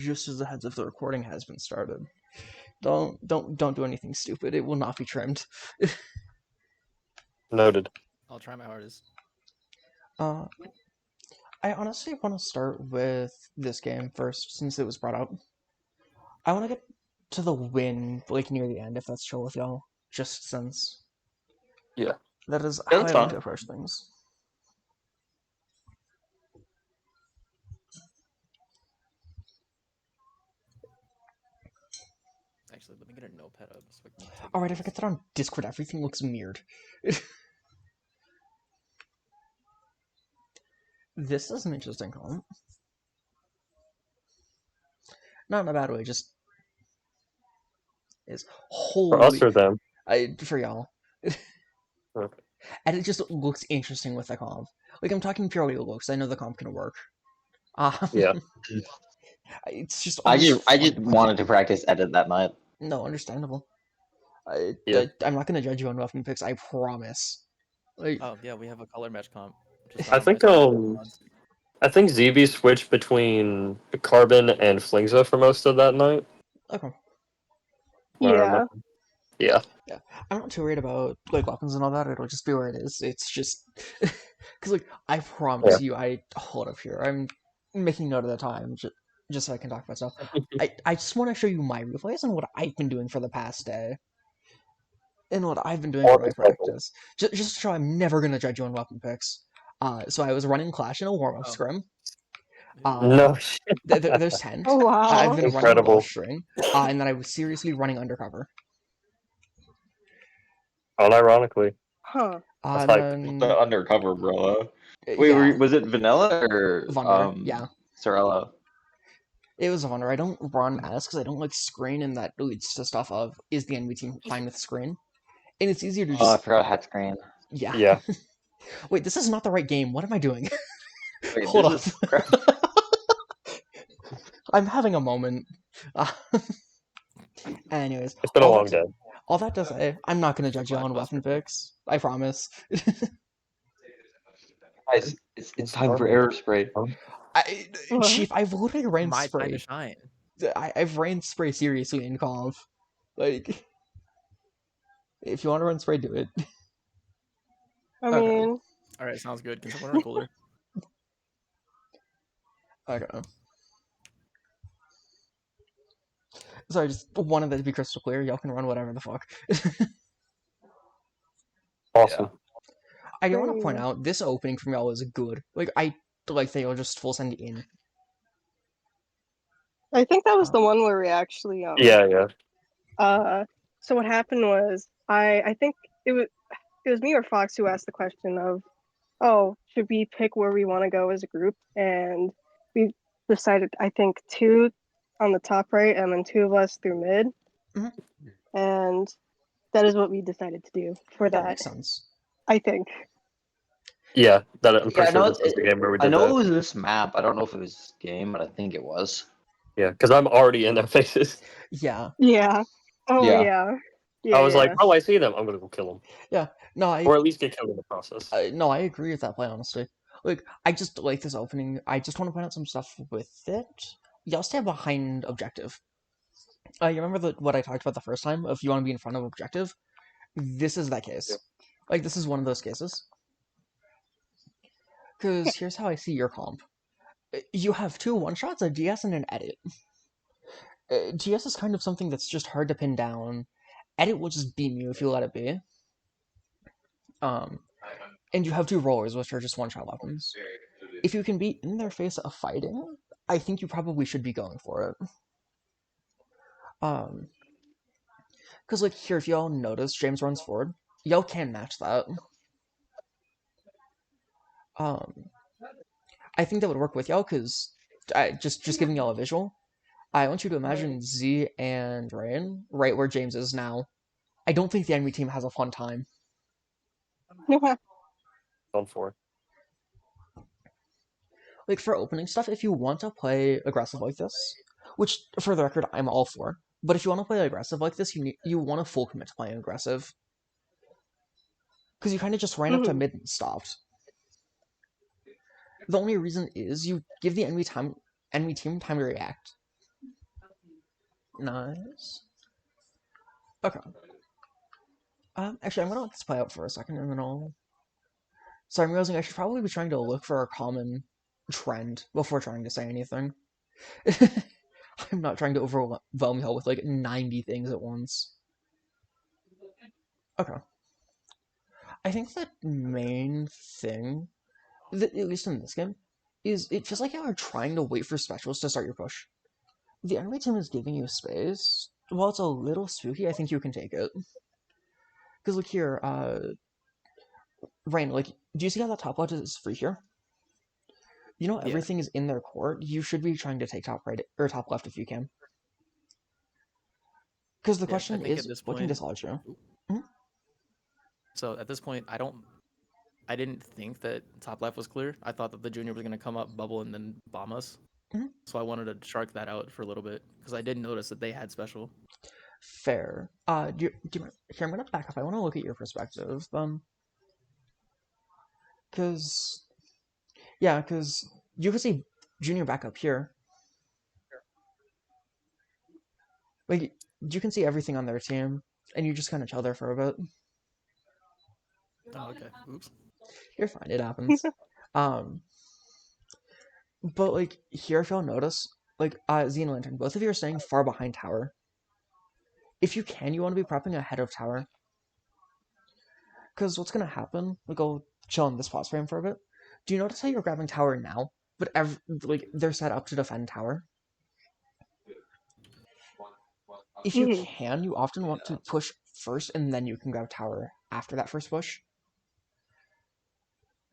just as a heads up, the recording has been started. Don't do anything stupid. It will not be trimmed. Noted. I'll try my hardest. I honestly want to start with this game first, since it was brought up. I want to get to the win, like, near the end, if that's chill with y'all. Just since. Yeah. That is Yeah, how that's I like fine. to approach things. Actually, let me get a notepad up so I can take Alright, I notes. forget that on Discord everything looks mirrored. This is an interesting comment. Not in a bad way, just is For us holy. or them? For y'all. Okay. And it just looks interesting with the comp. Like, I'm talking purely looks. I know the comp can work. Yeah. It's just I always just fun to play. wanted to practice edit that night. No, understandable. Yeah. I'm not gonna judge you on weapon picks. I promise. Like, Oh yeah, we have a color match comp. Just I on think mods. I think ZB switched between Carbon and Flingza for most of that night. okay. Where I Yeah. remember. Yeah. Yeah, I'm not too worried about like weapons and all that. It'll just be where it is. It's just because like I promise you, I hold up here. I'm making note of the time just so I can talk about stuff. I just want to show you my replays and what I've been doing for the past day. And what I've been doing for my practice. Just to show I'm never gonna judge you on weapon picks. So I was running Clash in a warm-up scrim. No. There's 10. Oh wow. I've been running Incredible. bowstring, and then I was seriously running undercover. Unironically. Huh. That's And hype. then The undercover, bro. Wait, yeah, was it vanilla or Vunder, yeah. Sorella? It was a Vunder. I don't run S because I don't like screen, and that leads to stuff of is the enemy team fine with screen, and it's easier to just Oh, I forgot I had screen. yeah. Yeah. Wait, this is not the right game. What am I doing? Wait, Hold this is up. crap. I'm having a moment. Anyways, It's been a long day. all that to say, I'm not gonna judge you on weapon picks. I promise. Guys, it's time for air spray. Chief, I've literally ran My time spray. to shine. I've ran spray seriously in comp. Like, if you want to run spray, do it. I mean, All right, sounds good. Can someone run cooler? Okay. Sorry, just wanted that to be crystal clear. Y'all can run whatever the fuck. Awesome. I do want to point out this opening from y'all is good. Like I like that y'all just full send in. I think that was the one where we actually Yeah. So what happened was I think it was me or Fox who asked the question of, oh, should we pick where we want to go as a group? And we decided, I think, 2 on the top right and then 2 of us through mid. Mm-hmm. And that is what we decided to do for that. Makes sense. I think. Yeah, I'm pretty sure no, this was the game where we did I know that. it was this map. I don't know if it was this game, but I think it was. Yeah, because I'm already in their faces. Yeah. Yeah. Oh Yeah. yeah. I was like, oh, I see them. I'm gonna go kill them. Yeah. No, or at least get killed in the process. No, I agree with that play, honestly. Like, I just like this opening. I just want to point out some stuff with it. Y'all stay behind objective. You remember what I talked about the first time? If you want to be in front of objective, this is that case. Yeah. Like, this is one of those cases. Because here's how I see your comp. You have 2 one-shots, a DS, and an edit. DS is kind of something that's just hard to pin down. Edit will just beam you if you let it be. And you have 2 rollers, which are just one-shot weapons. If you can be in their face of fighting, I think you probably should be going for it. Because, like, here, if y'all notice, James runs forward. Y'all can match that. I think that would work with y'all, because just giving y'all a visual, I want you to imagine Z and Rain right where James is now. I don't think the enemy team has a fun time. Gone for. Like, for opening stuff, if you want to play aggressive like this, which, for the record, I'm all for, but if you want to play aggressive like this, you want to full commit to playing aggressive. Because you kind of just ran up to mid and stopped. The only reason is you give the enemy team time to react. Nice. Okay. Actually, I'm gonna let this play out for a second, and then I'll. So I'm realizing I should probably be trying to look for a common trend before trying to say anything. I'm not trying to overwhelm y'all with like 90 things at once. Okay. I think the main thing, at least in this game, is it feels like you're trying to wait for specials to start your push. The enemy team is giving you space. While it's a little spooky, I think you can take it. Because look here, Rain, like, do you see how that top left is free here? You know, everything is in their court. You should be trying to take top right or top left if you can. Because the question is, what can dislodge you? Mm-hmm. So at this point, I didn't think that top left was clear. I thought that the junior was going to come up, bubble, and then bomb us. Mm-hmm. So I wanted to shark that out for a little bit because I did notice that they had special. Fair. Here, I'm gonna back up. I want to look at your perspective, because you could see junior back up here. Like, you can see everything on their team, and you just kind of chill there for a bit. Oh, okay. Oops. You're fine. It happens. But like here, if you'll notice, like Xeno Lantern, both of you are staying far behind tower. If you can, you want to be prepping ahead of tower. Because what's gonna happen? Like, I'll chill on this pause frame for a bit. Do you notice how you're grabbing tower now, but like they're set up to defend tower? If you can, you often want to push first, and then you can grab tower after that first push.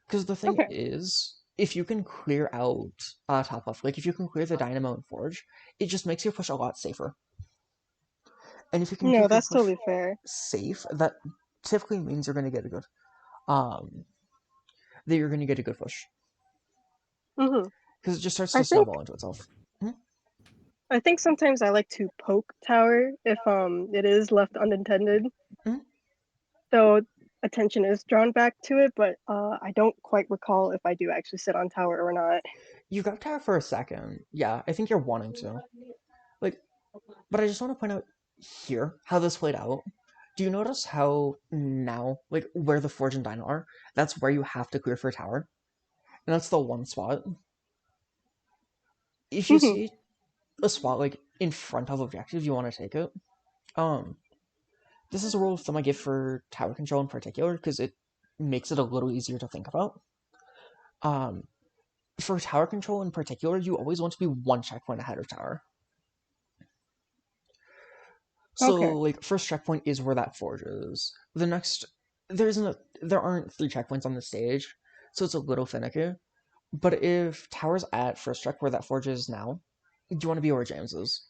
Because the thing is, if you can clear out top left, like if you can clear the Dynamo and Forge, it just makes your push a lot safer. And if you can keep your push totally fair. safe, that typically means you're going to get a good, that you're going to get a good push. Because it just starts to snowball into itself. I think sometimes I like to poke tower if it is left unintended. So attention is drawn back to it, but I don't quite recall if I do actually sit on tower or not. You got tower for a second. Yeah, I think you're wanting to. Like, but I just want to point out here how this played out. Do you notice how now, like where the Forge and Dino are, that's where you have to clear for tower? And that's the one spot. If you see a spot like in front of objective, you want to take it. This is a rule of thumb I give for tower control in particular because it makes it a little easier to think about. For tower control in particular, you always want to be one checkpoint ahead of tower. So, like, first checkpoint is where that Forge is. The next, there aren't 3 checkpoints on the stage, so it's a little finicky. But if tower's at first check where that Forge is now, you want to be where James is.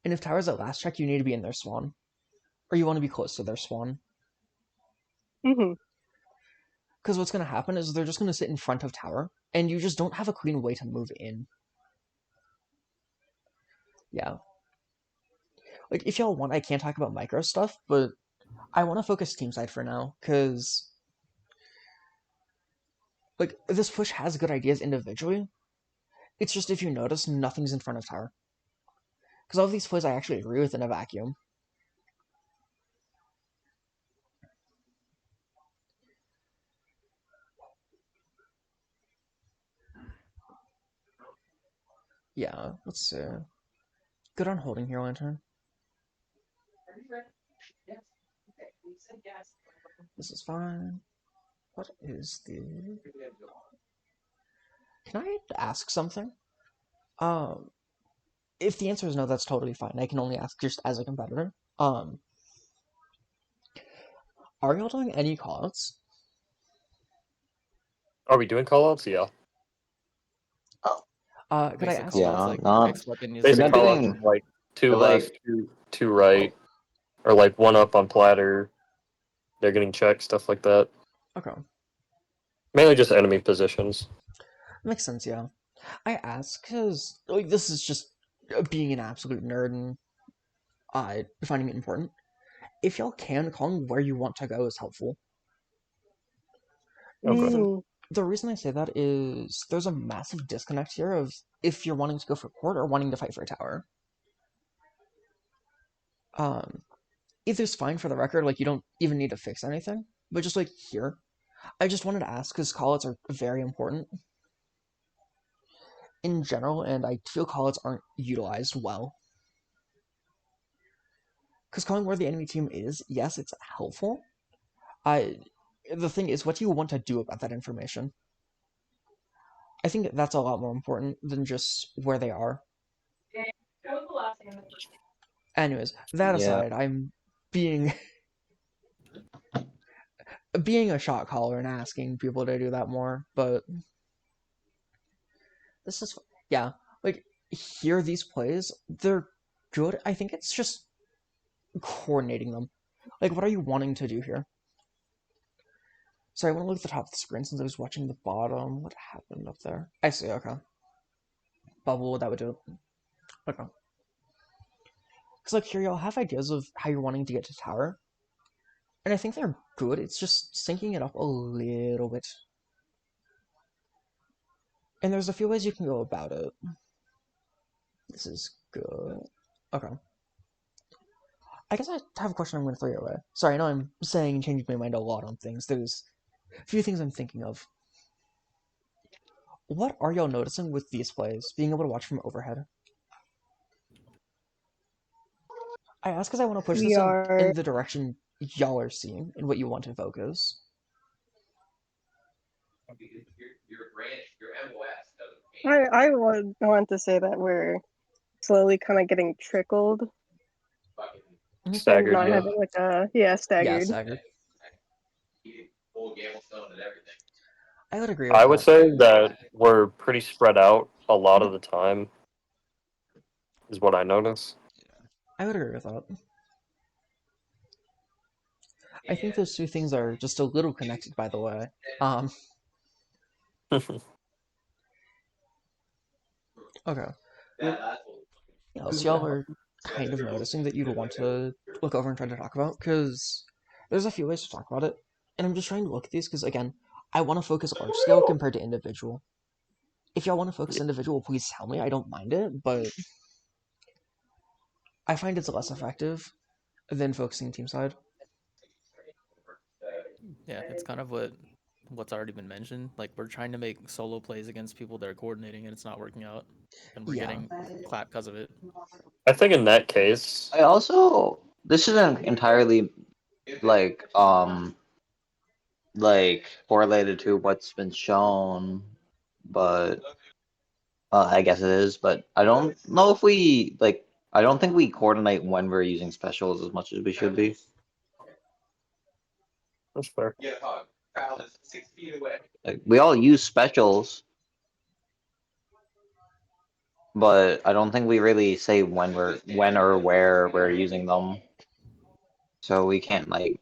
And if tower's at last check, you need to be in their spawn. Or you want to be close to their spawn. Because what's going to happen is they're just going to sit in front of tower, and you just don't have a clean way to move in. Yeah. Like, if y'all want, I can't talk about micro stuff, but I want to focus team side for now, because like, this push has good ideas individually. It's just, if you notice, nothing's in front of tower. Because all of these plays I actually agree with in a vacuum. Yeah, let's see. Good on holding here, Lantern. This is fine. What is the... Can I ask something? If the answer is no, that's totally fine. I can only ask just as a competitor. Are y'all doing any callouts? Are we doing callouts? Yeah. Could I ask? Yeah, like not. X weapon is Basic not callouts doing- is like 2 like- left, 2 right, or like 1 up on platter. They're getting checked, stuff like that. Okay. Mainly just enemy positions. Makes sense, yeah. I ask because like this is just being an absolute nerd and finding it important. If y'all can, calling where you want to go is helpful. Okay. The reason I say that is there's a massive disconnect here of if you're wanting to go for court or wanting to fight for a tower. Either's fine for the record, like you don't even need to fix anything, but just like here, I just wanted to ask because callouts are very important in general, and I feel callouts aren't utilized well. Because calling where the enemy team is, yes, it's helpful. The thing is, what do you want to do about that information? I think that's a lot more important than just where they are. Anyways, that Yeah. aside, I'm being being a shot caller and asking people to do that more, but this is yeah, like here these plays, they're good. I think it's just coordinating them. Like, what are you wanting to do here? Sorry, I want to look at the top of the screen since I was watching the bottom. What happened up there? I see, okay. Bubble, that would do it. Okay. Because, like, here you'll have ideas of how you're wanting to get to tower. And I think they're good. It's just syncing it up a little bit. And there's a few ways you can go about it. This is good. Okay. I guess I have a question I'm going to throw your way. Sorry, I know I'm saying and changing my mind a lot on things. There's a few things I'm thinking of. What are y'all noticing with these plays, being able to watch from overhead? I ask because I want to push We this in are. the direction y'all are seeing and what you want to focus. I would want to say that we're slowly kind of getting trickled and Staggered, not yeah. having like a Yeah, staggered. staggered. I would agree with I would that. say that we're pretty spread out a lot of the time, is what I notice. I would agree with that. I think those two things are just a little connected, by the way. Okay. You know, so y'all are kind of noticing that you'd want to look over and try to talk about, because there's a few ways to talk about it, and I'm just trying to look at these, because again, I want to focus large scale compared to individual. If y'all want to focus individual, please tell me, I don't mind it, but I find it's less effective than focusing team side. Yeah, it's kind of what's already been mentioned. Like we're trying to make solo plays against people that are coordinating, and it's not working out, and we're Yeah. getting clapped because of it. I think in that case, I also, this isn't entirely like correlated to what's been shown, but I guess it is. But I don't know if we like. I don't think we coordinate when we're using specials as much as we should be. that's fair. Like we all use specials, but I don't think we really say when or where we're using them. So we can't like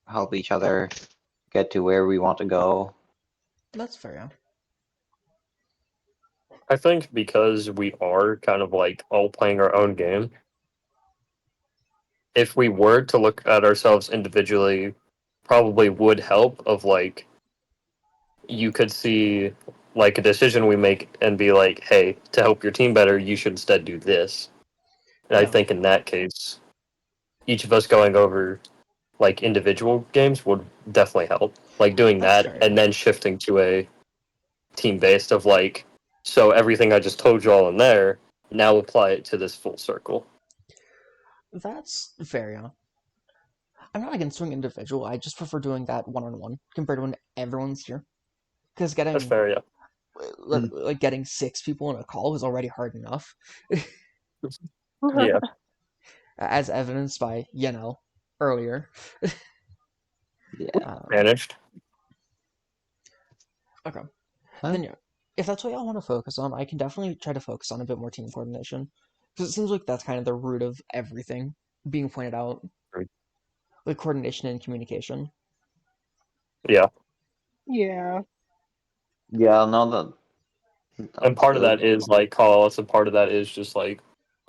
help each other get to where we want to go. That's fair, yeah. I think because we are kind of like all playing our own game, if we were to look at ourselves individually, probably would help of like you could see like a decision we make and be like, hey, to help your team better, you should instead do this. And I Yeah. think in that case, each of us going over like individual games would definitely help. Like doing That's that fair, and yeah. then shifting to a team based of like, so everything I just told you all in there, now apply it to this full circle. That's fair, yeah. I'm not against doing individual, I just prefer doing that one-on-one compared to when everyone's here. Because That's getting fair, yeah. like getting 6 people in a call is already hard enough. Yeah. As evidenced by, earlier. Yeah. Managed. Okay. Huh? Then yeah, if that's what y'all want to focus on, I can definitely try to focus on a bit more team coordination. Because it seems like that's kind of the root of everything being pointed out. Right. Like coordination and communication. Yeah. Yeah. Yeah, no, And that's part of that good. is like call outs, and part of that is just like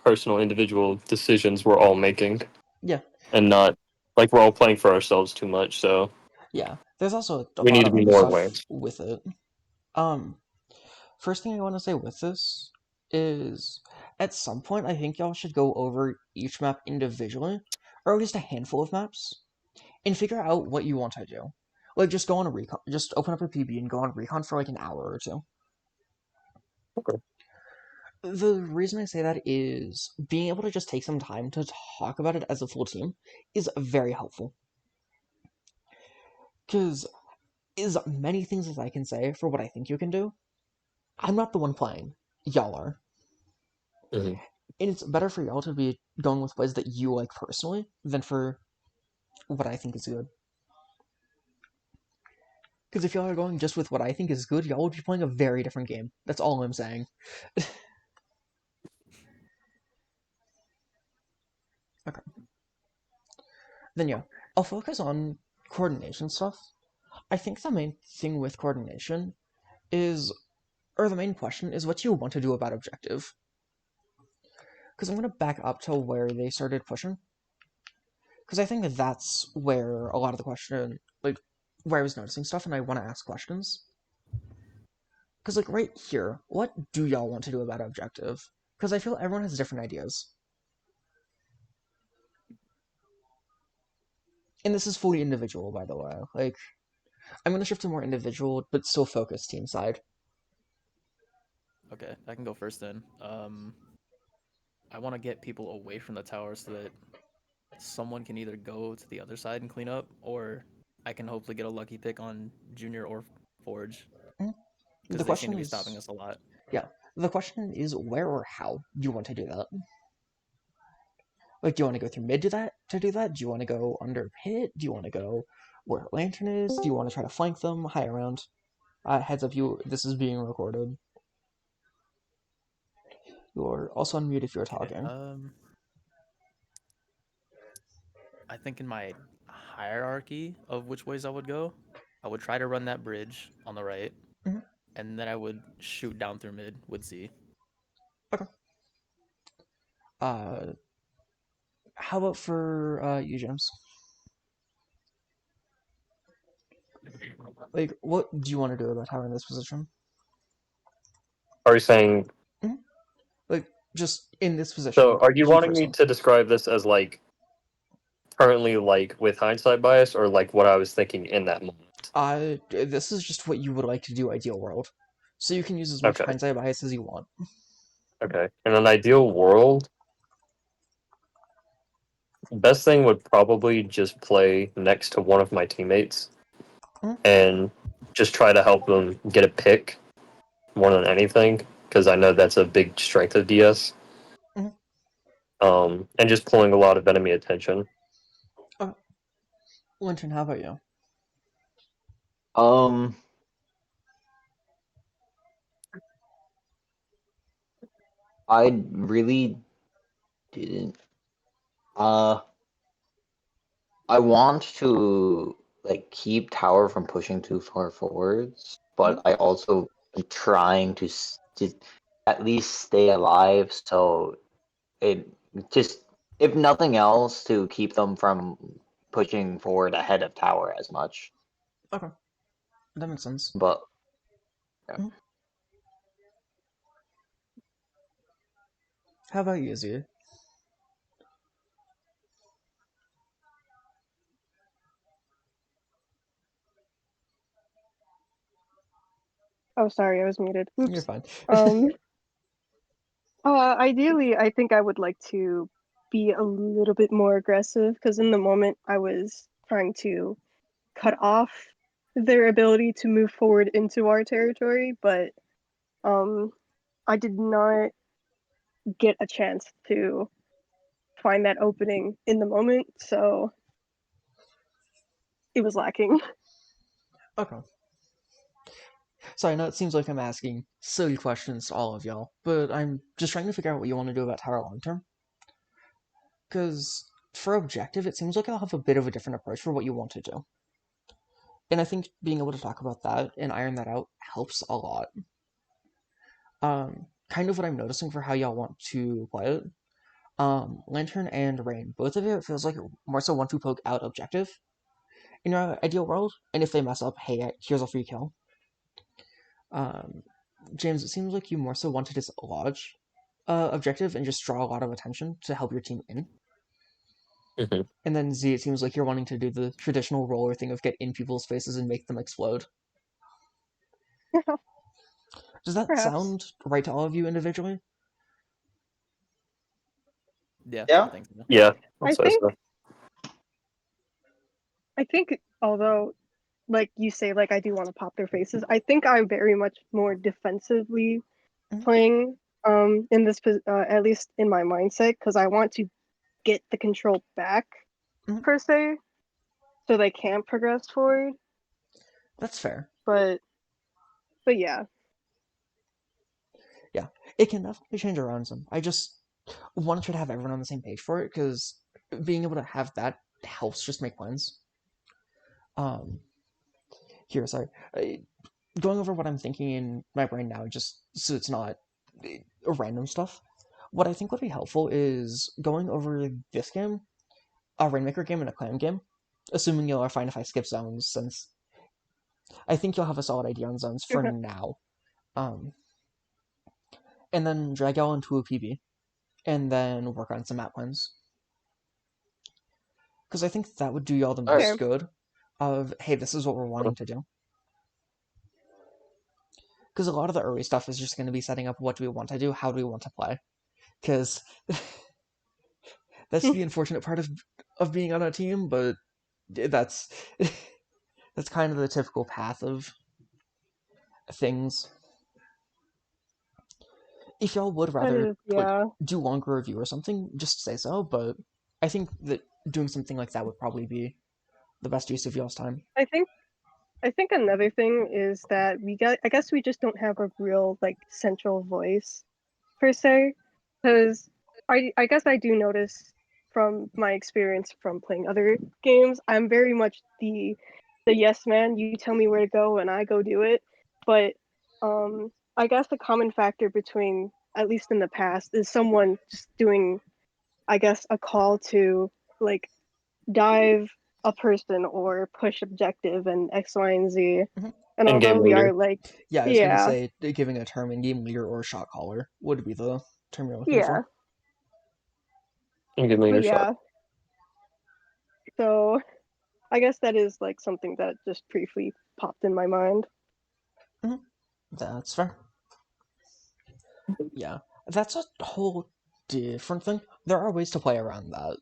personal individual decisions we're all making. Yeah. And not like we're all playing for ourselves too much, so Yeah. There's also a we lot need of to be other more stuff aware. with it. First thing I want to say with this is, at some point, I think y'all should go over each map individually, or at least a handful of maps, and figure out what you want to do. Like, just go on a recon, just open up a PB and go on recon for like an hour or two. Okay. The reason I say that is being able to just take some time to talk about it as a full team is very helpful. Because as many things as I can say for what I think you can do, I'm not the one playing. Y'all are. Mhm. And it's better for y'all to be going with plays that you like personally than for what I think is good. Because if y'all are going just with what I think is good, y'all would be playing a very different game. That's all I'm saying. Okay. Then yeah, I'll focus on coordination stuff. I think the main thing with coordination is, or the main question is what you want to do about objective. Because I'm going to back up to where they started pushing. Because I think that that's where a lot of the question, like, where I was noticing stuff and I want to ask questions. Because, like, right here, what do y'all want to do about objective? Because I feel everyone has different ideas. And this is fully individual, by the way. Like, I'm going to shift to more individual, but still focused team side. Okay, I can go first then. I want to get people away from the tower so that someone can either go to the other side and clean up, or I can hopefully get a lucky pick on Junior or Forge, because The they seem question to be stopping is, us a lot. yeah, the question is where or how you want to do that. Like, do you want to go through mid to do that? Do you want to go under pit? Do you want to go where Lantern is? Do you want to try to flank them high around? Heads up, this is being recorded. You're also on mute if you're Okay. talking. I think in my hierarchy of which ways I would go, I would try to run that bridge on the right, Mhm. and then I would shoot down through mid with Z. Okay. How about for you, James? Like, what do you want to do about tower in this position? Are you saying? Like, just in this position, So, like are you you wanting me personally. to describe this as like currently, like with hindsight bias, or like what I was thinking in that moment? This is just what you would like to do, ideal world. So you can use as much Okay. hindsight bias as you want. Okay. In an ideal world, best thing would probably just play next to one of my teammates Mhm. and just try to help them get a pick more than anything, because I know that's a big strength of DS. Mhm. And just pulling a lot of enemy attention. Linton, how about you? I really didn't. I want to like keep tower from pushing too far forwards, but I also am trying to at least stay alive. So it just, if nothing else, to keep them from pushing forward ahead of tower as much. Okay, that makes sense. But yeah. Mhm. How about you, Z? Oh, sorry, I was muted. You're Oops. fine. Um, ideally, I think I would like to be a little bit more aggressive because in the moment I was trying to cut off their ability to move forward into our territory, but um, I did not get a chance to find that opening in the moment, so it was lacking. Okay. So I know it seems like I'm asking silly questions to all of y'all, but I'm just trying to figure out what you want to do about tower long term. Because for objective, it seems like I'll have a bit of a different approach for what you want to do. And I think being able to talk about that and iron that out helps a lot. Kind of what I'm noticing for how y'all want to play it. Lantern and Rain, both of you, it feels like more so want to poke out objective in your ideal world. And if they mess up, hey, here's a free kill. James, it seems like you more so want to dislodge objective and just draw a lot of attention to help your team win. Mhm. And then Z, it seems like you're wanting to do the traditional roller thing of get in people's faces and make them explode. Does that Perhaps. sound right to all of you individually? Yeah, I Yeah. think so. Yeah, I'll I say think so. I think although like you say, like I do want to pop their faces, I think I'm very much more defensively Mhm. playing in this at least in my mindset, because I want to get the control back Mhm. per se, so they can progress forward. That's fair. But yeah. Yeah, it can definitely change around some. I just wanted to have everyone on the same page for it, because being able to have that helps just make plans. Here, sorry. Going over what I'm thinking in my brain now, just so it's not random stuff. What I think would be helpful is going over this game, a Rainmaker game, and a Clan game, assuming you'll are fine if I skip zones, since I think you'll have a solid idea on zones for now. And then drag y'all into a PB, and then work on some map plans. Because I think that would do y'all the All right. most good of, hey, this is what we're wanting to do. Because a lot of the early stuff is just going to be setting up what do we want to do, how do we want to play. Because that's the unfortunate part of being on a team, but that's that's kind of the typical path of things. If y'all would That rather is, yeah. do longer review or something, just say so. But I think that doing something like that would probably be the best use of y'all's time. I think another thing is that I guess we just don't have a real like central voice per se, because I guess I do notice from my experience from playing other games, I'm very much the yes man. You tell me where to go and I go do it. But I guess the common factor between, at least in the past, is someone just doing, I guess, a call to like dive a person or push objective and X, Y, and Z. Mm-hmm. And In game although we leader. are like, Yeah, I was gonna yeah, say giving a term in game leader or shot caller would be the term you're looking yeah, for. In game leader but shot. yeah, so I guess that is like something that just briefly popped in my mind. Mm-hmm. That's fair. Yeah, that's a whole different thing. There are ways to play around that.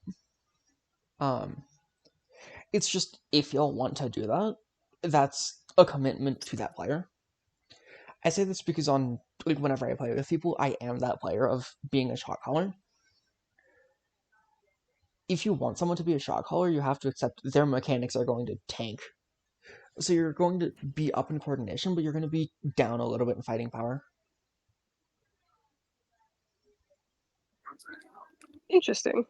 It's just if y'all want to do that, that's a commitment to that player. I say this because whenever I play with people, I am that player of being a shot caller. If you want someone to be a shot caller, you have to accept their mechanics are going to tank. So you're going to be up in coordination, but you're going to be down a little bit in fighting power. Interesting.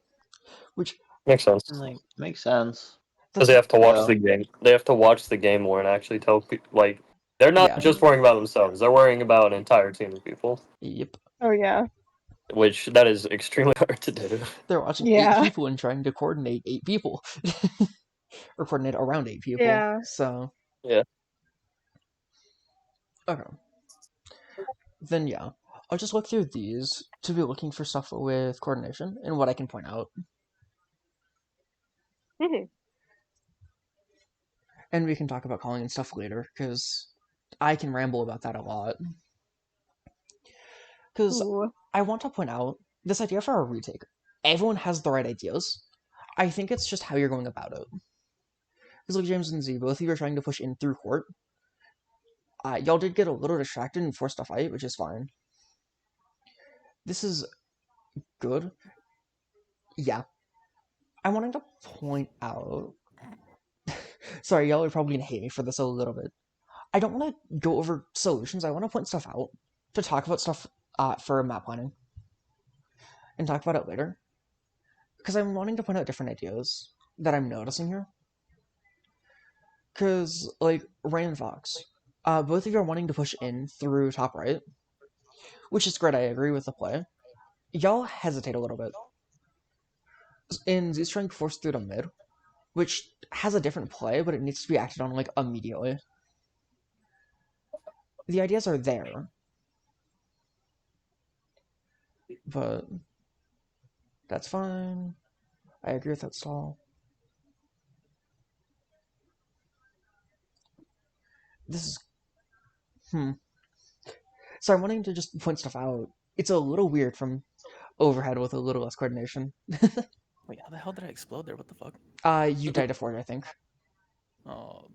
Which Makes sense. Like, makes sense. Because that's they have to watch Yeah. the game. They have to watch the game more and actually tell people. Like, they're not yeah. just worrying about themselves. They're worrying about an entire team of people, Yep. Oh yeah, which that is extremely hard to do. They're watching 8 yeah, people and trying to coordinate 8 people. Or coordinate around 8 people. yeah. So, Yeah. okay. Then yeah. I'll just look through these to be looking for stuff with coordination and what I can point out. Hmm. And we can talk about calling and stuff later, because I can ramble about that a lot. Because Ooh. I want to point out this idea for a retake. Everyone has the right ideas. I think it's just how you're going about it. Because like James and Z, both of you are trying to push in through court. Y'all did get a little distracted and forced a fight, which is fine. This is good. Yeah. I wanted to point out. Sorry, y'all are probably gonna hate me for this a little bit. I don't want to go over solutions. I want to point stuff out to talk about stuff for map planning and talk about it later. Because I'm wanting to point out different ideas that I'm noticing here. Because, like, Rain and Fox, both of you are wanting to push in through top right, which is great. I agree with the play. Y'all hesitate a little bit. And Z's trying to force through to mid, which has a different play, but it needs to be acted on, like, immediately. The ideas are there. but that's fine. I agree with that stall. This is So I'm wanting to just point stuff out. It's a little weird from overhead with a little less coordination. Wait, how the hell did I explode there? What the fuck? You died for it, I think. Oh,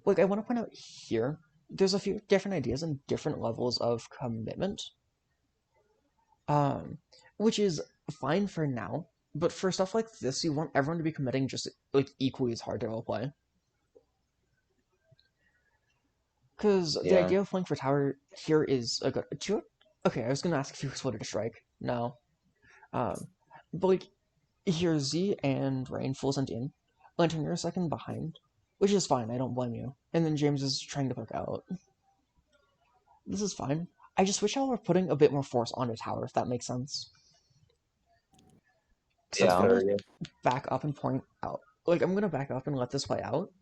Like I want to point out here, there's a few different ideas and different levels of commitment. Which is fine for now, but for stuff like this, you want everyone to be committing just like equally as hard to play. Because the Yeah. idea of playing for tower here is a good. Okay, I was gonna ask if you exploded a strike. No. But like here, Z and Rain full sent in. Lantern, you're a second behind, which is fine. I don't blame you. And then James is trying to poke out. This is fine. I just wish I were putting a bit more force on a tower, if that makes sense. So Yeah. I'm gonna Yeah. back up and point out. Like I'm gonna back up and let this play out.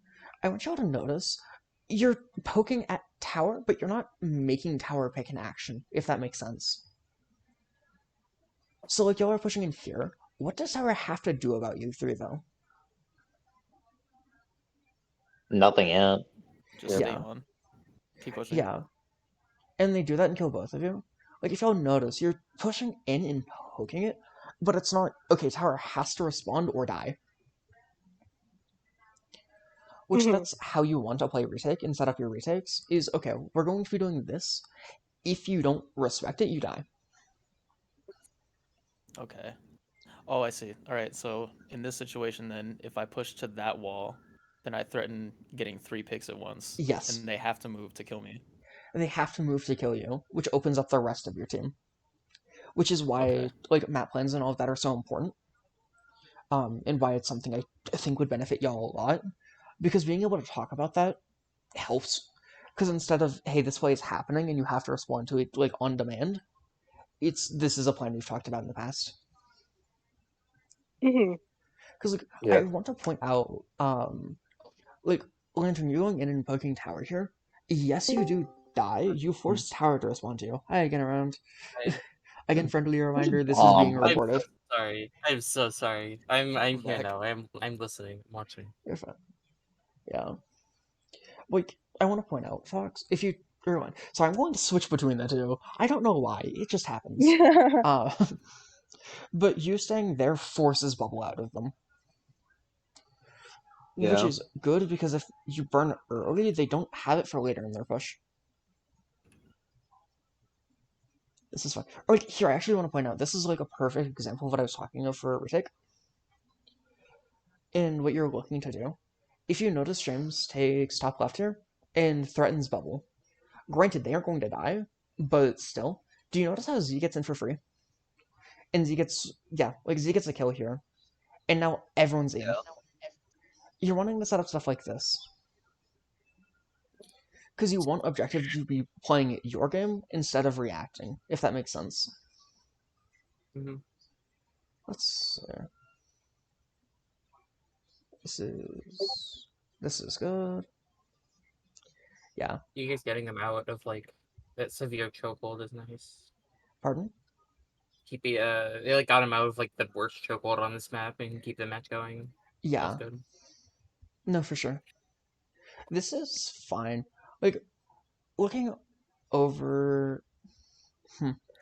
I want y'all to notice you're poking at tower, but you're not making tower pick an action, if that makes sense. So like y'all are pushing in here. What does tower have to do about you three though? Nothing yet. just stay Yeah. on. Keep pushing. Yeah. And they do that and kill both of you. Like if y'all notice, you're pushing in and poking it, but it's not okay, tower has to respond or die. Which that's how you want to play retake and set up your retakes, is okay, we're going to be doing this. If you don't respect it, you die. Okay. Oh, I see. All right. So in this situation, then, if I push to that wall, then I threaten getting 3 picks at once, Yes. and they have to move to kill me. And they have to move to kill you, which opens up the rest of your team. Which is why Okay. like map plans and all of that are so important. And why it's something I think would benefit y'all a lot. Because being able to talk about that helps. Because instead of, hey, this play is happening and you have to respond to it like on demand, this is a plan we've talked about in the past. Because like Yeah. I want to point out, like Lantern, you going in and poking tower here. Yes, you do die. You force tower to respond to you. Hi again, around. Hi. Again, friendly reminder: this is being I'm recorded. so sorry. I'm so sorry. I'm here back. now. I'm listening. I'm watching. You're fine. Yeah. Like I want to point out, Fox, if you everyone. So I'm going to switch between the two. I don't know why. It just happens. Uh, but you staying there forces bubble out of them. Which Yeah. is good because if you burn early, they don't have it for later in their push. This is fine. Or like here, I actually want to point out this is like a perfect example of what I was talking of for a retake. And what you're looking to do. If you notice, James takes top left here and threatens bubble. Granted, they aren't going to die, but still. Do you notice how Z gets in for free? And Z gets Z gets a kill here, and now everyone's in. You're wanting to set up stuff like this because you want objective to be playing your game instead of reacting, if that makes sense. Mm-hmm. Let's see. This is good. Yeah. You guys getting them out of like that severe chokehold is nice. Pardon? They like got him out of like the worst chokehold on this map and keep the match going. Yeah. That's good. No, for sure. This is fine. Like looking over.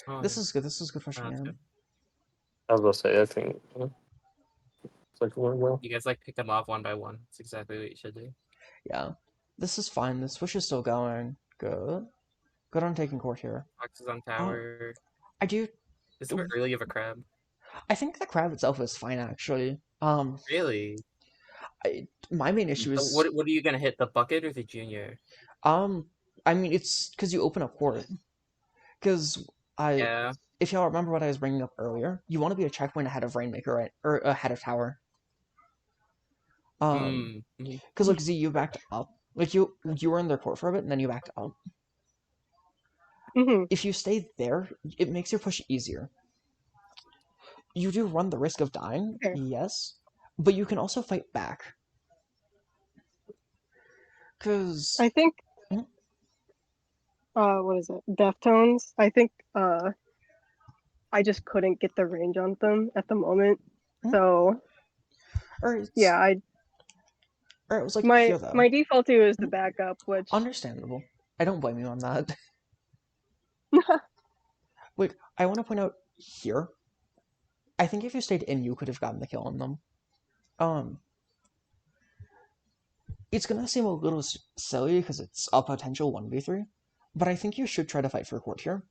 Oh, This is good. This is good pushing that's in. good. I was gonna say, I think it's like going well. You guys like pick them off one by one. That's exactly what you should do. Yeah. This is fine. This push is still going. Good. Good on taking court here. Fox is on tower. I do. Is it early of a crab? I think the crab itself is fine actually. Really? My main issue is What are you gonna hit? The bucket or the junior? I mean it's because you open up court. Because Yeah. if y'all remember what I was bringing up earlier, you want to be a checkpoint ahead of Rainmaker, right? Or ahead of Tower. Because like Z, you backed up. Like you were in their court for a bit, and then you backed up. If you stay there, it makes your push easier. You do run the risk of dying, yes, but you can also fight back. Because I think what is it? Deftones. I think I just couldn't get the range on them at the moment. Mhm. So Or yeah, it was like my here though. my default to is the Mhm. backup, which Understandable. I don't blame you on that. Like, I want to point out here. I think if you stayed in, you could have gotten the kill on them. It's gonna seem a little silly because it's a potential 1v3, but I think you should try to fight for court here.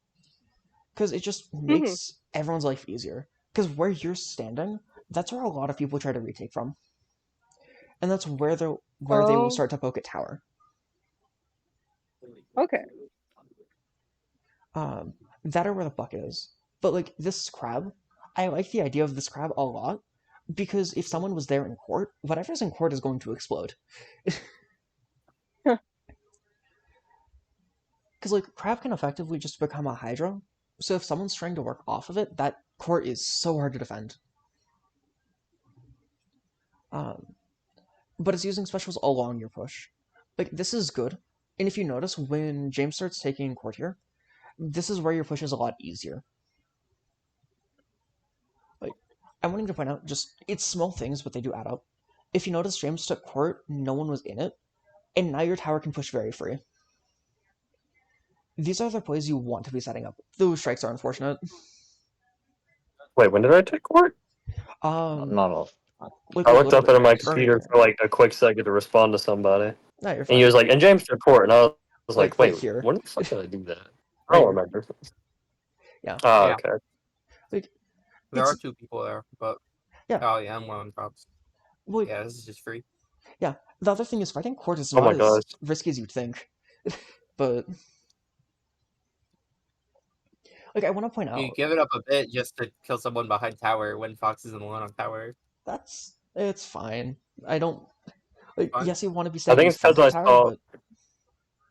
Because it just Mhm. makes everyone's life easier. Because where you're standing, that's where a lot of people try to retake from. And that's where they will Oh, start to poke at tower. okay. That or where the bucket is. But like this crab, I like the idea of this crab a lot because if someone was there in court, whatever's in court is going to explode. Because like crab can effectively just become a hydra. So if someone's trying to work off of it, that court is so hard to defend. But it's using specials along your push. Like this is good. And if you notice, when James starts taking court here, this is where your push is a lot easier. Like, I'm wanting to point out just it's small things, but they do add up. If you notice, James took court, no one was in it, and now your tower can push very free. These are the plays you want to be setting up. Those strikes are unfortunate. Wait, when did I take court? Not all. Like I a looked little up bit into my computer earlier. for like a quick second to respond to somebody, No, you're and he fine. was like, "And James took court," and I was like, Like "Wait, here. when the fuck did I do that?" I Right don't here. remember. Yeah. Oh, Yeah. okay. Like There are it's 2 people there, but yeah. oh yeah, I'm one of them props. Well, Yeah, this is just free. yeah. The other thing is fighting court is Oh not my as gosh. risky as you'd think. But like I want to point You out give it up a bit just to kill someone behind tower when Fox isn't alone on tower. it's fine. I don't like Fine. yes, you want to be I staying think in it's because front of I tower, saw.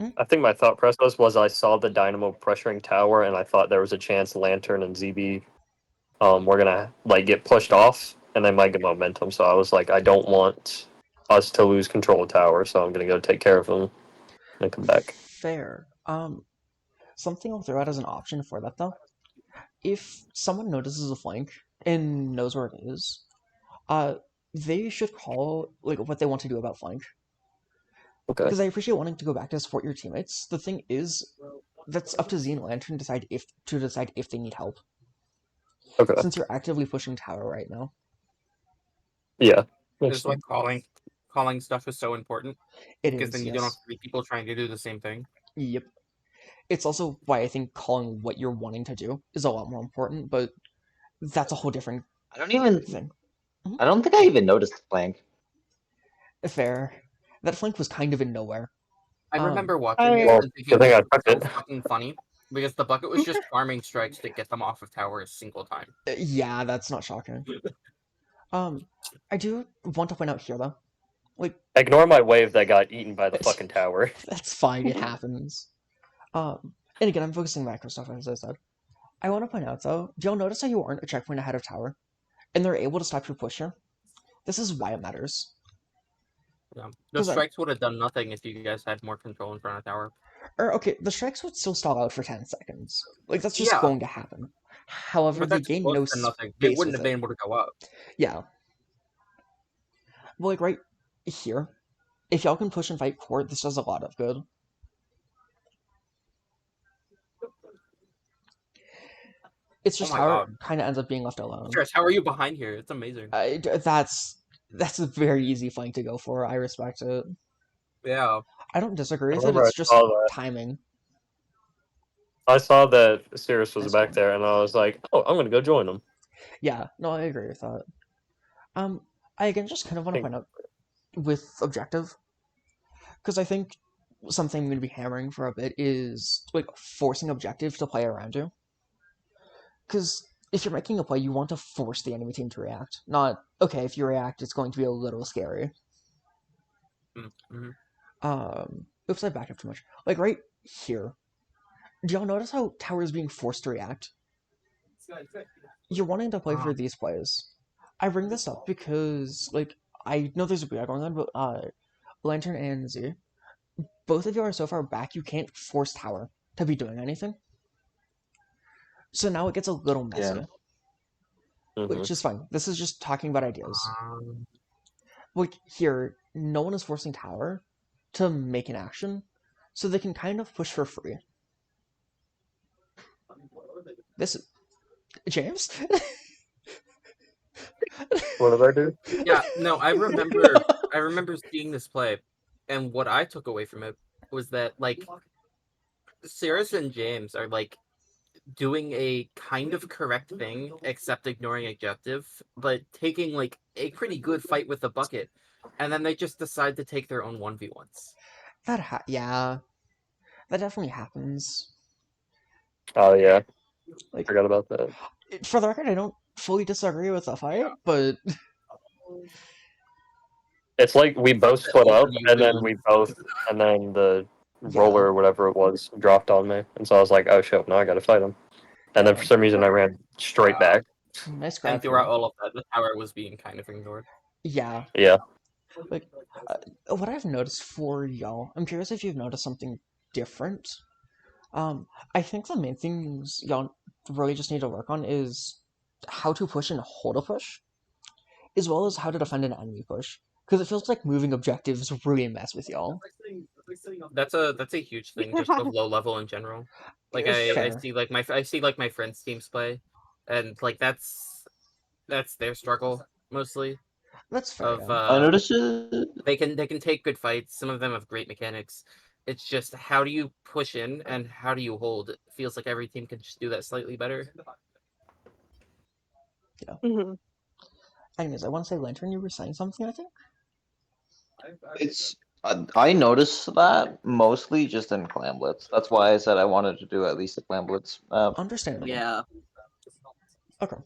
but I think my thought process was I saw the Dynamo pressuring tower, and I thought there was a chance Lantern and ZB were gonna like get pushed off, and they might get momentum. So I was like, I don't want us to lose control of tower, so I'm gonna go take care of them and come back. fair. Something I'll throw out as an option for that though. If someone notices a flank and knows where it is, uh, they should call like what they want to do about flank. Okay. Because I appreciate wanting to go back to support your teammates. The thing is, that's up to Z and Lantern to decide if they need help. Okay. Since you're actively pushing tower right now. Yeah. Makes Just like sense. calling stuff is so important It because is, then you don't have yes. 3 people trying to do the same thing. Yep. It's also why I think calling what you're wanting to do is a lot more important, but that's a whole different I don't even. thing. I don't think I even noticed the flank. Fair. That flank was kind of in nowhere. I remember watching I it Well, and good thinking thing it I was took so it. fucking funny because the bucket was just farming strikes to get them off of tower a single time. Yeah, that's not shocking. I do want to point out here though, like Ignore my wave that got eaten by the fucking tower. that's fine. It happens. And again, I'm focusing macro stuff as I said. I want to point out though, do y'all notice how you aren't a checkpoint ahead of tower, and they're able to stop your push here? This is why it matters. Yeah. The 'Cause strikes would have done nothing if you guys had more control in front of tower. okay, the strikes would still stall out for 10 seconds. Like that's just Yeah, going to happen. However, but they that's gain close no to nothing. They space wouldn't with have it. been able to go up. Yeah. Well, like right here, if y'all can push and fight court, this does a lot of good. It's Oh just my tower god. kind of ends up being left alone. Stress, how are you behind here? It's amazing. That's a very easy flank to go for. I respect it. Yeah. I don't disagree I with it. remember It's I saw just that. timing. I saw that Sirius was Nice back one. there, and I was like, "Oh, I'm gonna go join them." Yeah, no, I agree with that. I again just kind of want to Think- point out with objective because I think something I'm going to be hammering for a bit is like forcing objective to play around you. Because if you're making a play, you want to force the enemy team to react. Not okay. If you react, it's going to be a little scary. Mm-hmm. Oops, I backed up too much. Like right here, do y'all notice how tower is being forced to react? You're wanting to play for these plays. I bring this up because, like, I know there's a booyah going on, but Lantern and Z, both of you are so far back you can't force tower to be doing anything. So now it gets a little messy, Yeah. which is fine. This is just talking about ideas. Um, Like here, no one is forcing Tower to make an action, so they can kind of push for free. This James? What did I do? yeah, no, I remember seeing this play, and what I took away from it was that like Cirrus and James are like doing a kind of correct thing, except ignoring objective, but taking like a pretty good fight with the bucket, and then they just decide to take their own 1v1s. Yeah, that definitely happens. Oh yeah, Like forgot about that. for the record, I don't fully disagree with the fight, but It's like we both The split up, open you and then lose. and then the yeah, roller or whatever it was dropped on me, and so I was like, oh shit, now I gotta fight him. And then yeah. for some reason I ran straight back. Nice And grab throughout here. all of that, the tower was being kind of ignored. Yeah, Yeah. like what I've noticed for y'all, I'm curious if you've noticed something different. I think the main things y'all really just need to work on is how to push and hold a push, as well as how to defend an enemy push. Because it feels like moving objectives really mess with y'all. That's a huge thing, just of low level in general. Like I Fair. see like my friends' teams play, and like that's their struggle mostly. That's fair, Of yeah. I noticed it. they can take good fights. Some of them have great mechanics. It's just how do you push in and how do you hold? It feels like every team can just do that slightly better. Hmm. Anyways, I want to say, Lantern, you were saying something, I think? It's I noticed that mostly just in Clam Blitz. That's why I said I wanted to do at least a Clam Blitz map. Understandable. Yeah, Okay.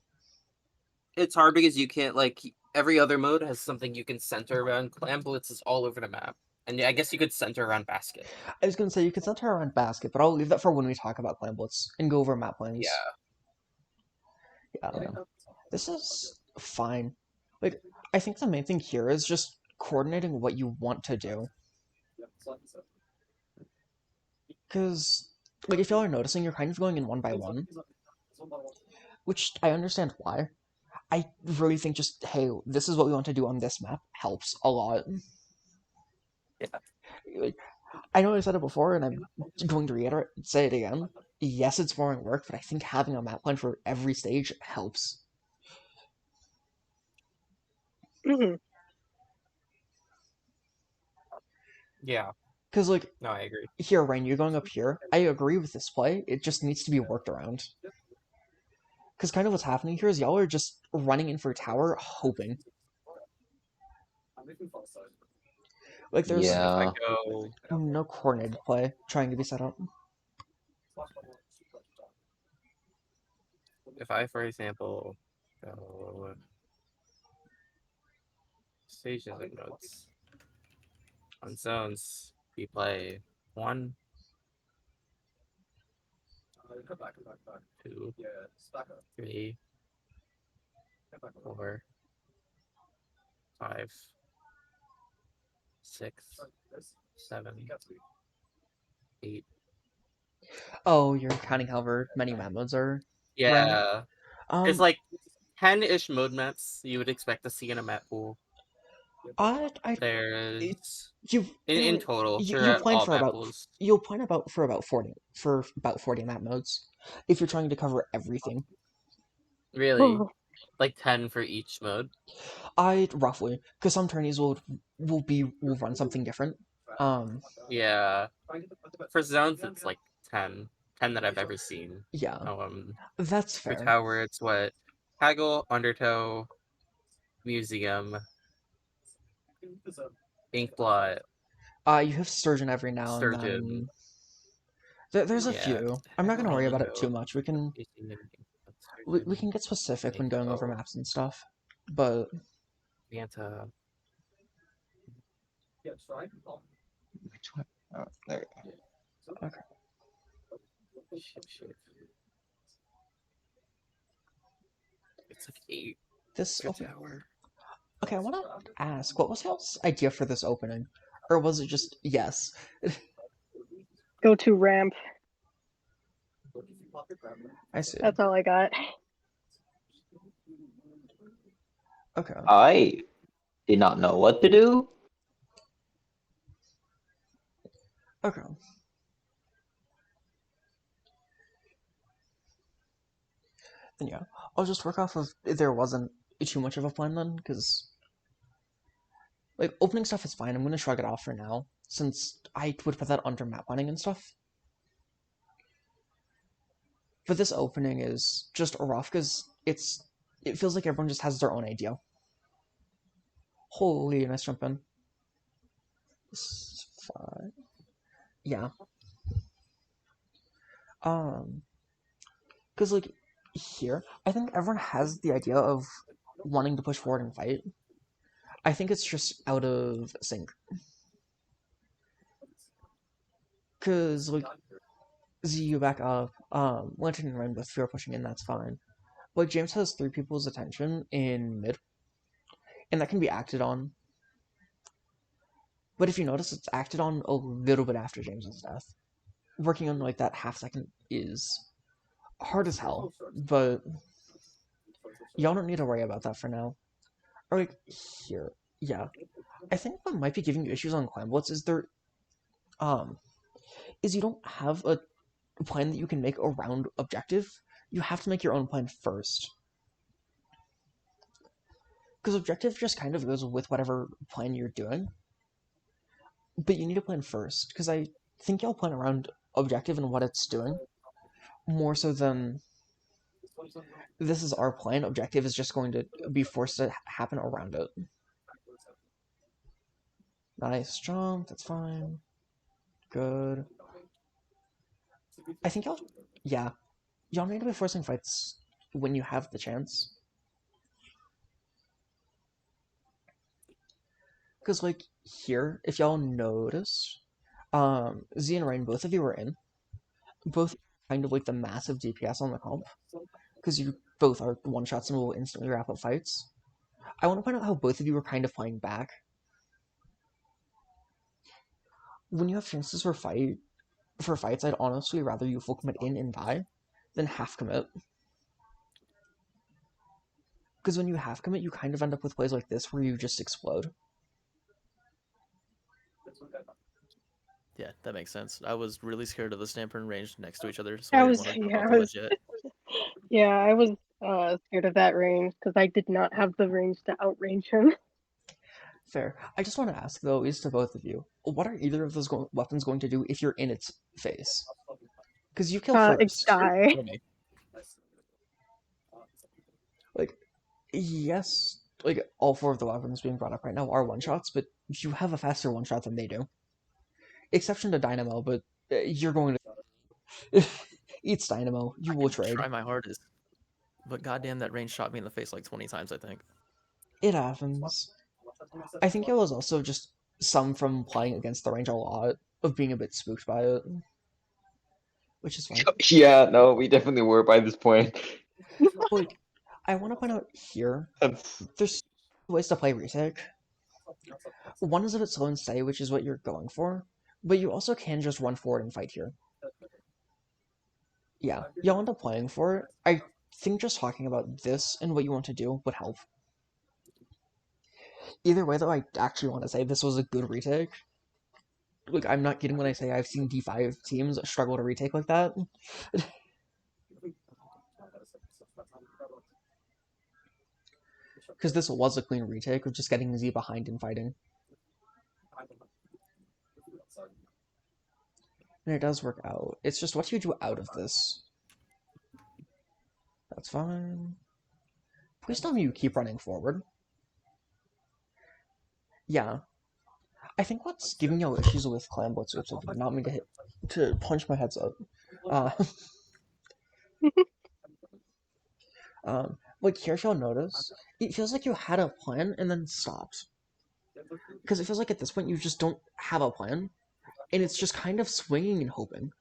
It's hard because you can't like every other mode has something you can center around. Clam Blitz is all over the map, and I guess you could center around basket. I was going to say, you could center around basket, but I'll leave that for when we talk about Clan Blitz and go over map plans. Yeah, I don't know. This is fine. Like, I think the main thing here is just coordinating what you want to do. Because, like, if y'all are noticing, you're kind of going in one by one, which I understand why. I really think just, hey, this is what we want to do on this map helps a lot. Yeah. Like, I know I said it before, and I'm going to say it again. Yes, it's boring work, but I think having a map plan for every stage helps. Hmm. Yeah. Because, like, No, I agree. here, Rain, you're going up here. I agree with this play. It just needs to be worked around. Because kind of what's happening here is y'all are just running in for tower, hoping. Like, there's Like if I Yeah. go no coordinated play trying to be set up. if I, for example, go stages and notes on zones, we play 1, 2, 3, 4, 5, 6, 7, 8. Oh, you're counting however many map modes are running. Yeah, it's like 10-ish mode maps you would expect to see in a map pool. There's You in total you throughout plan all for map about pools. you'll plan about 40 map modes if you're trying to cover everything. Really, like 10 for each mode. I roughly because some tourneys will run something different. Yeah, for zones it's like 10, 10 that I've ever seen. Yeah, Um, that's for fair. tower it's what Haggle, Undertow, Museum, Inkblot, You have Sturgeon every now and Sturgeon. then. There's a Yeah, few. I'm not gonna Haggle, worry about it too Undertow, much. Museum, Inkblot, We Sturgeon, can get specific when going over Mako, maps and stuff. But Manta. Which one? Oh, there. okay, Shit. It's like 8 this for okay. tower. Okay, I want to ask, what was y'all's idea for this opening, or was it just yes? Go to ramp. I see. That's all I got. Okay. I did not know what to do. Okay. Then yeah, I'll just work off of there wasn't too much of a plan then, because like opening stuff is fine. I'm gonna shrug it off for now, since I would put that under map planning and stuff. But this opening is just rough because it feels like everyone just has their own idea. Holy, nice jump in. This is fine. Yeah. Because like here, I think everyone has the idea of wanting to push forward and fight. I think it's just out of sync. Because like Z, you back up. Lantern and Rainbow, if you're pushing in, that's fine. But James has 3 people's attention in mid, and that can be acted on. But if you notice, it's acted on a little bit after James's death. Working on like that half second is hard as hell, but y'all don't need to worry about that for now. Or like here, yeah. I think what might be giving you issues on Climb Blitz is is you don't have a plan that you can make around objective. You have to make your own plan first. Because objective just kind of goes with whatever plan you're doing. But you need a plan first, because I think y'all plan around objective and what it's doing, more so than this is our plan, objective is just going to be forced to happen around it. Nice jump, that's fine. Good. I think y'all need to be forcing fights when you have the chance. Because, like, here, if y'all notice, Z and Rain, both of you were in. Both kind of like the massive DPS on the comp. Because you both are one-shots and will instantly wrap up fights. I want to point out how both of you were kind of playing back. When you have chances for fights, I'd honestly rather you full commit in and die than half commit. Because when you half commit, you kind of end up with plays like this where you just explode. Yeah, that makes sense. I was really scared of the Stamper and range next to each other, so I I didn't was, want to jump yeah, off I the was, ledge yet. I was scared of that range because I did not have the range to outrange him. Fair. I just want to ask, though, is to both of you, what are either of those weapons going to do if you're in its face? Because you kill first. Die. Kill me. Like, yes, like, all 4 of the weapons being brought up right now are one-shots, but you have a faster one-shot than they do. Exception to Dynamo, but you're going to... It's Dynamo. You will trade. Try my hardest. But goddamn, that range shot me in the face like 20 times, I think. It happens. I think it was also just some from playing against the range a lot, of being a bit spooked by it. Which is fine. Yeah, no, we definitely were by this point. Like, I want to point out here, That's there's ways to play retake. One is a bit slow and steady, which is what you're going for, but you also can just run forward and fight here. Yeah, you'll end up playing for it. I think just talking about this and what you want to do would help. Either way, though, I actually want to say this was a good retake. Like, I'm not kidding when I say I've seen D5 teams struggle to retake like that. Because this was a clean retake of just getting Z behind and fighting. And it does work out. It's just what do you do out of this? That's fine. Please tell me you keep running forward. Yeah. I think what's giving you issues with Clam Blitz, oops, I did not mean to punch my headset. Like here, if you'll notice, it feels like you had a plan and then stopped. Because it feels like at this point you just don't have a plan, and it's just kind of swinging and hoping.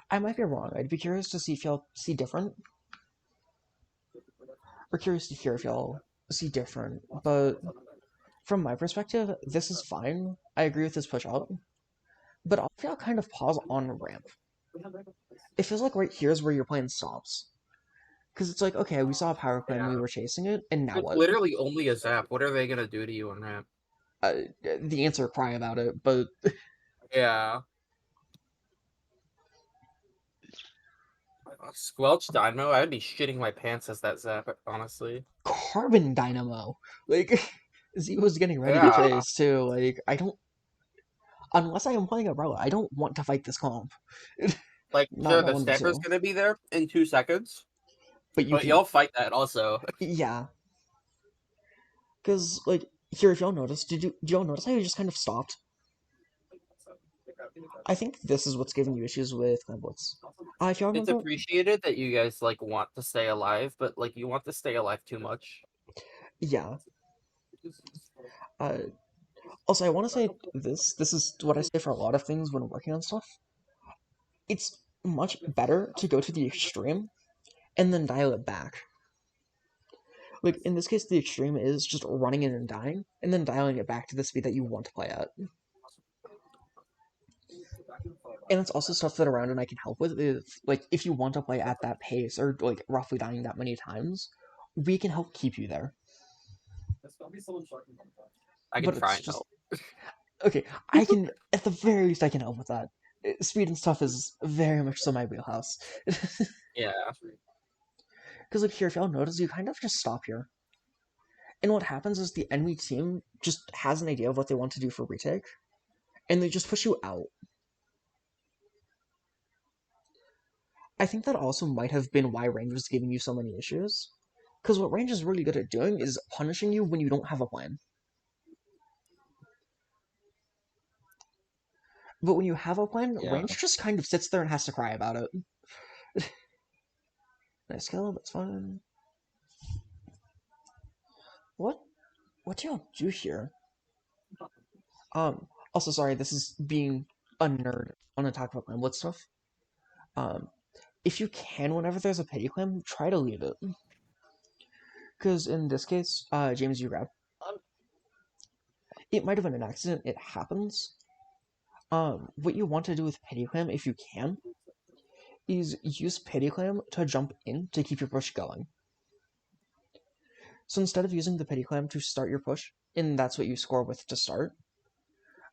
I might be wrong. I'd be curious to see if y'all see different. Or curious to hear if y'all see different. But from my perspective, this is fine. I agree with this push out. but I'll feel kind of pause on ramp. It feels like right here is where your plan stops. Because it's like, okay, we saw a power climb, we were chasing it, and now It's what? literally only a zap. What are they gonna do to you on ramp? The answer, cry about it, but Yeah. Squelch Dynamo, I'd be shitting my pants as that zap, honestly. Carbon Dynamo, like Z was getting ready to Yeah. chase too. Like I don't, unless I am playing a Umbrella, I don't want to fight this comp. Like, Not sure, not the one of the stepper's two. gonna be there in 2 seconds, But you but can, you'll fight that also. yeah. Because like here, if y'all notice, did y'all notice how you just kind of stopped? I think this is what's giving you issues with Glamblitz. If y'all It's remember, appreciated that you guys, like, want to stay alive, but, like, you want to stay alive too much. yeah. Uh, Also, I want to say this. This is what I say for a lot of things when working on stuff. It's much better to go to the extreme and then dial it back. Like, in this case, the extreme is just running in and dying, and then dialing it back to the speed that you want to play at. And it's also stuff that around and I can help with. If you want to play at that pace, or, like, roughly dying that many times, we can help keep you there. I can But try it's and just... help. Okay, I can... At the very least, I can help with that. Speed and stuff is very much so my wheelhouse. Yeah. Because, like, here, if y'all notice, you kind of just stop here. And what happens is the enemy team just has an idea of what they want to do for retake, and they just push you out. I think that also might have been why Range was giving you so many issues. Because what Range is really good at doing is punishing you when you don't have a plan. But when you have a plan, Yeah. Range just kind of sits there and has to cry about it. Nice kill, that's fine. What do y'all do here? Also, sorry, this is being a nerd. I want to talk about Glamblitz stuff. If you can, whenever there's a pity clam, try to leave it. Because in this case, James, you grab. It might have been an accident, it happens. What you want to do with pity clam, if you can, is use pity clam to jump in to keep your push going. So instead of using the pity clam to start your push, and that's what you score with to start,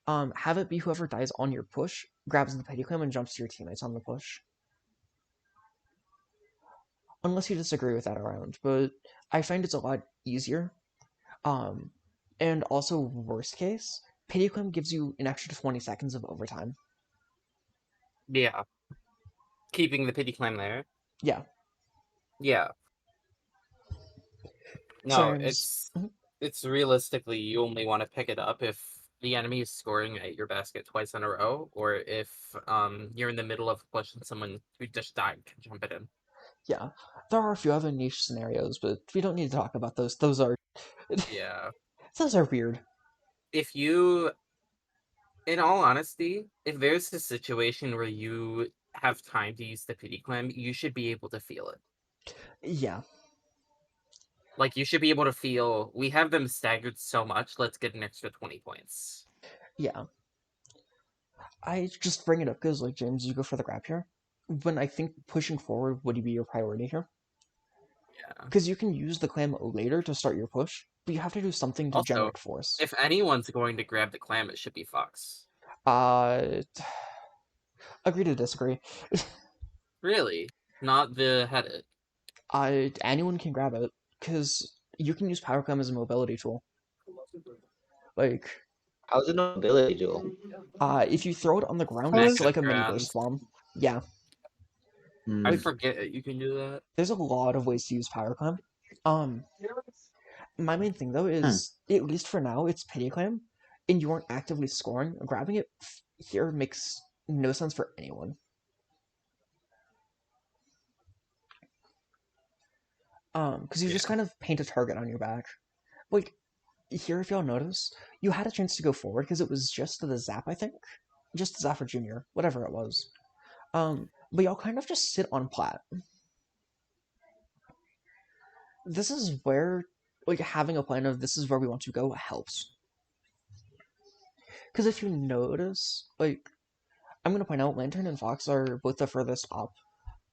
have it be whoever dies on your push grabs the pity clam and jumps to your teammates on the push. Unless you disagree with that around, but I find it's a lot easier. And also, worst case, pity clam gives you an extra 20 seconds of overtime. Yeah. Keeping the pity clam there. Yeah. Yeah. No, Sorry, I'm just... it's realistically you only want to pick it up if the enemy is scoring at your basket twice in a row, or if you're in the middle of a push and someone who just died can jump it in. Yeah. There are a few other niche scenarios, but we don't need to talk about those. Those are... Yeah. Those are weird. If you, in all honesty, if there's a situation where you have time to use the pity clam, you should be able to feel it. Yeah. Like, you should be able to feel, we have them staggered so much, let's get an extra 20 points. Yeah. I just bring it up because, like, James, you go for the grab here. When I think pushing forward would be your priority here. Yeah. Because you can use the clam later to start your push, but you have to do something to Also, generate force. if anyone's going to grab the clam, it should be Fox. Agree to disagree. Really? Not the headed. Anyone can grab it, because you can use power clam as a mobility tool. Like, How's it an ability duel? if you throw it on the ground How next is- to, like, a mini Ground. burst bomb. Yeah. I Hmm. forget you can do that. There's a lot of ways to use power clam. My main thing, though, Hmm. is, at least for now, it's pity clam, and you aren't actively scoring. Grabbing it here makes no sense for anyone. Because you just Yeah. kind of paint a target on your back. Like, here, if y'all notice, you had a chance to go forward because it was just the zap, I think. Just the zap for Junior, whatever it was. But y'all kind of just sit on plat. This is where, like, having a plan of this is where we want to go helps. Because if you notice, like, I'm gonna point out Lantern and Fox are both the furthest up,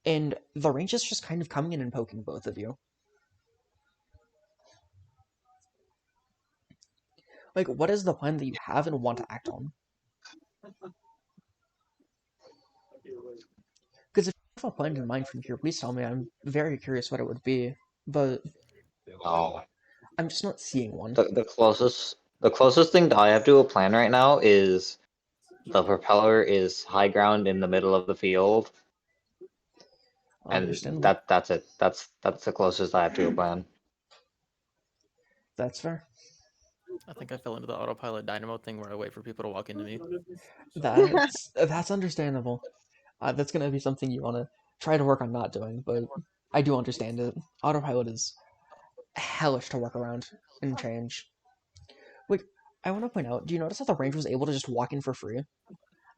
and the range is just kind of coming in and poking both of you. Like, what is the plan that you have and want to act on? Because if you have a plan in mind from here, please tell me. I'm very curious what it would be, but Oh, I'm just not seeing one. the closest thing that I have to a plan right now is the propeller is high ground in the middle of the field, and Understandable. that's it. That's the closest I have to a plan. That's fair. I think I fell into the autopilot dynamo thing where I wait for people to walk into me. That's understandable. That's gonna be something you want to try to work on not doing, but I do understand it. Autopilot is hellish to work around and change. Wait, I want to point out, do you notice that the range was able to just walk in for free?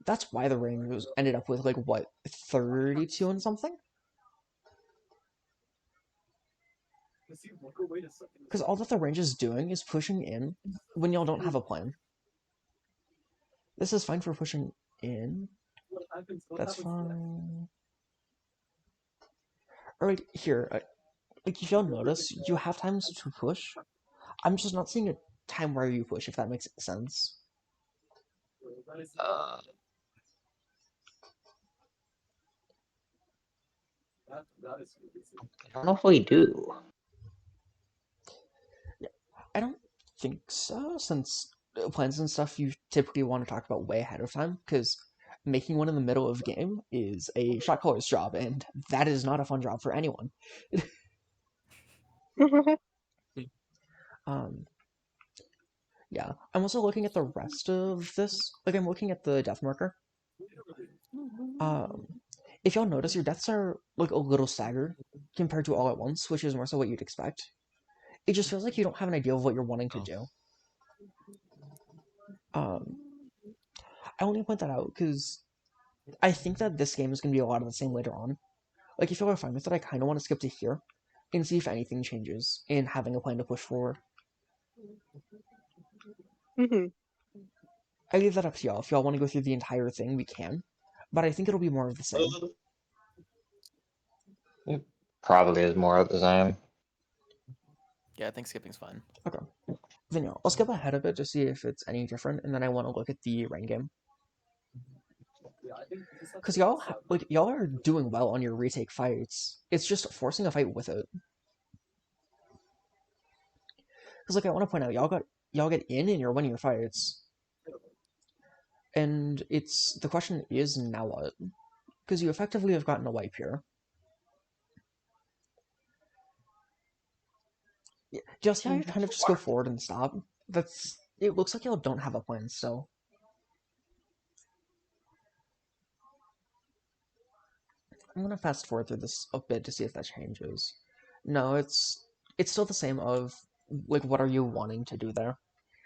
That's why the range was ended up with like what 32 and something. Because all that the range is doing is pushing in when y'all don't have a plan. This is fine for pushing in. That's fine. Or like here, like if y'all notice, you have times to push. I'm just not seeing a time where you push, if that makes sense. Uh, I don't know if we do. I don't think so, since plans and stuff you typically want to talk about way ahead of time, because making one in the middle of game is a shot caller's job, and that is not a fun job for anyone. um, yeah, I'm also looking at the rest of this. Like, I'm looking at the death marker. Um, if y'all notice, your deaths are like a little staggered compared to all at once, which is more so what you'd expect. It just feels like you don't have an idea of what you're wanting to do. Um, I only point that out because I think that this game is going to be a lot of the same later on. Like, if y'all are fine with it, I kind of want to skip to here and see if anything changes in having a plan to push forward. Hmm. I leave that up to y'all. If y'all want to go through the entire thing, we can. But I think it'll be more of the same. It probably is more of the same. Yeah, I think skipping's fine. Okay. Then y'all, I'll skip ahead of it to see if it's any different, and then I want to look at the rain game. Because y'all are doing well on your retake fights. It's just forcing a fight with it. Because like I want to point out, y'all get in and you're winning your fights. And it's the question is now what? Because you effectively have gotten a wipe here. Yeah, just yeah, you kind of just go forward and stop. It looks like y'all don't have a plan still. I'm gonna fast forward through this a bit to see if that changes. No, it's still the same of like what are you wanting to do there?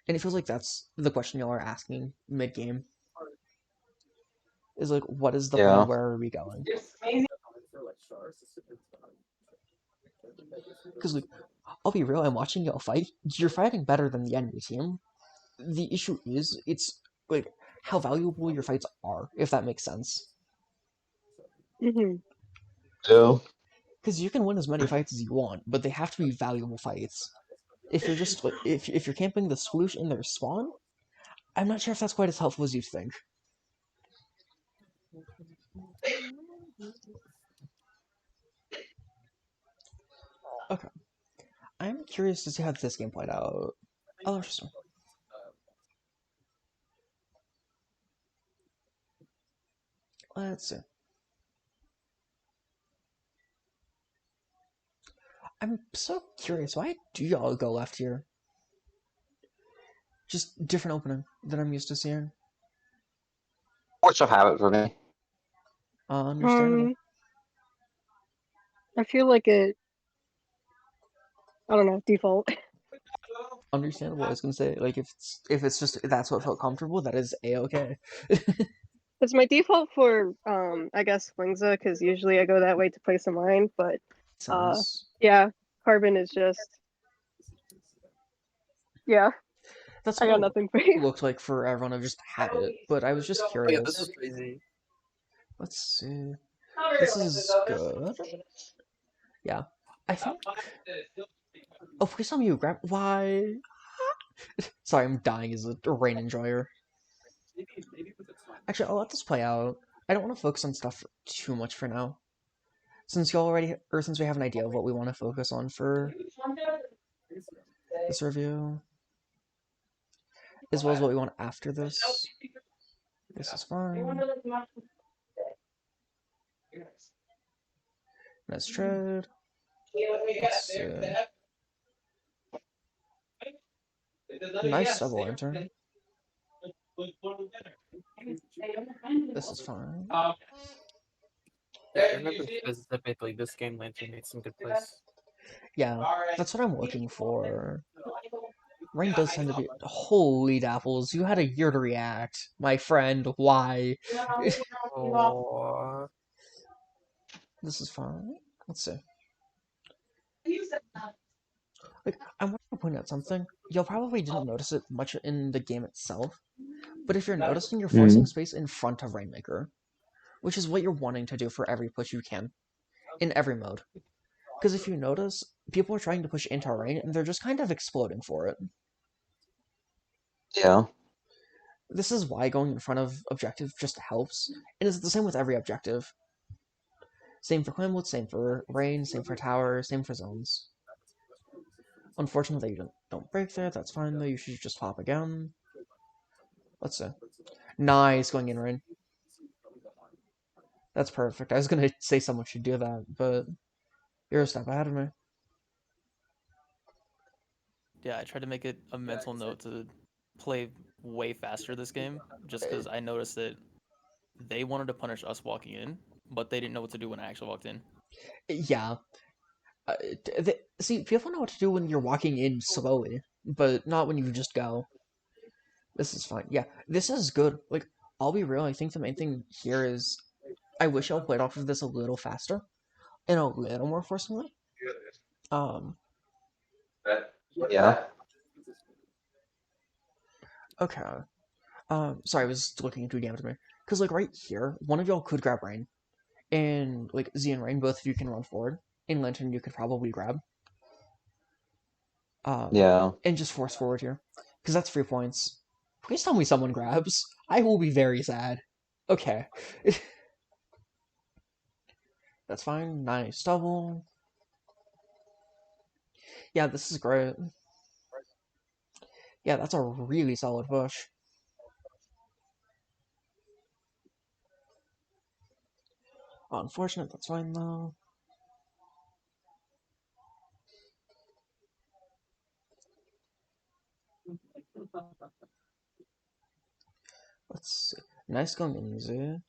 And it feels like that's the question y'all are asking mid game. Is like what is the plan? Yeah. Where are we going? Because like I'll be real, I'm watching y'all fight. You're fighting better than the enemy team. The issue is it's like how valuable your fights are, if that makes sense. Hmm. So Because you can win as many fights as you want, but they have to be valuable fights. If you're just like if you're camping the swoosh in their spawn, I'm not sure if that's quite as helpful as you think. Okay, I'm curious to see how this game played out. Oh, interesting. Let's see. I'm so curious. Why do y'all go left here? Just different opening than I'm used to seeing. force of habit for me. Understandable. I feel like I don't know, default. Understandable. I was gonna say, like, if it's just that's what felt comfortable, that is a-okay. It's my default for I guess Wingza because usually I go that way to place a mine, but Sense. yeah, Carbon is just yeah. That's I what got it nothing for you. looked like for everyone of just habit, but I was just Oh yeah, this curious. is crazy. Let's see. This is good. Yeah. I think... Oh, please tell me you grab... Why? Sorry, I'm dying as a rain enjoyer. Actually, I'll let this play out. I don't want to focus on stuff too much for now. Since since we have an idea of what we want to focus on for this review, as well as what we want after this. This is fine. Nice trade. Let's see. Nice double enter. This is fine. Yeah, I remember specifically this game Lantern made some good plays. Yeah, that's what I'm looking for. Rain does tend to be... Holy dapples, you had a year to react. My friend, why? Oh. This is fine. Let's see. Like, I want to point out something. Y'all probably didn't notice it much in the game itself, but if you're noticing, you're forcing space in front of Rainmaker, which is what you're wanting to do for every push you can, in every mode. Because if you notice, people are trying to push into Rain, and they're just kind of exploding for it. Yeah. This is why going in front of objective just helps, and it's the same with every objective. Same for Clamwood, same for Rain, same for Tower, same for zones. Unfortunately, you don't break there. That's fine, though. You should just hop again. Let's see. Nice, going in Rain. That's perfect. I was gonna say someone should do that, but you're a step ahead of me. Yeah, I tried to make it a mental note to play way faster this game, just because I noticed that they wanted to punish us walking in, but they didn't know what to do when I actually walked in. Yeah. See, people know what to do when you're walking in slowly, but not when you just go. This is fine. Yeah, this is good. Like, I'll be real, I think the main thing here is I wish I played off of this a little faster and a little more forcefully. Yeah. Okay. Sorry, I was looking into damage me. Because, like, right here, one of y'all could grab Rain. And, like, Z and Rain, both of you can run forward. In Lantern, you could probably grab. Yeah. And just force forward here. Because that's 3 points. Please tell me someone grabs. I will be very sad. Okay. That's fine. Nice double. Yeah, this is great. Yeah, that's a really solid push. Unfortunate, that's fine though. Let's see. Nice going easy.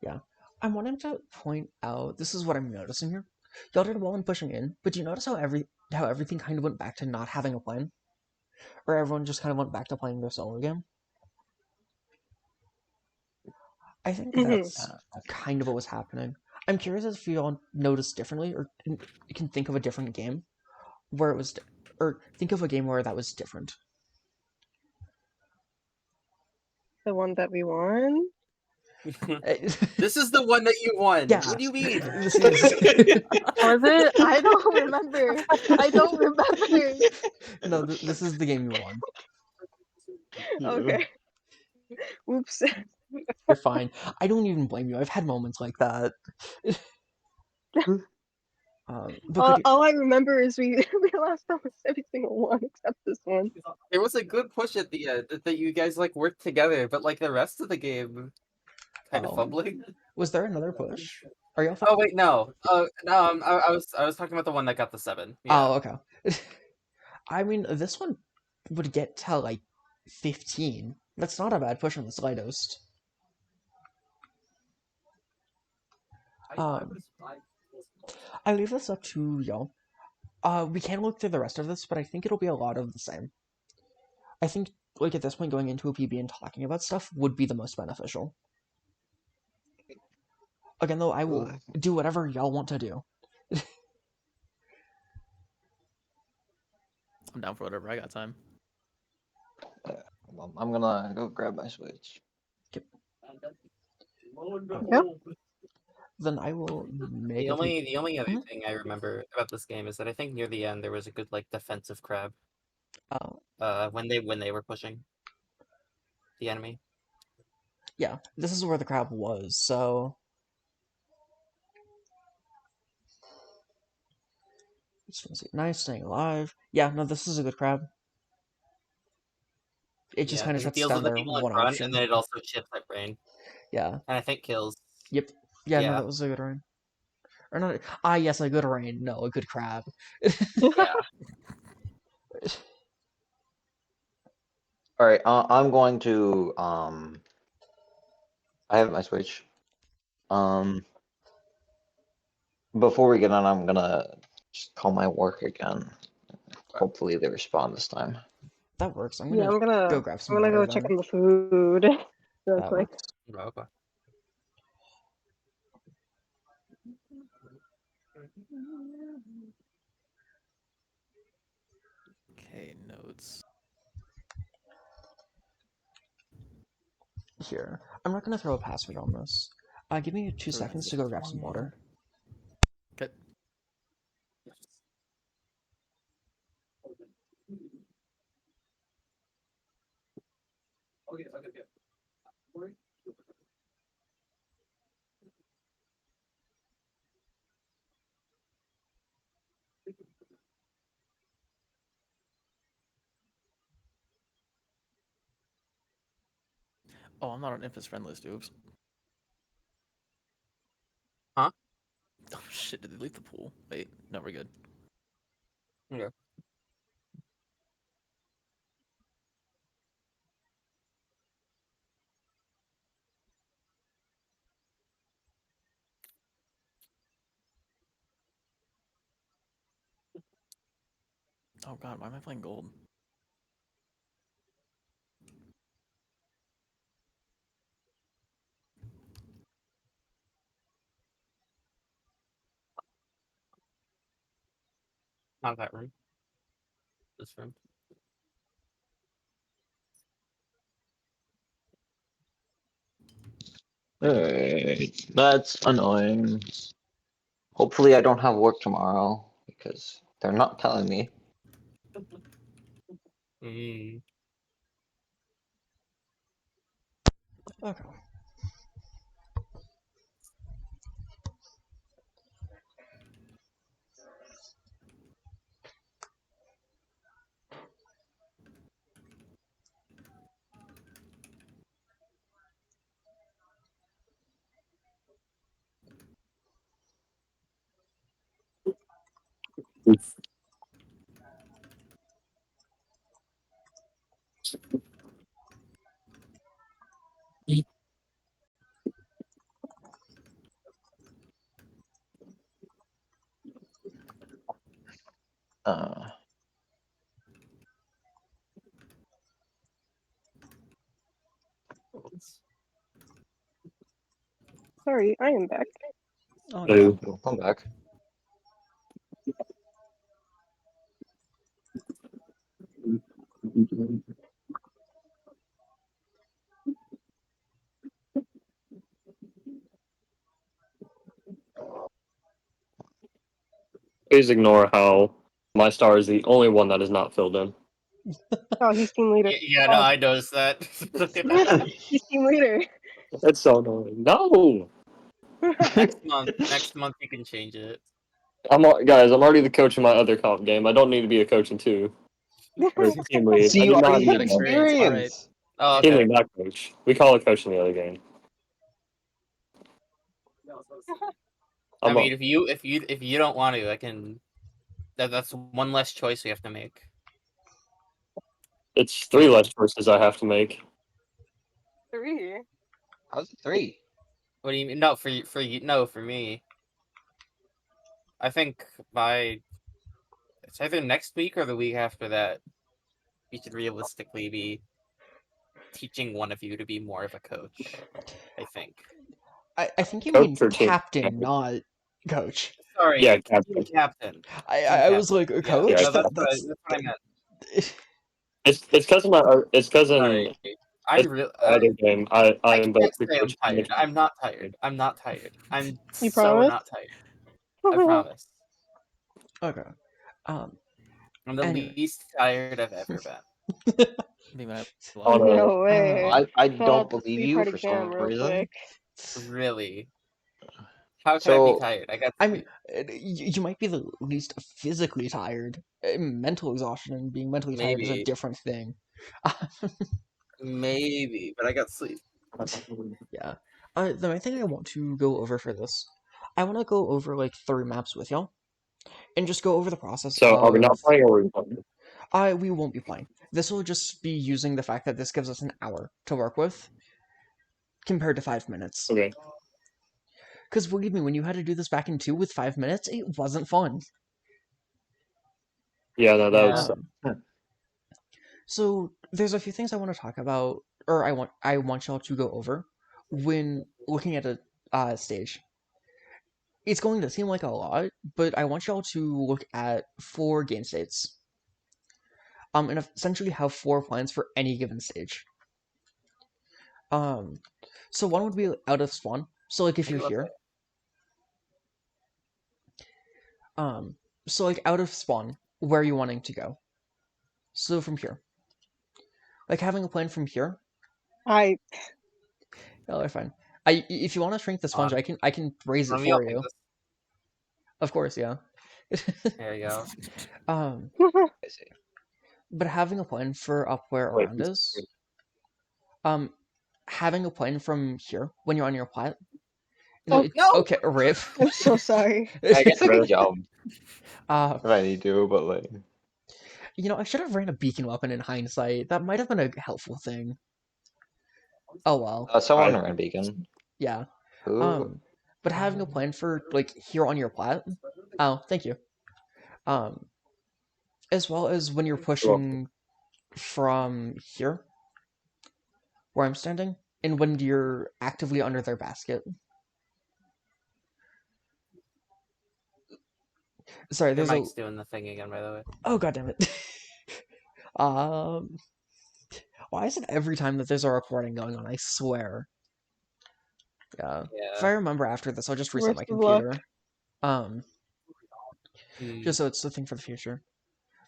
Yeah. I'm wanting to point out, this is what I'm noticing here. Y'all did well in pushing in, but do you notice how everything kind of went back to not having a plan? Or everyone just kind of went back to playing their solo game? I think that's kind of what was happening. I'm curious if you all noticed differently, or can think of a different game where it was, or think of a game where that was different. The one that we won? This is the one that you won. Yeah. What do you mean? This is... Was it? I don't remember. I don't remember. No, this is the game you won. Okay. Oops. You're fine. I don't even blame you. I've had moments like that. But All I remember is we lost almost every single one except this one. There was a good push at the end that you guys like worked together, but like the rest of the game, kind of fumbling. Was there another push? Are y'all? Oh wait, no. No. I was talking about the one that got the 7. Yeah. Oh, okay. I mean, this one would get to like 15. That's not a bad push on the slightest. I leave this up to y'all. We can look through the rest of this, but I think it'll be a lot of the same. I think, like, at this point, going into a PB and talking about stuff would be the most beneficial. Again, though, I will do whatever y'all want to do. I'm down for whatever. I got time. Well, I'm gonna go grab my Switch. Yep. Yep. Then I will make The a few. only other Mhm. thing I remember about this game is that I think near the end there was a good like defensive crab. When they were pushing the enemy. Yeah, this is where the crab was, so just want to see. Nice, staying alive. Yeah, no, this is a good crab. It just Yeah, kind of because it shuts deals down with the their people in one front, and option. then it also chips at brain, Yeah. and I think kills. Yep. Yeah, no, Yeah. that was a good rain. Or not. Ah, yes, a good rain. No, a good crab. Yeah. All right, I'm going to I have my Switch. Before we get on, I'm gonna just call my work again. Hopefully they respond this time. That works. I'm Yeah, gonna I'm go gonna grab I'm some gonna water go check then. on the food real That quick. works. Okay. Okay, notes. Here. I'm not gonna throw a password on this. Give me 2 seconds to go grab some water. Okay. Oh, I'm not on Infamous friend list. Oops. Huh? Oh shit! Did they leave the pool? Wait, no, we're good. Yeah. Oh god, why am I playing gold? Not that room. This room. Alright, that's annoying. Hopefully I don't have work tomorrow because they're not telling me. Mm. Okay. Uh, Sorry, I am back. Oh, no yeah, problem. we'll come back. Please ignore how my star is the only one that is not filled in. Oh, he's team leader. Yeah, no, I noticed that. He's team leader. That's so annoying. No, Next month you can change it. guys. I'm already the coach in my other comp game. I don't need to be a coach in two. Or team lead. See, I you do not already You need got have that. experience. All right. experience. Oh, Team okay. lead, not coach. We call a coach in the other game. I I'm mean, up. if you don't want to, I can. That's one less choice we have to make. It's 3 less choices I have to make. 3. How's it 3? What do you mean? No, for you. No, for me. I think by it's either next week or the week after that, we should realistically be teaching one of you to be more of a coach. I think. I think you Coach mean or team? captain, not coach. Yeah, Sorry, team captain. captain. I Team I was captain. like, a Yeah, Yeah, coach? no, That that's that's what I meant. It's because of my. It's because Sorry. I'm really. Other game. I I'm can't both say I'm tired. I'm not tired. I'm not tired. I'm You so promise? not tired. I promise. Okay. Um. I'm the Anyway. least tired I've ever been. Maybe when I Oh, no. No way. I Fill don't out the believe you three-part for some exam real reason. quick. Really? How can I be So tired? I got I mean, sleep. you might be the least physically tired. Mental exhaustion and being mentally tired is a Maybe. different thing. Maybe, but I got sleep. Yeah. The main thing I want to go over for this, I want to go over like 3 maps with y'all, and just go over the process So are we of. not playing or are we playing? We won't be playing. This will just be using the fact that this gives us an hour to work with, compared to 5 minutes. Okay. Because believe me, when you had to do this back in 2 with 5 minutes, it wasn't fun. Yeah, no, that Yeah. was. So there's a few things I want to talk about, or I want y'all to go over when looking at a stage. It's going to seem like a lot, but I want y'all to look at 4 game states. And essentially have 4 plans for any given stage. So one would be out of spawn. So like if you're here, so like out of spawn, where are you wanting to go? So from here, like having a plan from here. I Oh, they're fine. If you want to shrink the sponge, I can raise it Let me for open you. this. Of course, yeah. There you go. I see. But having a plan for up where Wait, around is, having a plan from here when you're on your plat. No, Oh, No! okay, rip. I'm so sorry. I guess I can jump Uh, if I need to, but like. I should have ran a beacon weapon in hindsight. That might have been a helpful thing. Oh well. Someone ran beacon. Yeah. Who? But having a plan for like here on your plat. Oh, thank you. As well as when you're pushing from here, where I'm standing, and when you're actively under their basket. Sorry, Your there's a. mic's doing the thing again, by the way. Oh god damn it. Why is it every time that there's a recording going on? I swear. Yeah. If I Yeah. remember after this, I'll just reset Worst my of luck. computer. Just so it's the thing for the future.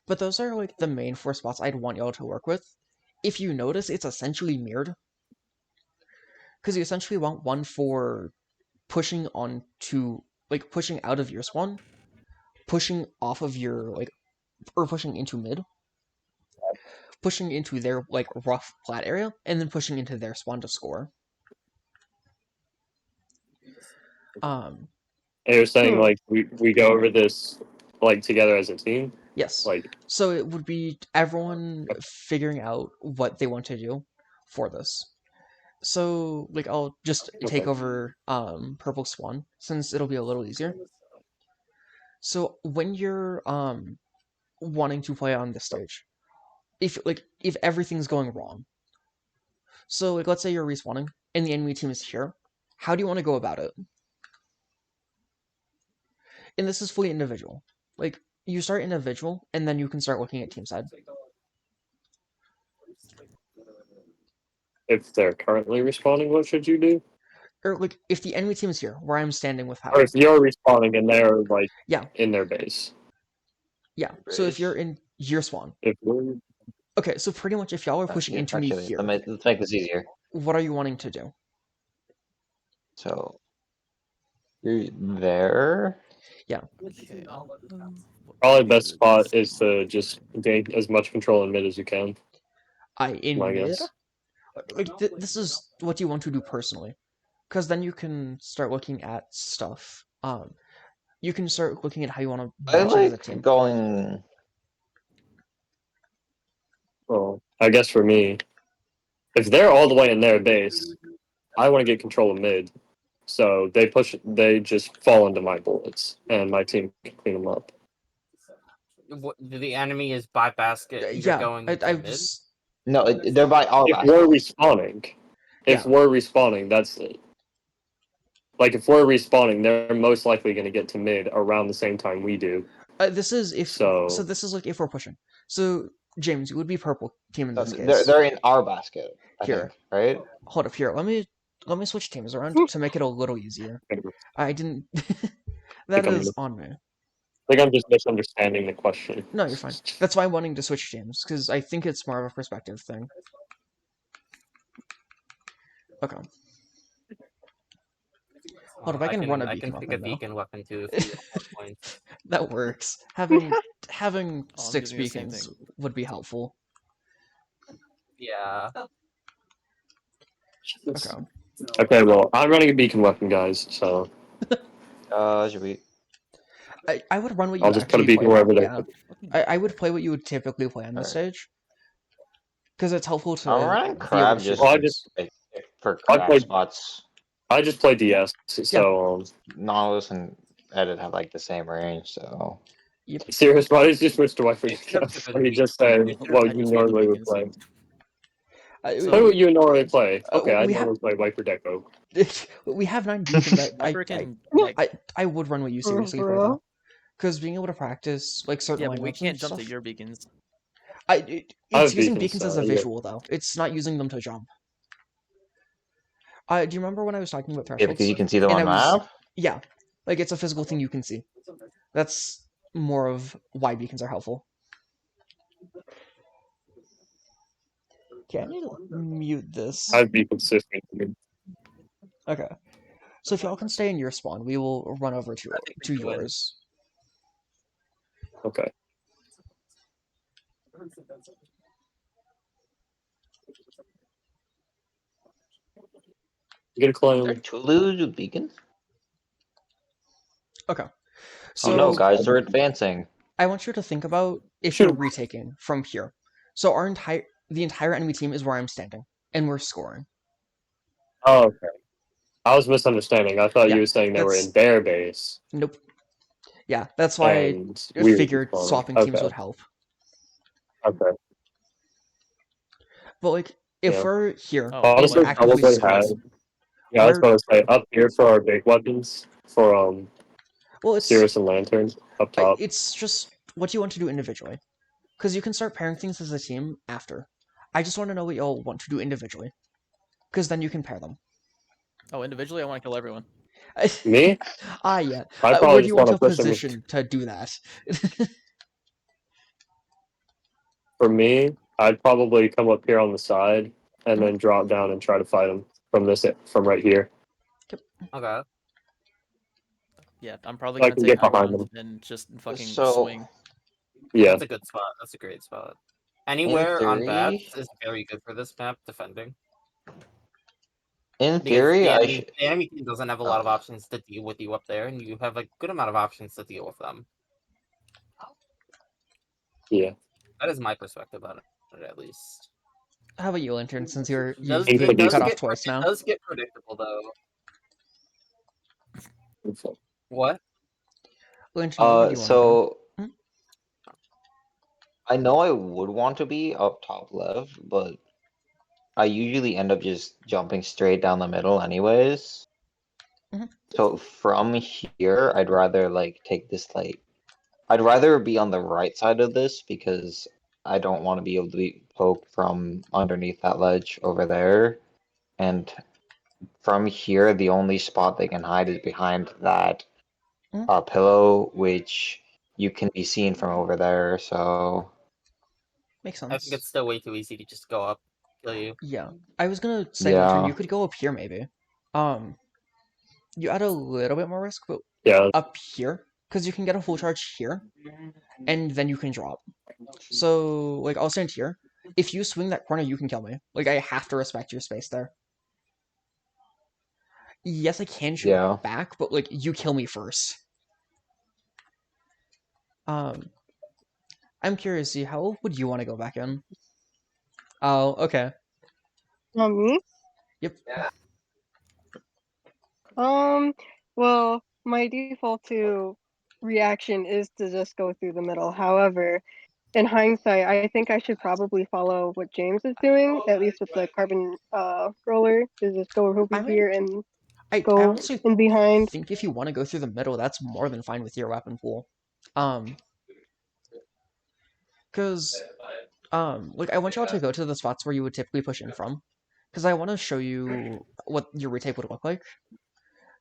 But those are like the main 4 spots I'd want y'all to work with. If you notice, it's essentially mirrored. Because you essentially want one for pushing on to, like, pushing out of your spawn, pushing off of your, like, or pushing into mid, pushing into their, like, rough plat area, and then pushing into their spawn to score. And you're saying like we go over this like together as a team? Yes. Like So it would be everyone figuring out what they want to do for this. So, like, I'll just take okay. over Purple Swan, since it'll be a little easier. So, when you're wanting to play on this stage, if everything's going wrong, so, like, let's say you're respawning, and the enemy team is here, how do you want to go about it? And this is fully individual. Like, you start individual, and then you can start looking at team side. If they're currently respawning, what should you do? Or, like, if the enemy team is here, where I'm standing with Or Power. if you're respawning and they're like Yeah. in their base. Yeah, so if you're in your spawn. If we're Okay, so pretty much if y'all are pushing into me Actually, here, let's make this easier. what are you wanting to do? So you're there. Yeah. Okay. probably best spot is to just gain as much control in mid as you can. In My mid? guess. Like, this is what you want to do personally. Because then you can start looking at stuff. You can start looking at how you want to I match it as a like team. going. Well, I guess for me, if they're all the way in their base, I want to get control of mid. So they just fall into my bullets, and my team can clean them up. The enemy is by basket. And you're Yeah, going I into mid. just. No, they're by our If basket. we're respawning, that's it. Like if we're respawning, they're most likely going to get to mid around the same time we do. This is if. So this is like if we're pushing. So James, you would be purple team in this They're case. they're in our basket, I Here. think, right? Hold up here. Let me switch teams around to make it a little easier. I didn't. That is on me. I think I'm just misunderstanding the question. No, you're fine. That's why I'm wanting to switch teams because I think it's more of a perspective thing. Okay. Hold up, I can run a beacon pick a weapon though. beacon weapon too if you want points. That works. Having Oh, I'm 6 using the same beacons thing. would be helpful. Yeah. Okay. Okay, well, I'm running a beacon weapon, guys, so Should we? I would run what you I'll just put a actually beacon play wherever though. they Yeah. I would play what you would typically play on this Alright. stage. Because it's helpful to I'm running be able to crab shoot just Well, it. for I crab played spots. I just play DS, so Nautilus and Edit have like the same range, so Yep. serious. Why did you switch to Wi-Fi? You should have given Or you me- just say you should have what I you just ran the normally would beacons. play? So- Play what you normally play. Okay, I we have normally play Viper Deco. we have 9 beacons. Viper can like I would run what you seriously play though. Because being able to practice like certain yeah, but we lineups can't and jump stuff. to your beacons. I It's have using beacons, beacons as so a yeah. visual though. It's not using them to jump. Do you remember when I was talking about yeah, thresholds? because you can see them And on I was map. yeah, like it's a physical thing you can see. That's more of why beacons are helpful. Okay, I need to mute this. I have beacons system. Okay. So if y'all can stay in your spawn, we will run over to I think we can win. yours. Okay. You get a Are there clone. Tulus with beacons? Okay. Oh So no, guys, they're advancing. I want you to think about if you're retaking from here. So the entire enemy team is where I'm standing, and we're scoring. Oh, okay. I was misunderstanding. I thought Yeah, you were saying they were that's- in their base. Nope. Yeah, that's why And I we were figured spawning. swapping teams Okay. would help. Okay. But like, if Yeah. we're here Oh, and Honestly, we're actively probably scoring, have. Yeah, I was we're going to say up here for our big weapons for well, it's Cirrus and Lantern up top. it's just what you want to do individually, because you can start pairing things as a team after. I just want to know what y'all want to do individually, because then you can pair them. Oh, individually, I want to kill everyone. Me? Yeah. I Where probably do just you want want to to push them. position to do that? For me, I'd probably come up here on the side and then drop down and try to fight them from right here. Okay. Yeah, I'm probably I gonna can take get high behind ground them. and just fucking So- swing. Yeah. That's a good spot. That's a great spot. Anywhere on theory- bats is very good for this map defending. In Because theory, the enemy team doesn't have a lot of Oh. options to deal with you up there, and you have a good amount of options to deal with them. Yeah. That is my perspective on it, at least. How about you, Lantern? Since you've it been does cut off twice It now. does get predictable, though. What? Lantern, where would you want to go? so I know I would want to be up top left, but I usually end up just jumping straight down the middle anyways. Mhm. So from here, I'd rather like take this I'd rather be on the right side of this because I don't want to be able to be poked from underneath that ledge over there. And from here, the only spot they can hide is behind that Mhm. pillow, which you can be seen from over there. So Makes I sense. think it's still way too easy to just go up, kill you. Yeah, I was gonna say, Yeah. Lantern, you could go up here maybe. You add a little bit more risk, but Yeah. up here, because you can get a full charge here, and then you can drop. So, like, I'll stand here. If you swing that corner, you can kill me. Like, I have to respect your space there. Yes, I can shoot Yeah. back, but, like, you kill me first. I'm curious, see, how would you want to go back in? Oh, okay. Me? Yep. Well, my default to reaction is to just go through the middle. However, in hindsight, I think I should probably follow what James is doing, at least with the carbon roller, is just go over I mean, here and I go honestly in behind. think if you want to go through the middle, that's more than fine with your weapon pool. Because like I want y'all to go to the spots where you would typically push in from, because I want to show you what your retake would look like,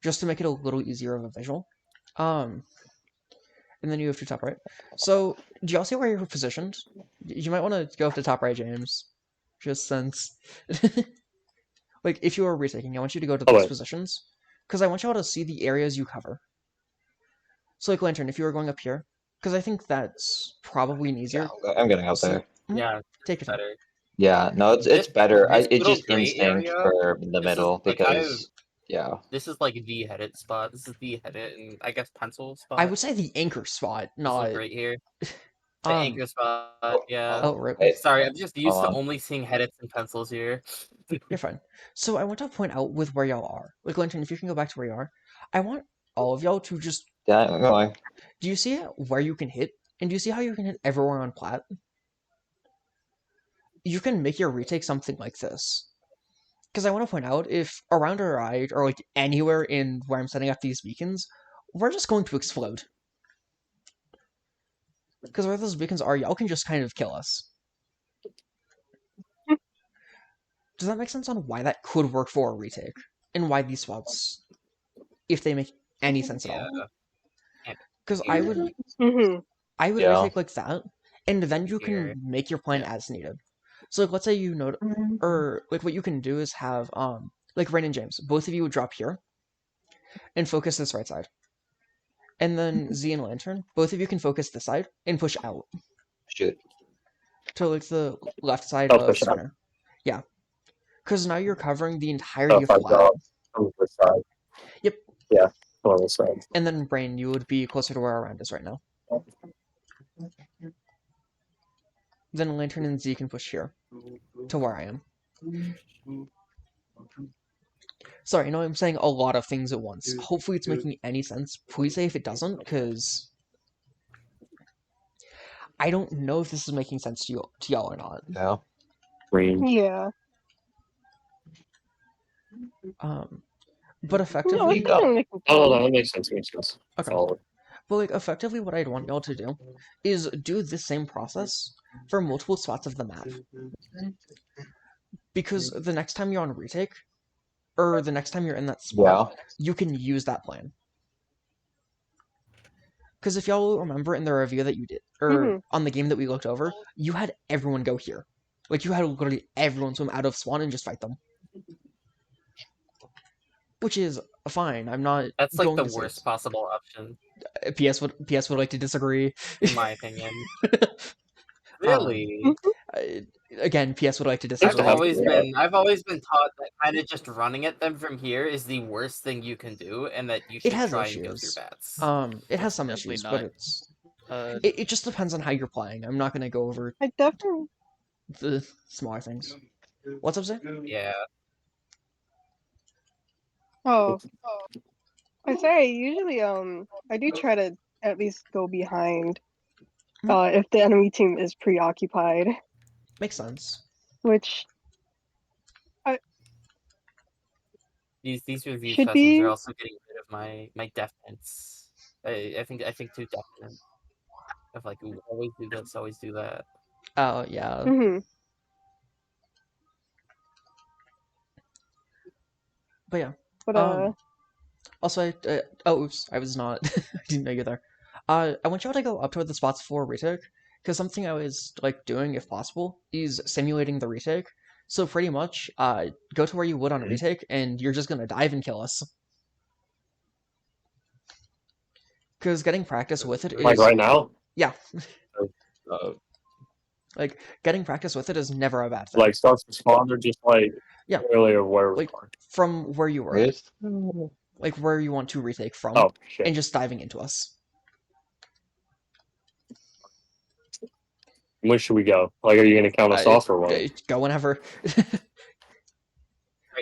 just to make it a little easier of a visual. And then you have to top right. So, do y'all see where you're positioned? You might want to go up to top right, James. Just since, like, if you are retaking, I want you to go to those positions, because I want y'all to see the areas you cover. So, like, Lantern, if you were going up here, because I think that's probably easier. Yeah, I'm getting out there. Yeah, Take your time. better. Yeah, no, it's This- better. this It's little just gray instinct area, for the this is, middle like, because yeah. This is like the headed spot. This is the headed and I guess pencil spot. I would say the anchor spot, This not look right here. The anchor spot, yeah. Oh, right. Wait, Sorry, I'm just used hold to on. only seeing headeds and pencils here. You're fine. So I want to point out with where y'all are. Like, Lantern, if you can go back to where you are, I want all of y'all to just. Yeah, I'm going. Do you see where you can hit? And do you see how you can hit everywhere on plat? You can make your retake something like this. Because I want to point out, if around our right, or like anywhere in where I'm setting up these beacons, we're just going to explode. Because where those beacons are, y'all can just kind of kill us. Does that make sense on why that could work for a retake? And why these spots, if they make any sense at all? Because I would Yeah. retake like that, and then you Here. can make your plan as needed. So like, let's say you know, or like what you can do is have like Rain and James, both of you would drop here and focus this right side, and then Z and Lantern, both of you can focus this side and push out Shoot. to like the left side I'll of push out. Spinner. Yeah, because now you're covering the entirety of flat. On the side. Yep. Yeah, on the side. And then Brain, you would be closer to where our round is right now. Then Lantern and Z can push here to where I am. Sorry, I know I'm saying a lot of things at once. Hopefully it's making any sense. Please say if it doesn't, because I don't know if this is making sense to y'all or not. Yeah. Green. Yeah. But effectively, it's kinda making Oh, sense. that makes sense. Makes sense. Okay. Solid. But like effectively what I'd want y'all to do is do this same process for multiple spots of the map. Because the next time you're on retake, or the next time you're in that spot, you can use that plan. Because if y'all remember in the review that you did, or on the game that we looked over, you had everyone go here. Like, you had literally everyone swim out of spawn and just fight them. Which is fine. I'm not That's like going the to say worst possible option, PS would like to disagree. in my opinion. Really? Again, PS would like to disagree. I've always been taught that kind of just running at them from here is the worst thing you can do, and that you should try and go through bats. It has some issues, but it's it just depends on how you're playing. I'm not gonna go over I definitely the smaller things. What's up, Zay? Yeah. Oh, I say usually I do try to at least go behind if the enemy team is preoccupied. Makes sense. Which These review should sessions be are also getting rid of my deference. I think too definite. Of like, ooh, always do this, always do that. Oh yeah. But yeah. But Also, oh oops, I was not. I didn't know you were there. I want y'all to go up to the spots for retake, because something I was like doing, if possible, is simulating the retake. So pretty much, go to where you would on a retake, and you're just gonna dive and kill us. Because getting practice with it is like right now. Yeah. Like getting practice with it is never a bad thing. Like starts to spawn, or just like earlier where we like from where you were, like where you want to retake from, and just diving into us. When should we go? Like, are you gonna count us off or what? Go whenever.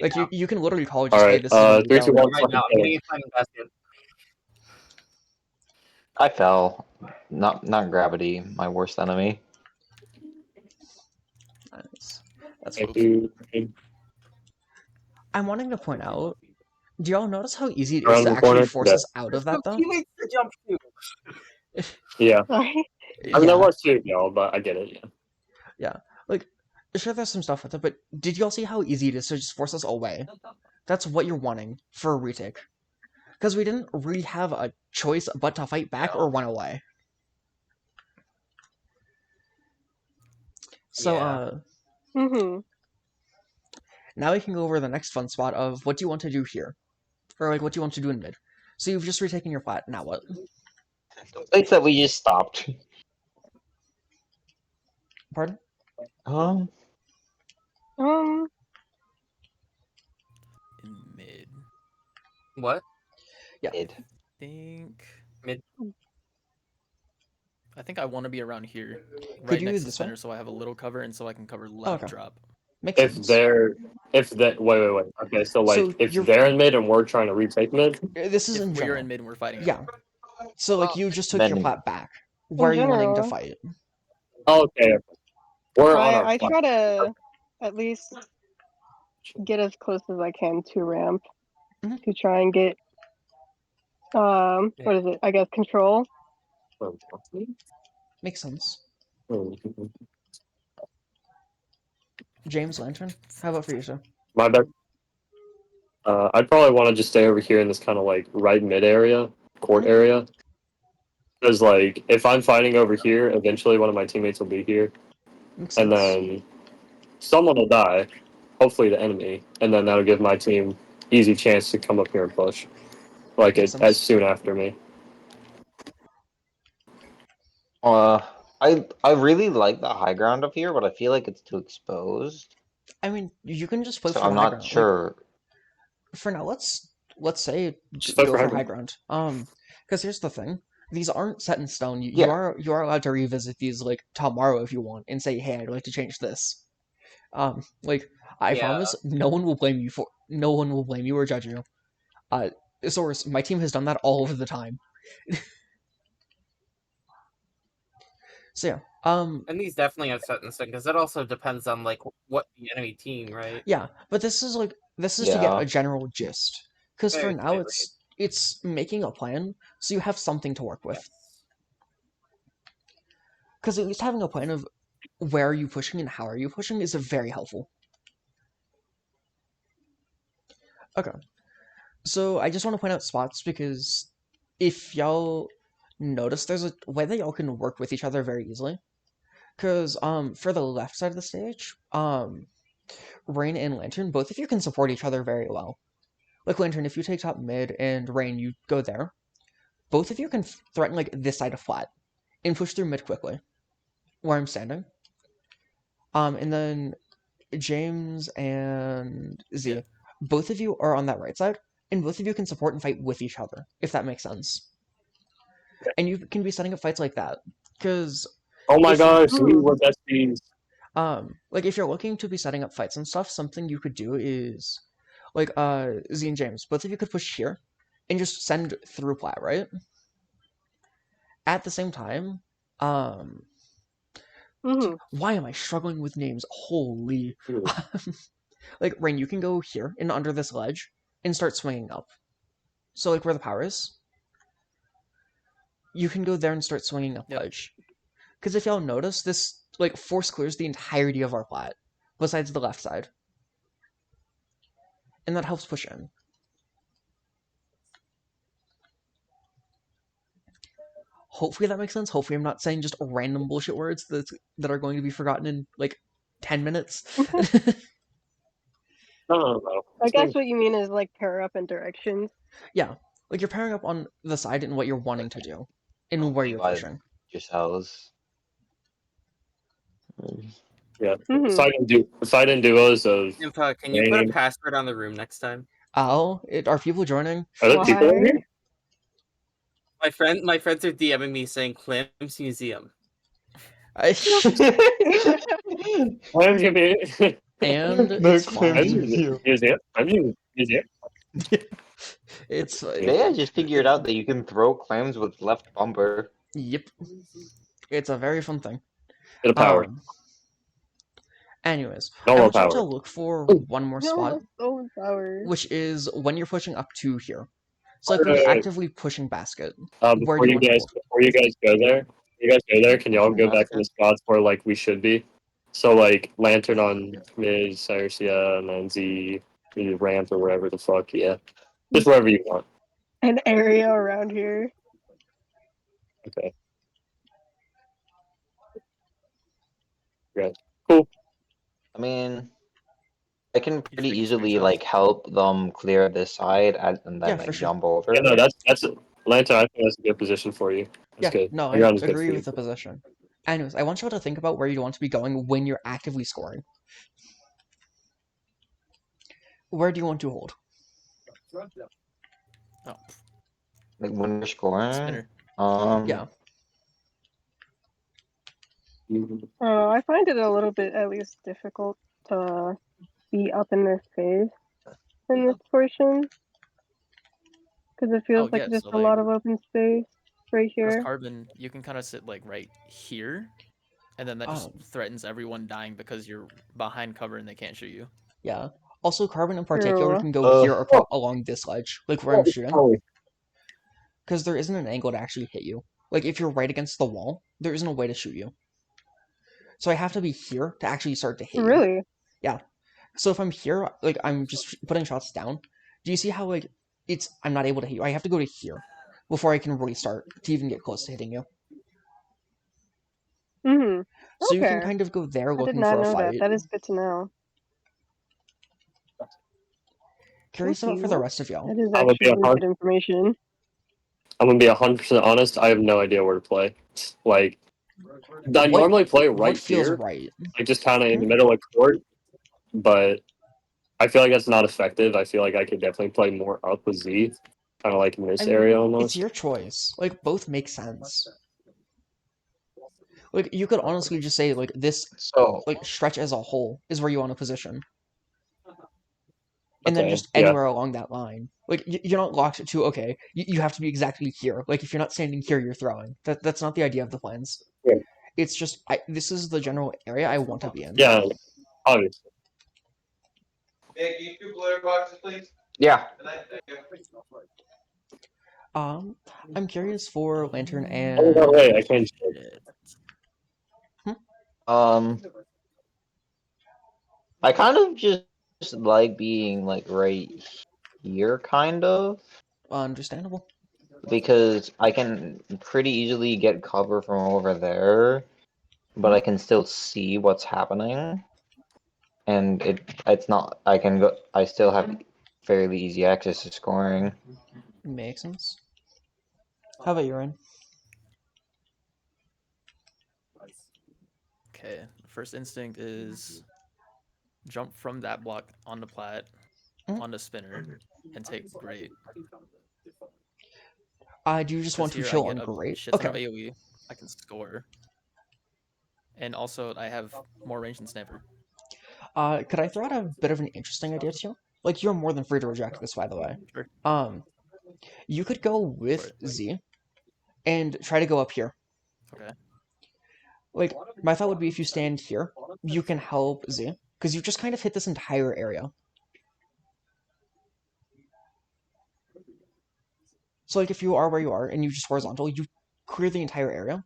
Like you can literally call just all right, hey, this is when we 3, 2, 1, right now, I'm getting I fell. Not gravity, my worst enemy. Nice. That's cool. I'm wanting to point out, do y'all notice how easy it is to actually force us out of that, though? Teammates to jump to. Yeah. I mean, there was two, y'all, but I get it. Yeah. Yeah, like sure there's some stuff with it, but did y'all see how easy it is to just force us away? That's what you're wanting for a retake. Because we didn't really have a choice but to fight back or run away. So, Yeah. Mm-hmm. now we can go over the next fun spot of what do you want to do here? Or, like, what do you want to do in mid? So you've just retaken your flat, now what? Place that we just stopped. Pardon? Um, Um, In mid. What? it. Think. Mid. I think I want to be around here, Could right you next do to this way? center, so I have a little cover, and so I can cover left okay. drop. Makes If sense. wait. Okay, so like So if you're they're in mid and we're trying to retake mid, this is If in we're general. in mid and we're fighting Yeah. out. So like you just took your Bending. plat back. Where in are you wanting to general, fight? okay, we're on our I flat. try to at least get as close as I can to ramp Mhm. to try and get what is it? I guess control. Makes sense. James Lantern, how about for you, sir? My bad. I'd probably want to just stay over here in this kind of like right mid area, court Mhm. area. Because like if I'm fighting over here, eventually one of my teammates will be here, Makes and sense. then someone will die, hopefully the enemy, and then that'll give my team easy chance to come up here and push, like Makes it as sense. soon after me. Uh, I really like the high ground up here, but I feel like it's too exposed. I mean, you can just play So for the I'm high not ground. Like, sure. for now, let's say Just play go for for high high ground. ground. Because here's the thing: these aren't set in stone. You Yeah. are allowed to revisit these like tomorrow if you want and say, hey, I'd like to change this. Like I Yeah. promise, no one will blame you or judge you. Source, my team has done that all of the time. So yeah, And these definitely have set in stone because it also depends on like what the enemy team, right? yeah, but this is to get Yeah. a general gist. Because for Very now, slightly. it's making a plan, so you have something to work with. Yes. Because at least having a plan of where are you pushing and how are you pushing is very helpful. Okay, so I just want to point out spots because if y'all notice, there's a way that y'all can work with each other very easily. Because for the left side of the stage, Rain and Lantern, both of you can support each other very well. Like Lantern, if you take top mid and Rain, you go there. Both of you can threaten like this side of flat and push through mid quickly, where I'm standing. And then James and Z, Yeah. both of you are on that right side, and both of you can support and fight with each other, if that makes sense. And you can be setting up fights like that, because Oh my if you gosh, we were besties. like if you're looking to be setting up fights and stuff, something you could do is like Z and James, both of you could push here and just send through plat, right? At the same time, Mm-hmm. why am I struggling with names? Holy. Like, Rain, you can go here and under this ledge and start swinging up. So, like, where the power is, you can go there and start swinging up Yep. ledge. Because if y'all notice, this, like, force clears the entirety of our plat, besides the left side. And that helps push in. Hopefully that makes sense. Hopefully I'm not saying just random bullshit words that are going to be forgotten in, like, 10 minutes. No. I guess what you mean is like pair up in directions. Yeah. Like, you're pairing up on the side and what you're wanting to do. And where you're By pushing. yourselves. Yeah, Mm-hmm. fighting duos of Info, can you put a Rain. password on the room next time? Are people joining? Are there people in Why? here? My friends are DMing me saying Clams Museum. I, I'm gonna and The it's Clams fine. Museum. museum. It's Today I just figured out that you can throw clams with left bumper. yep. It's a very fun thing. Get a power. Anyways, No I more want you to power. look for one more No, spot, that's overpowered. which is when you're pushing up to here. So like when you're actively pushing basket. Where do you want to go? Before you guys go there, can y'all Pushing go back to basket. the spots where like we should be? So like Lantern on mid, Cyrcia, and then Z, maybe ramp or wherever the fuck. Yeah, just wherever you want. An area around here. Okay. Yeah. Cool. I mean, I can You're pretty taking easily screenshots? like help them clear this side and Yeah, then for like sure. jump over. Yeah, no, that's Lantern. I think that's a good position for you. That's Yeah, good. no, Your I round is good agree for with you. the position. Anyways, I want you all to think about where you want to be going when you're actively scoring. Where do you want to hold? Oh, Like when you're scoring. spinner. Yeah. I find it a little bit at least difficult to be up in this phase in this portion because it feels Oh like yeah, just so a like lot of open space right with here. Carbon, you can kind of sit like right here, and then that just threatens everyone dying because you're behind cover and they can't shoot you. Yeah. Also, Carbon in particular True. can go here along this ledge, like where I'm shooting, because there isn't an angle to actually hit you. Like if you're right against the wall, there isn't a way to shoot you. So I have to be here to actually start to hit you. Really? Yeah. So if I'm here, like I'm just putting shots down. Do you see how like I'm not able to hit you? I have to go to here before I can really start to even get close to hitting you. Mm-hmm. So you can Okay. kind of go there I did looking not for a know that. fight. That is good to know. Curious Thank about for the you. rest of y'all. That is I'm gonna be actually really 100. good information. I'm gonna be 100% honest. I have no idea where to play. Like, I What normally play what right feels here, right? like just kind of in Hmm? the middle of court, but I feel like that's not effective. I feel like I could definitely play more up with Z, kind of like in I this mean, area it's almost. your choice. Like both make sense. Like you could honestly just say like this So like stretch as a whole is where you want to position. And then Okay, just yeah, anywhere along that line. Like you're not locked to okay, you have to be exactly here. Like if you're not standing here, you're throwing. That's not the idea of the plans. yeah, It's just this is the general area I want to be in. yeah, obviously. yeah, I'm curious for Lantern Oh no, and wait, I can't. Shit. um, I kind of just like being like right here, kind of, understandable. because I can pretty easily get cover from over there, but I can still see what's happening, and it's not. I can go. I still have fairly easy access to scoring. Makes sense. How about you, Ryan? Okay. First instinct is jump from that block onto plat, Mhm. onto spinner, and take great. Do you just Because want to here I chill get on a great? shit ton of Okay. AoE. I can score. And also I have more range than sniper. Could I throw out a bit of an interesting idea to you? Like you're more than free to reject this, by the way. Sure. You could go For with it. Z and try to go up here. Okay. Like my thought would be if you stand here, you can help Z because you just kind of hit this entire area. So like if you are where you are and you just horizontal, you clear the entire area,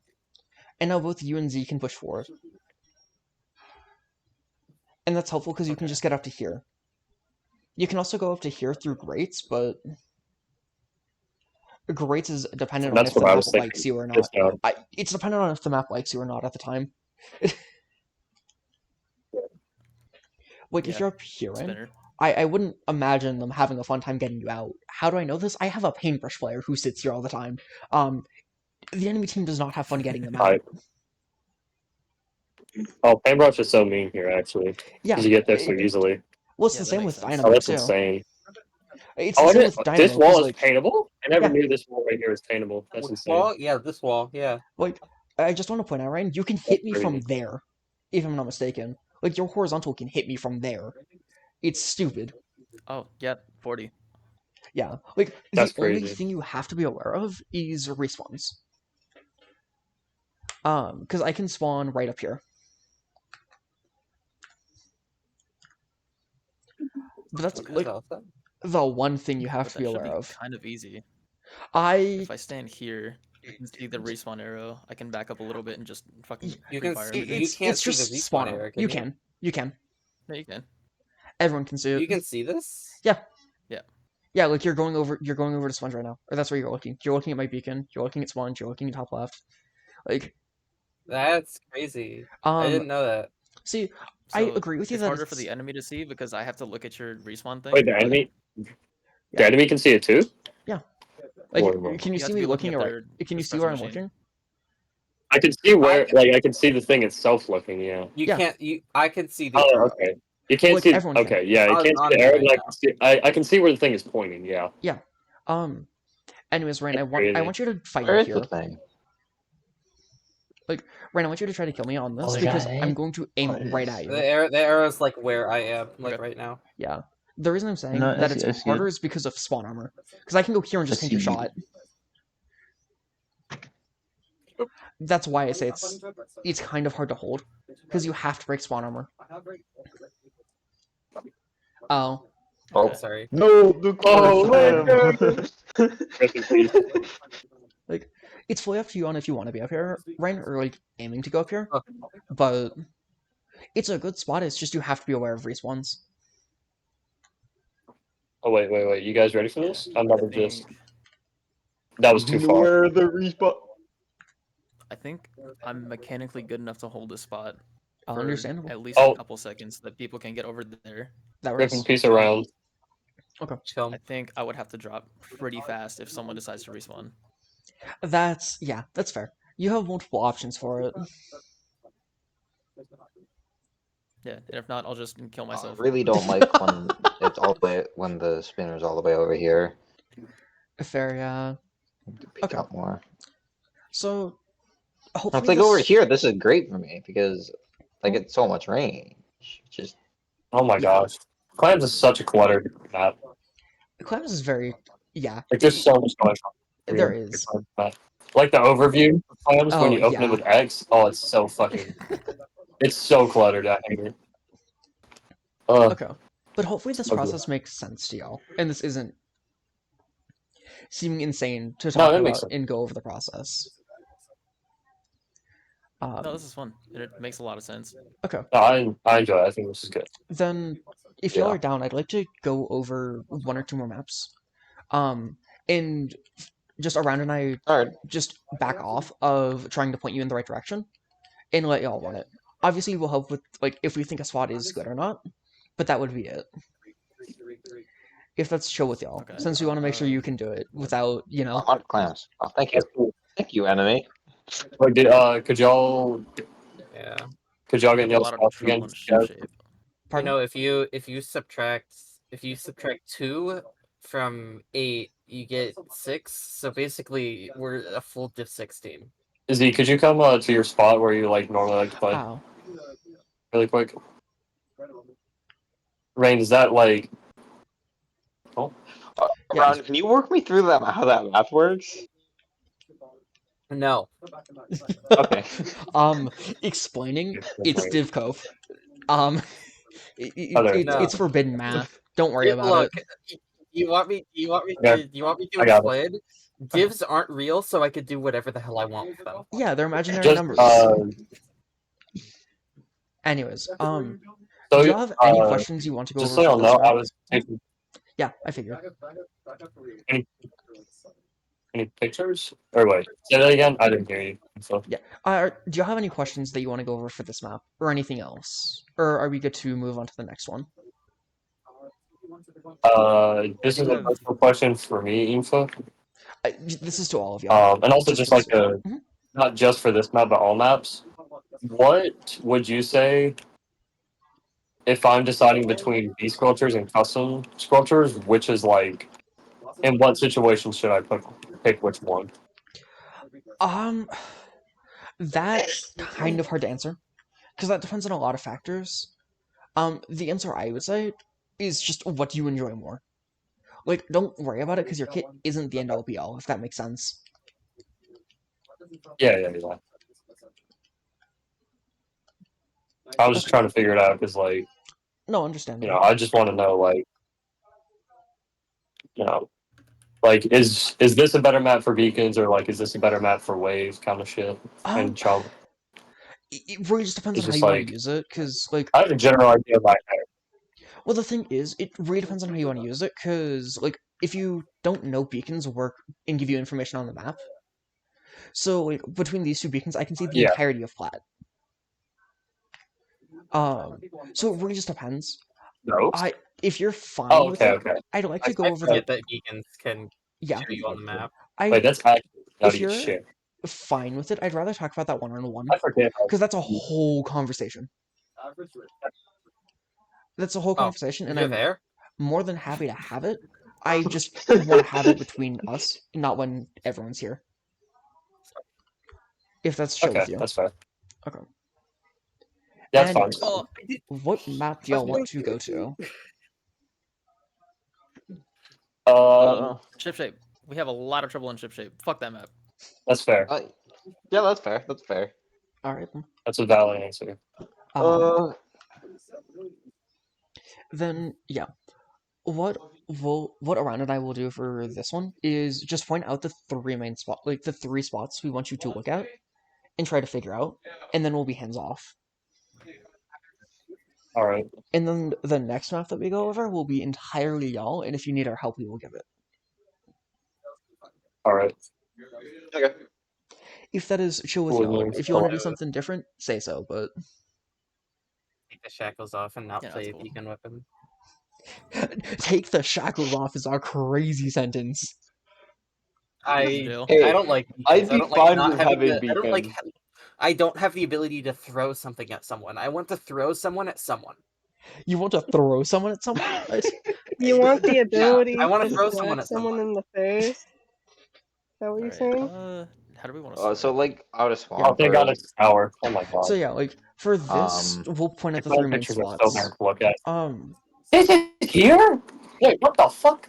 and now both you and Z can push forward, and that's helpful because you can Okay. just get up to here. You can also go up to here through grates, but grates is dependent on That's if the what I map was likes thinking. you or not. Just now. It's dependent on if the map likes you or not at the time. Like if Yeah. you're up here, right? Spinner. I wouldn't imagine them having a fun time getting you out. How do I know this? I have a paintbrush player who sits here all the time. The enemy team does not have fun getting them out. Oh, paintbrush is so mean here actually, Yeah, because you get there so easily. well, it's Yeah, the that same makes with sense. Oh, Dynamo that's too. insane. It's Oh, the I same didn't, with this Dynamo wall because is like paintable? I never yeah, knew this wall right here was paintable. That's Which insane. wall? Yeah, this wall. Yeah. like I just want to point out, Ryan, you can That's hit me from crazy. there, if I'm not mistaken. Like your horizontal can hit me from there. It's stupid. Oh, yeah, 40. Yeah, like the That's only crazy. thing you have to be aware of is respawns. Because I can spawn right up here. But that's Okay. like the one thing you have But to be that should aware be of. kind of easy. I If I stand here, You can see the respawn arrow. I can back up a little bit and just fucking You free can fire see- everything. you can't it's see the just respawn spawner. arrow, You can you? can. You can. No, you can. Everyone can see it. You can see this? Yeah. Yeah. Yeah, like you're going over to Sponge right now. Or that's where you're looking. You're looking at my beacon, you're looking at Sponge, you're looking at top left. Like That's crazy. I didn't know that. see, So I agree with you it's that harder it's for the enemy to see because I have to look at your respawn thing. Wait, the but enemy. Yeah. The enemy can see it too. like Horrible. can you You see have to me be looking looking at at right? their Can you see espresso where I'm machine. looking? I can see where, like, I can see the thing itself looking. Yeah. You Yeah. can't. I can see the Oh, arrow. okay. You can't Like, see. everyone can. Okay, yeah, you On- can't see on the me arrow, right but I now. can see. I can see where the thing is pointing. Yeah. Anyways, Rain, I Crazy. want you to fight Where me is the here. thing? Rain, I want you to try to kill me on this Oh, because yeah, I'm it- going to aim what right is- at you. The arrow's like where I am, like Okay. right now. Yeah. The reason I'm saying No, I that see- it's I see harder it. is because of spawn armor. Because I can go here and just I take your see you. shot. That's why I say it's kind of hard to hold. Because you have to break spawn armor. Oh. Oh, Okay. Sorry. no, the Oh, slam. Rest in peace. Like, it's fully up to you on if you want to be up here, Rain, or like aiming to go up here. Oh. But it's a good spot. It's just you have to be aware of respawns. Oh wait! You guys ready for this? I'm I about to just. think That was too far. Where the respawn? I think I'm mechanically good enough to hold this spot for Understandable. at least Oh. a couple seconds so that people can get over there. That Rip in works. peace around. Chill. I think I would have to drop pretty fast if someone decides to respawn. That's fair. You have multiple options for it. Yeah, and if not, I'll just kill I myself. really don't like when it's all the way when the spinner's all the way over here. Fair, yeah. Pick Okay. up more. So It's hopefully like over this- here. This is great for me because I get so much range. Just Oh my gosh, Clams is such a cluttered map. Clams is very Like there's so much going on. There is. Like the overview of Clams when Oh, you open yeah. it with X. Oh, it's so fucking. It's so cluttered. I hate it. Okay. But hopefully this Okay. process makes sense to y'all. And this isn't seeming insane to No, talk that makes about sense. and go over the process. No, this is fun. And it makes a lot of sense. Okay. No, I enjoy it. I think this is good. Then if y'all are down, I'd like to go over one or two more maps. And just around and I alright. just back off of trying to point you in the right direction and let y'all run it. Obviously we'll help with like if we think a spot is good or not, but that would be it. If that's chill with y'all. Okay. Since we want to make sure you can do it without, you know. On clams. Oh, thank you. That's cool. Thank you, enemy. Wait, could y'all Yeah. get A y'all lot of spots trouble again? in Yeah. shape. Pardon? You know, if you subtract 2 from 8, you get 6. So basically, we're a full div 6 team. Izzy, could you come to your spot where you like normally like to play Ow. really quick? Rain, is that like? Oh, Yeah. Ron, can you work me through that how that math works? No. Okay. Explaining, it's Divcove. No. It's forbidden math. Don't worry Yeah, about look, it. you want me Okay. to I got it. explain? Divs aren't real, so I could do whatever the hell I want with them. Yeah, they're imaginary just numbers. Anyways, so do y'all have any questions you want to go just over so y'all for this know, I map? was taking Yeah, I figured. any pictures. Or wait, say that again. I didn't hear you. So Yeah. Do y'all have any questions that you want to go over for this map, or anything else, or are we good to move on to the next one? this is a personal question for me, Info. This is to all of y'all. And also just like Mhm. not just for this map, but all maps. What would you say if I'm deciding between these sculptures and custom sculptures? Which is like, in what situation should I pick which one? That's kind of hard to answer because that depends on a lot of factors. The answer I would say is just what do you enjoy more. Like, don't worry about it because your kit isn't the end all be all, if that makes sense. Yeah. I was just trying to figure it out because, like, No, understandable. I just want to know, like, you know, Like, is this a better map for beacons, or like, is this a better map for wave kind of shit? And chug. It really just depends It's on how just you want like- to use it, because like, I have a general idea of my well, the thing is, it really depends on how you want to use it, because like, if you don't know beacons work and give you information on the map, so like between these two beacons, I can see the Yeah. entirety of flat. So it really just depends. No. If you're fine Oh, with okay, it, okay. I'd like I to go over forget the that beacons can yeah. show you on the map. Wait, that's actually If nutty you're shit. fine with it, I'd rather talk about that one-on-one, I forget. because that's a whole conversation. That's a whole Oh, conversation, and you're I'm there? more than happy to have it. I just want to have it between us, not when everyone's here. If that's chill Okay, with you. that's fair. Okay. That's And fine. Oh, what map do y'all want to go to? Ship shape. We have a lot of trouble in ship shape. Fuck that map. That's fair. Yeah, that's fair. That's fair. All right. That's a valid answer. Then yeah, what Around and I will do for this one is just point out the three main spots, like the three spots we want you to look at, and try to figure out, and then we'll be hands off. All right. And then the next map that we go over will be entirely y'all, and if you need our help, we will give it. All right. Okay. If that is chill with Cool, y'all. nice. If you want to do something different, say so, but take the shackles off and not Yeah, play that's a cool. beacon weapon. take the shackles off is our crazy sentence. I Jail. I don't like beacons. I'd I be don't like fine not with having having the, I don't like beacons. I don't have the ability to throw something at someone. I want to throw someone at someone. You want to throw someone at someone? You want the ability I want to to throw smack someone at someone someone. in the face? Is that what you're saying? How do we want to start? So like out of Oh, swamp. they got a tower. Oh my god. So yeah, like for this, we'll point at the My three main pictures are so spots. hard to look at. This is here? Wait, what the fuck?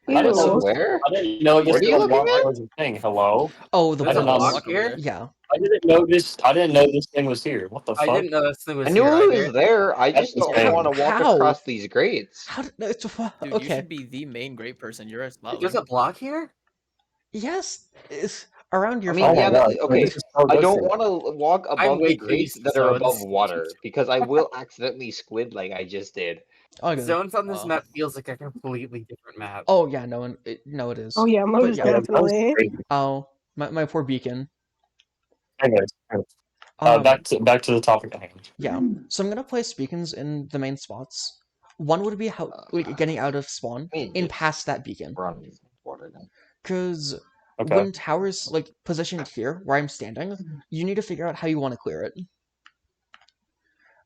I didn't know Ew. where. I didn't know What are you looking at? was a thing. Hello? Oh, the There's a blocks. block here? Yeah. I didn't know this thing was here. What the fuck? I didn't know this thing was I knew here it either. was there. I That's just don't insane. want to walk How? across these grates. How did it's Dude, you okay? should be the main great person. You're a spot. There's a block here? Yes, it's around your I mean, phone. yeah, my God. okay. This is so I don't ghosting. want to walk I'm above way the too grates used to that are above zones. water because I will accidentally squid like I just did. Oh, good. Zones on this Oh. map feels like a completely different map. Oh yeah, no, it is. Oh yeah, But most yeah. Yeah, that was definitely. crazy. Oh, my poor beacon. Anyways, back to the topic at hand. Yeah. So I'm gonna place beacons in the main spots. One would be how like getting out of spawn and just past that beacon. run water now. Because Okay. when towers like positioned here where I'm standing, you need to figure out how you want to clear it.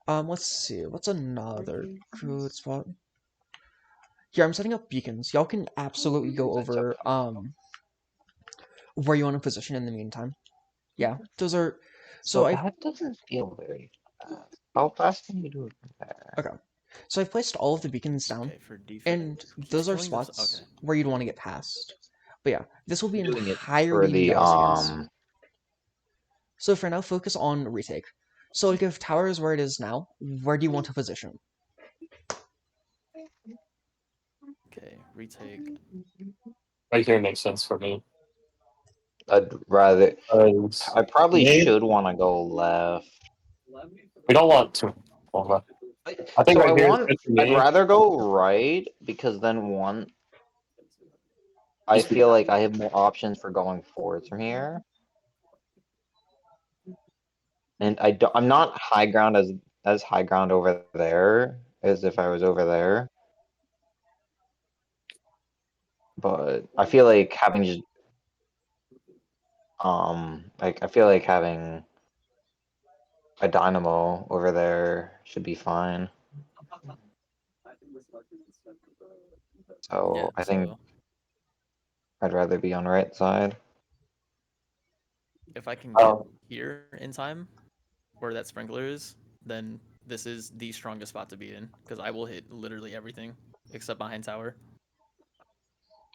Let's see. What's another good spot? Here, I'm setting up beacons. Y'all can absolutely go over where you want to position in the meantime. Yeah, those are. So I that doesn't feel very fast. How fast can you do it from there? okay. So I've placed all of the beacons down, Okay, for defense. and those are killing those- spots okay. where you'd want to get past. But yeah, this will be Doing it entirely for the y'all's. So for now, focus on retake. So like if tower is where it is now, where do you want to position? Okay, retake. Right here makes sense for me. I'd rather. I probably Maybe- should want to go left. We don't want to. I think right here is good for I'd me. rather go right because then I feel like I have more options for going forwards from here. And I'm not high ground as high ground over there as if I was over there. But I feel like having I feel like having a dynamo over there should be fine. So Yeah, I think so I'd rather be on right side. if I can get here in time, where that sprinkler is, then this is the strongest spot to be in because I will hit literally everything except behind tower.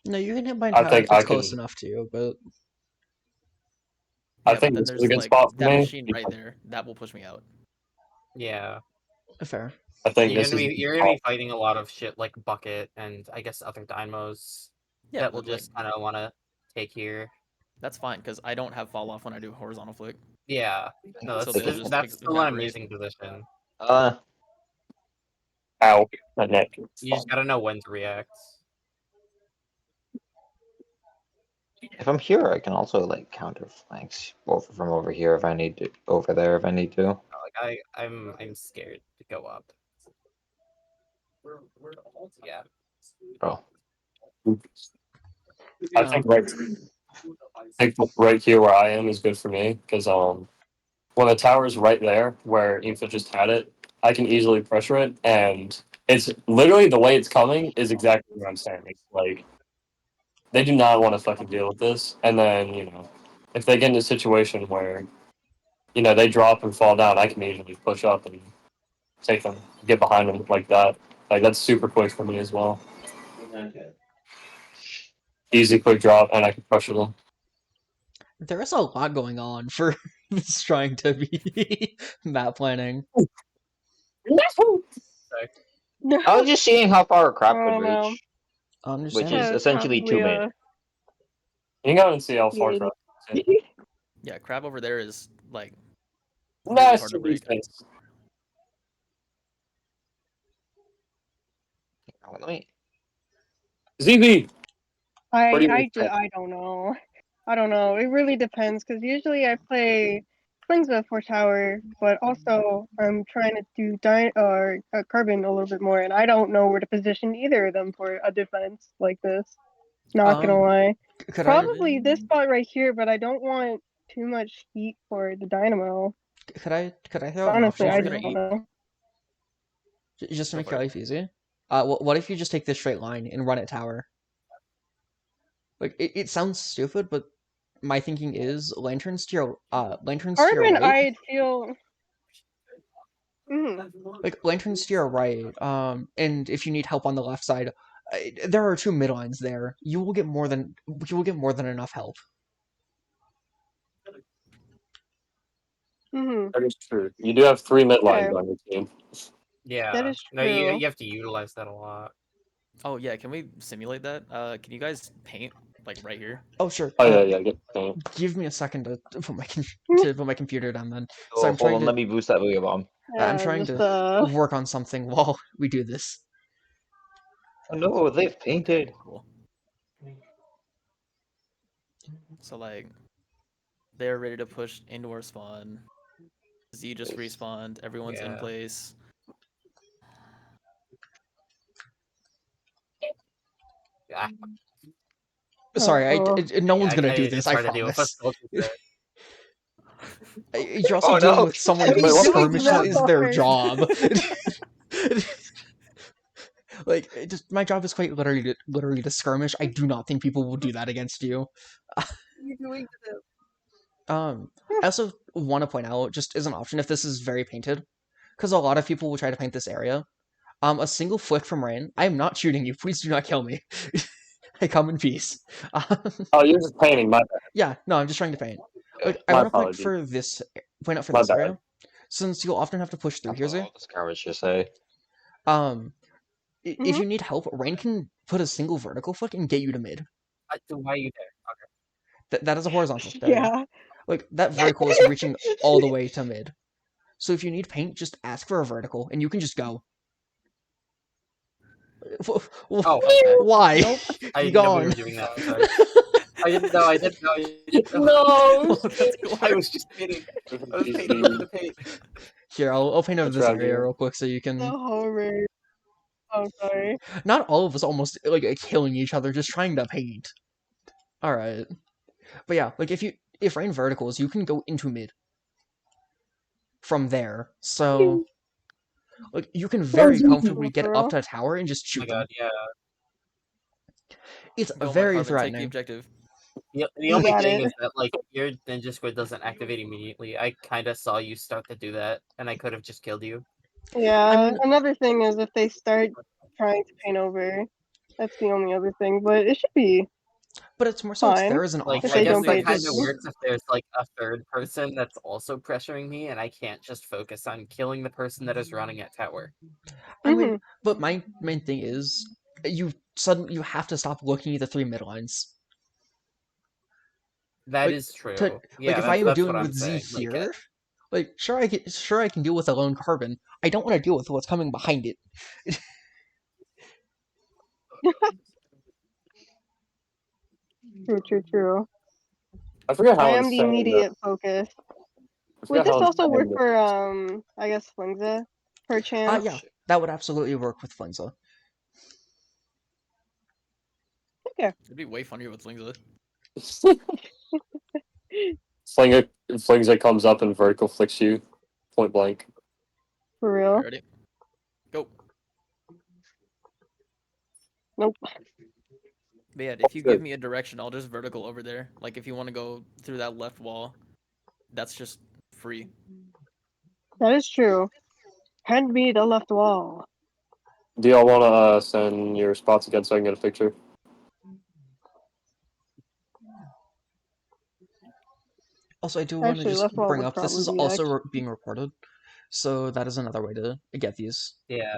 No, you can hit my I tower think if it's I close can- enough to you, but I Yeah, think but this then is a there's good spot for that me. machine right there that will push me out. Yeah. fair. I think You're this gonna is. be fighting a lot of shit like Bucket and I guess other dynamos. Yeah, that we'll but, like, just kind of want to take here. that's fine because I don't have fall off when I do horizontal flick. Yeah, no, So that's they'll just that's the one I'm evaporate. using position. Ow, my neck. You just gotta know when to react. If I'm here, I can also like counter flanks over from over here if I need to, over there if I need to. Like I'm scared to go up. Yeah. Oh, I think right here where I am is good for me because when the tower's right there where Infa just had it, I can easily pressure it, and it's literally the way it's coming is exactly what I'm saying. It's like they do not want to fucking deal with this, and then if they get in a situation where they drop and fall down, I can easily push up and take them, get behind them like that. Like that's super quick for me as well. Easy quick drop, and I can pressure them. There is a lot going on for this trying to be map planning. I was just seeing how far a crab I could don't know. reach, which Understandable. is essentially Probably 2 mid. You can go and see how far. Yeah. Yeah, crab over there is like really Nice hard to break. defense. Let me. ZB. I don't know. I don't know. It really depends because usually I play Flings before tower, but also I'm trying to do carbon a little bit more, and I don't know where to position either of them for a defense like this. Not gonna lie. Could Probably this spot right here, but I don't want too much heat for the dynamo. I throw out an Honestly, option I for just you? don't know. Just to Go make for your it. life easy. What if you just take this straight line and run it tower? Like it sounds stupid, but my thinking is lanterns to your Carbon, right. I'd feel. Like lanterns to your right. And if you need help on the left side, there are 2 mid lines there. You will get more than enough help. That is true. You do have 3 mid lines Okay. on your team. Yeah. That is No, true. you have to utilize that a lot. Oh yeah, can we simulate that? Can you guys paint like right here? Oh sure. Oh yeah, get the paint. Give me a second to put my computer down then. So Oh, I'm hold trying on. to Let me boost that Booyah Bomb. I'm Yeah, trying just to work on something while we do this. Oh no, they've painted. Cool. So like, they're ready to push into our spawn. Z just respawned. Everyone's in Yeah. place. Yeah. Sorry, no one's I gonna do just this. I tried to deal with promise. us. You're also Oh, dealing no. with someone Wait, whose what? skirmishes What is their happened? job. Like, my job is quite literally to skirmish. I do not think people will do that against you. You're doing to I also want to point out, just as an option, if this is very painted, because a lot of people will try to paint this area. A single flick from rain. I am not shooting you. Please do not kill me. I come in peace. Oh, you're just painting. My bad. Yeah, no, I'm just trying to paint. Like, I My want to point apologies. out for My this bad. area, since you'll often have to push through here. What does Carriage just say? If you need help, Rain can put a single vertical flick and get you to mid. why are you there? That is a horizontal. Yeah. Like that vertical is reaching all the way to mid. So if you need paint, just ask for a vertical, and you can just go. Oh, okay. Why? Nope. I Be didn't know we gone. were doing that. Sorry. I didn't know. No. I was just painting. I was painting over the paint. Here, I'll paint over That's this right, area dude. real quick so you can. The horror. Oh, sorry. Not all of us almost like killing each other, just trying to paint. All right, but yeah, like if Rain verticals, you can go into mid from there. So like you can very comfortably get up to a tower and just Oh my shoot them. god, yeah. It's Go, very Carbon, take the threatening. objective. The only got thing it. is that like your ninja squid doesn't activate immediately. I kind of saw you start to do that, and I could have just killed you. Yeah. I mean, Another thing is if they start trying to paint over, that's the only other thing. But it should be but it's more so if fine. there is an Like option. If I they guess don't that pay kind of attention. works if there's like a third person that's also pressuring me, and I can't just focus on killing the person that is running at tower. I mean, but my main thing is you have to stop looking at the 3 mid lines. That Like, is true. like Yeah, if I am that's dealing what I'm with Z saying. Like, here, like sure I can deal with a lone carbon. I don't want to deal with what's coming behind it. True. I forget I how am the insane the. immediate focus. I Would forget this how also work insane for the. I guess Flingza, per chance? Yeah, that would absolutely work with Flinza. Okay. It'd be way funnier with Lingza. Flings it comes up and vertical flicks you, point blank. For Alright, real? ready? Go. Nope. But yeah, if you Good. give me a direction, I'll just vertical over there. Like if you want to go through that left wall, that's just free. That is true. Hand me the left wall. Do y'all want to send your spots again so I can get a picture? Also, I do want to Actually, just left wall bring would up this is probably be also being recorded, so that is another way to get these yeah.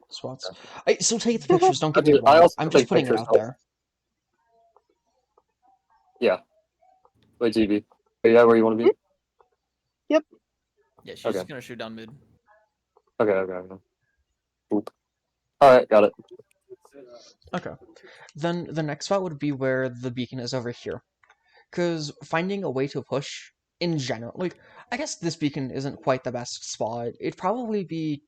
spots. I still take the pictures. Don't get me I wrong. also I'm just take putting it pictures. out there. Yeah. Wait, GB. Are you at where you want to be? Yep. Yeah, she's Okay. just gonna shoot down mid. Okay. Oop. All right, got it. Okay. Then the next spot would be where the beacon is over here. Because finding a way to push in general, like, I guess this beacon isn't quite the best spot. It'd probably be,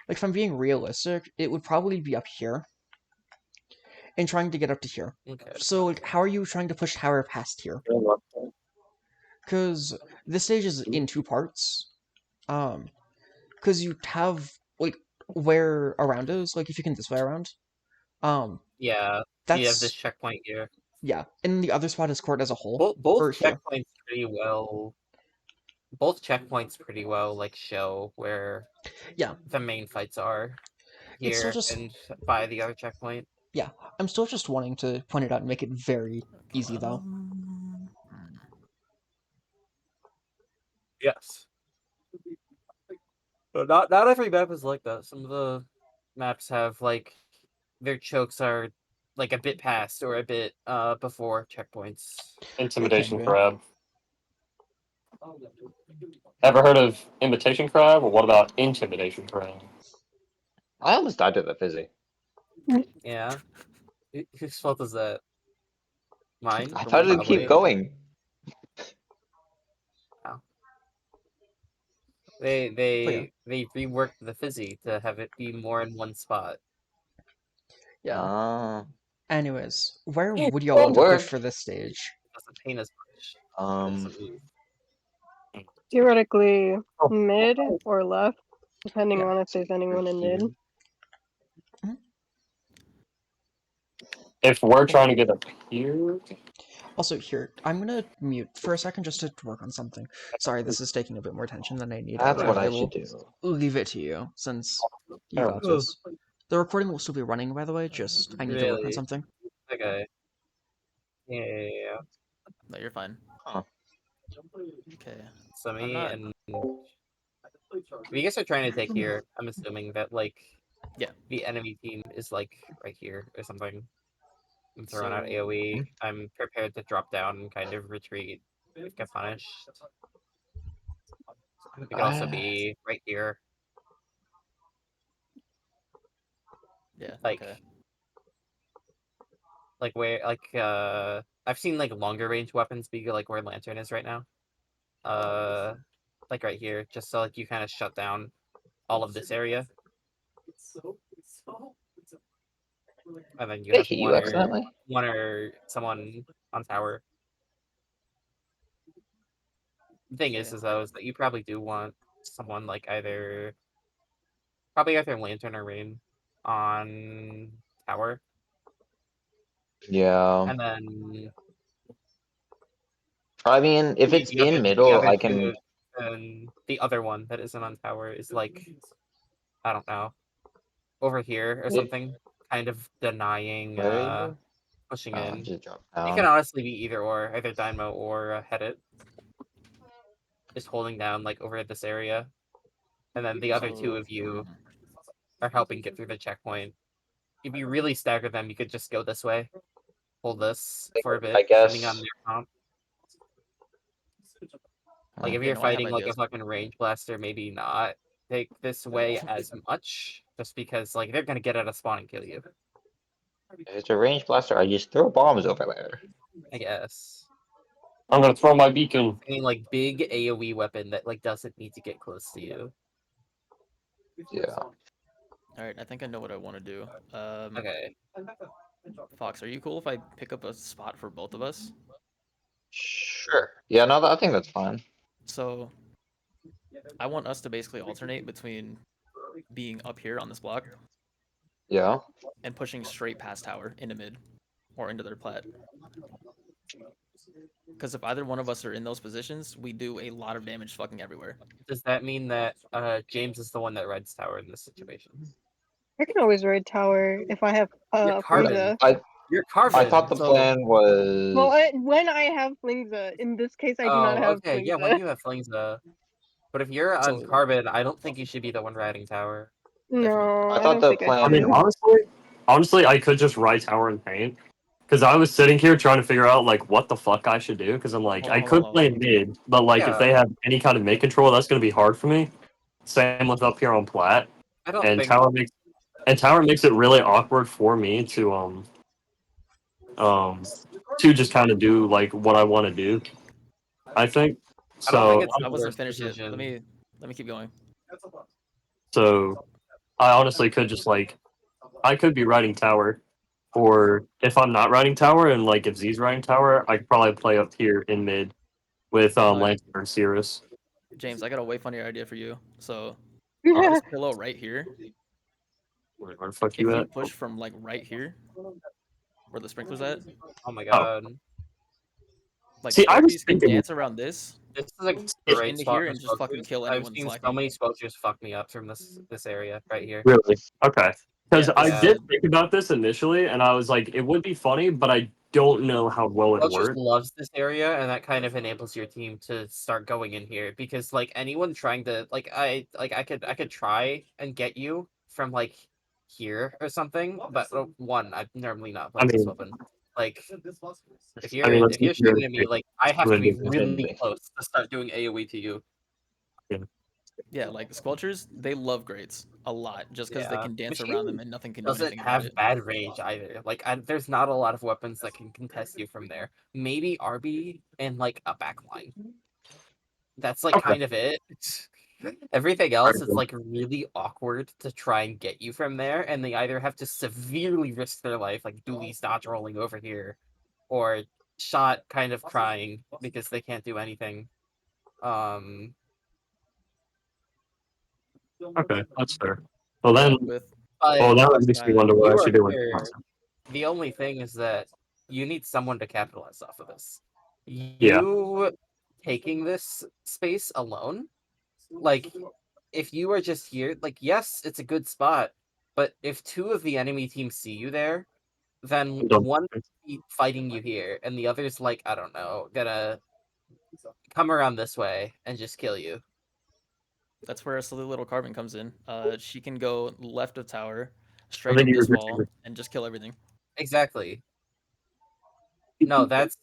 like, if I'm being realistic, it would probably be up here and trying to get up to here. Okay. So, like, how are you trying to push tower past here? Because this stage is in 2 parts. Because you have, like, where around is, like, if you can this way around. Yeah. You have this That's, checkpoint here. yeah. And the other spot is court as a whole. Both Or here. checkpoints pretty well. Both checkpoints pretty well like show where Yeah. the main fights are It's still here just, and by the other checkpoint. yeah. I'm still just wanting to point it out and make it very easy, though. Yes. But not every map is like that. Some of the maps have like their chokes are like a bit past or a bit before checkpoints. Intimidation be. crab. Ever heard of imitation crab, or what about intimidation crab? I almost died to the fizzy. Yeah. Whose fault is that? Mine? I thought it'd keep Probably. going. They reworked the fizzy to have it be more in one spot. Yeah. Ah. Anyways, where would y'all Well, want to push worked. for this stage? Doesn't paint as much. Doesn't move. Theoretically, mid or left, depending Yeah. on if there's anyone in mid. If we're trying to get up here, Also, here, I'm gonna mute for a second just to work on something. Sorry, this is taking a bit more attention than I need, That's but what I I should will do. leave it to you, since you got Oh. this. The recording will still be running, by the way, just I need to work on Really? something. Okay. Yeah. No, you're fine. Huh. Okay. So I'm me not. and if you guys are trying to take here, I'm assuming that like Yeah. the enemy team is like right here or something. I'm throwing out So- AoE. I'm prepared to drop down and kind of retreat if get punished. It could also be right here. Yeah. Like Okay. like where I've seen like longer range weapons be like where Lantern is right now. Like right here, just so like you kind of shut down all of this area. And then you Did I have hit you accidentally? one or someone on tower. The thing is though, is that you probably do want someone like either Lantern or Rain on tower. Yeah. And then I mean, if it's the other, in middle, I can. two, and the other one that isn't on tower is like I don't know, over here or something, kind of denying Where? pushing Oh, in. just drop It can down. honestly be either or, either Dynamo or Headit. Just holding down like over this area. And then the other two of you are helping get through the checkpoint. if you really stagger them, you could just go this way, hold this for a bit, I depending on guess. their comp. Like if Yeah, you're no, I have fighting like a ideas. fucking range blaster, maybe not take this way as much, just because like they're gonna get out of spawn and kill you. If it's a range blaster, I just throw bombs over there. I guess. I'm gonna throw my beacon. I mean, like big AOE weapon that like doesn't need to get close to you. Yeah. All right, I think I know what I want to do. Okay. Fox, are you cool if I pick up a spot for both of us? Sure. Yeah, no, I think that's fine. So I want us to basically alternate between being up here on this block Yeah. and pushing straight past tower into mid or into their plat. Because if either one of us are in those positions, we do a lot of damage fucking everywhere. Does that mean that James is the one that rides tower in this situation? I can always raid tower if I have You're Flingza. Carvin. You're Carvin. I thought the so... plan was. Well, when I have Flingza. In this case, I do not Oh, have okay. Yeah, when Flingza. you have Flingza. But if you're on So- Carbon, I don't think you should be the one riding tower. No, I I thought don't the think I plan. I mean, should. honestly, I could just ride tower and paint. Because I was sitting here trying to figure out like what the fuck I should do. Because I'm like, Hold on, I hold on, could hold play on. mid, but like if Yeah. they have any kind of mid control, that's gonna be hard for me. Same with up here on plat, I don't and think tower makes it really awkward for me to just kind of do like what I want to do. I think I don't think so. it's the I wasn't worst finished yet. decision. Let me keep going. So I honestly could just like I could be riding tower, or if I'm not riding tower and like if Z's riding tower, I could probably play up here in mid with No, Lantern and Cirrus. James, I got a way funnier idea for you. So Uh, this pillow right here, where the fuck if you you at? push from like right here, where the sprinkler's at, Oh my Oh. god. like See, I was Scorpius can thinking dance around this, This is a push great into spot here, for and just fucking sculptures. kill I've anyone seen so slacking. many sculptures fuck me up from this area right here. really okay because Yeah, I this did is think about this initially, and I was like, it would be funny, but I don't know how well it Sculptures works. loves this area, and that kind of enables your team to start going in here because like anyone trying to I could try and get you from like here or something, but one, I've normally not I played this mean, weapon. Like if let's you're keep your shooting at me, like I have to be really Maybe. close to start doing AoE to you. yeah, like sculptures, they love grades a lot just because they Yeah. can dance Machine around them and nothing can do doesn't anything about have it. bad range either. Like there's not a lot of weapons that can contest you from there. Maybe RB and like a backline. That's like Okay. kind of it. Everything else is Alright, like really awkward to try and get you from there, and they either have to severely risk their life, like Dooley's dodge rolling over here, or shot kind of crying because they can't do anything. okay, that's fair. Well then, With But that makes me wonder what you I are should do with here. content. The only thing is that you need someone to capitalize off of this. Yeah. You taking this space alone, like if you are just here, like yes, it's a good spot, but if two of the enemy teams see you there, then I'm done. one fighting you here, and the other's like, I don't know, gonna come around this way and just kill you. that's where a silly little Carvin comes in. She can go left of tower, I straight think up you this were wall, and just kill everything. Exactly. No, that's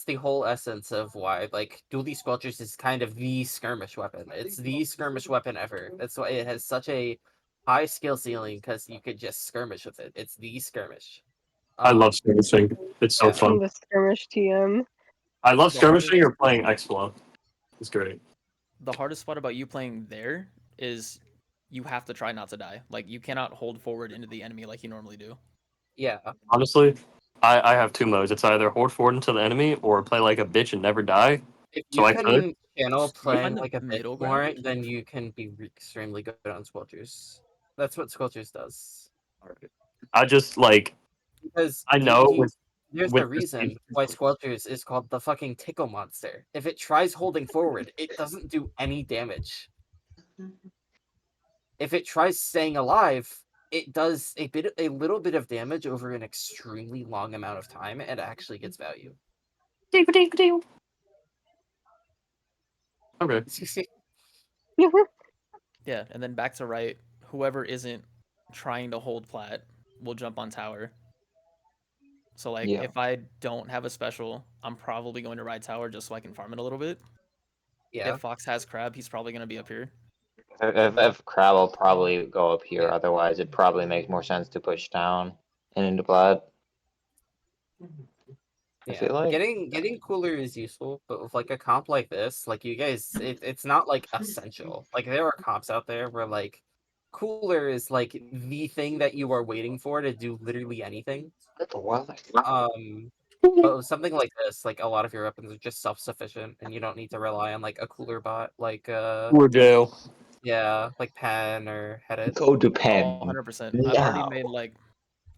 the whole essence of why like Dually Squelchers is kind of the skirmish weapon. It's the skirmish weapon ever. That's why it has such a high skill ceiling because you could just skirmish with it. It's the skirmish. I love skirmishing. It's so Yeah. fun. I'm the skirmish TM. I love The skirmishing hardest- or playing X-Flow. It's great. The hardest part about you playing there is you have to try not to die. Like you cannot hold forward into the enemy like you normally do. Yeah. Honestly, I have two modes. It's either horde forward into the enemy or play like a bitch and never die. If So you I could. can channel Do you playing find the like a bit middle more, ground? then you can be extremely good on Squelchers. That's what Squelchers does. I just like Because I know there's with a this reason game, why Squelchers is called the fucking tickle monster. If it tries holding forward, it doesn't do any damage. If it tries staying alive, it does a little bit of damage over an extremely long amount of time and actually gets value. okay. Yeah, and then back to right. Whoever isn't trying to hold plat will jump on tower. So like Yeah. if I don't have a special, I'm probably going to ride tower just so I can farm it a little bit. Yeah. If Fox has crab, he's probably going to be up here. If Crab will probably go up here, Yeah. otherwise it probably makes more sense to push down and into Blood. I feel like Getting cooler is useful, but with like a comp like this, like you guys, it's not like essential. Like there are comps out there where like cooler is like the thing that you are waiting for to do literally anything. But with something like this, like a lot of your weapons are just self-sufficient, and you don't need to rely on like a cooler bot, like We're jail. yeah, like Pen or Headed. go to Oh, Pen 100%. I've already now. made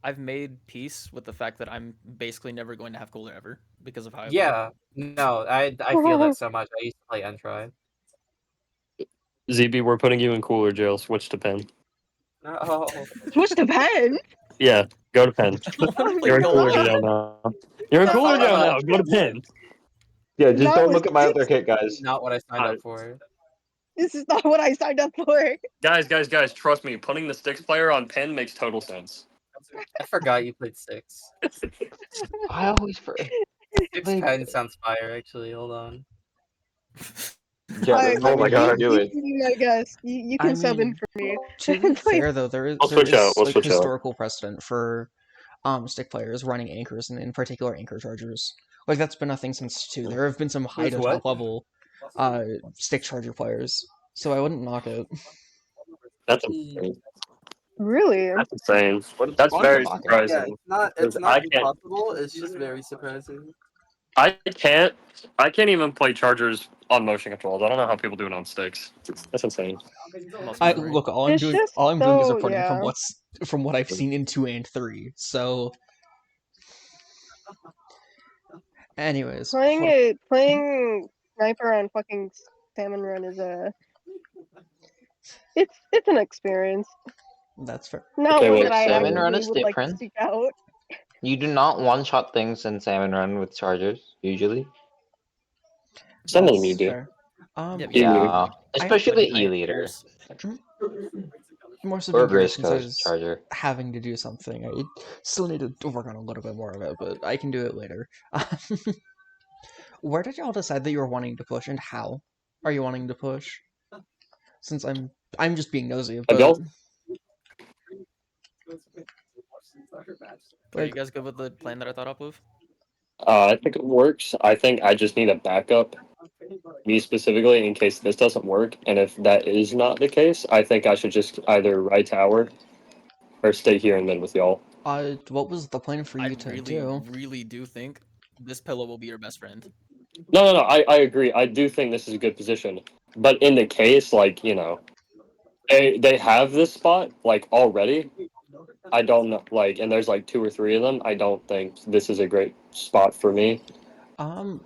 I've made peace with the fact that I'm basically never going to have cooler ever because of how I play. Yeah, no, I feel that so much. I used to play Entry. ZB, we're putting you in cooler jail. Switch to pen. No. Switch to pen. Yeah, go to pen. I don't want to play You're in cooler goalie. jail now. You're in cooler jail now. Go to pen. Yeah, just Not don't with look at my other six. kit, guys. Not what I signed up for. This is not what I signed up for. Guys, trust me. Putting the sticks player on pen makes total sense. I forgot you played 6. I always forget. 6 Like- Pen sounds fire, actually. Hold on. Yeah, Oh my God, do it. You can be my guest. You can sub in for me. To be fair though, there We'll there switch out. is We'll like switch out. historical precedent for stick players running anchors and in particular anchor chargers. Like that's been a thing since 2. There have been some high Who's to what? top level stick charger players. So I wouldn't knock it. That's insane. Really? That's insane. What is That's wrong very with Maka? Yeah, surprising. it's Because not I can't. impossible. It's just very surprising. I can't even play chargers on motion controls. I don't know how people do it on sticks. That's insane. Most I memory. look, It's just all I'm doing is so reporting yeah. from what I've seen in 2 and 3. So anyways, Playing sniper on fucking Salmon Run is it's an experience. that's fair. Not Okay, one wait, that I Salmon Run actively is would like to different. seek out. You do not one-shot things in Salmon Run with chargers, usually. Some of them you That's do. fair. Yeah, Yeah. Yeah, especially like the E-liter. More so Or being curious since I Grisco's was charger. having to do something. I still need to work on a little bit more of it, but I can do it later. Where did y'all decide that you were wanting to push, and how are you wanting to push? Since I'm just being nosy, but y'all- Are you like guys good with the plan that I thought up with? I think it works. I think I just need a backup, me specifically, in case this doesn't work. And if that is not the case, I think I should just either ride tower or stay here in mid with y'all. what was the plan for you I to really, do? really do think this pillow will be your best friend. No. I agree. I do think this is a good position. But in the case, like, they have this spot, like, already. I don't know, like, and there's like 2 or 3 of them. I don't think this is a great spot for me. Would Um,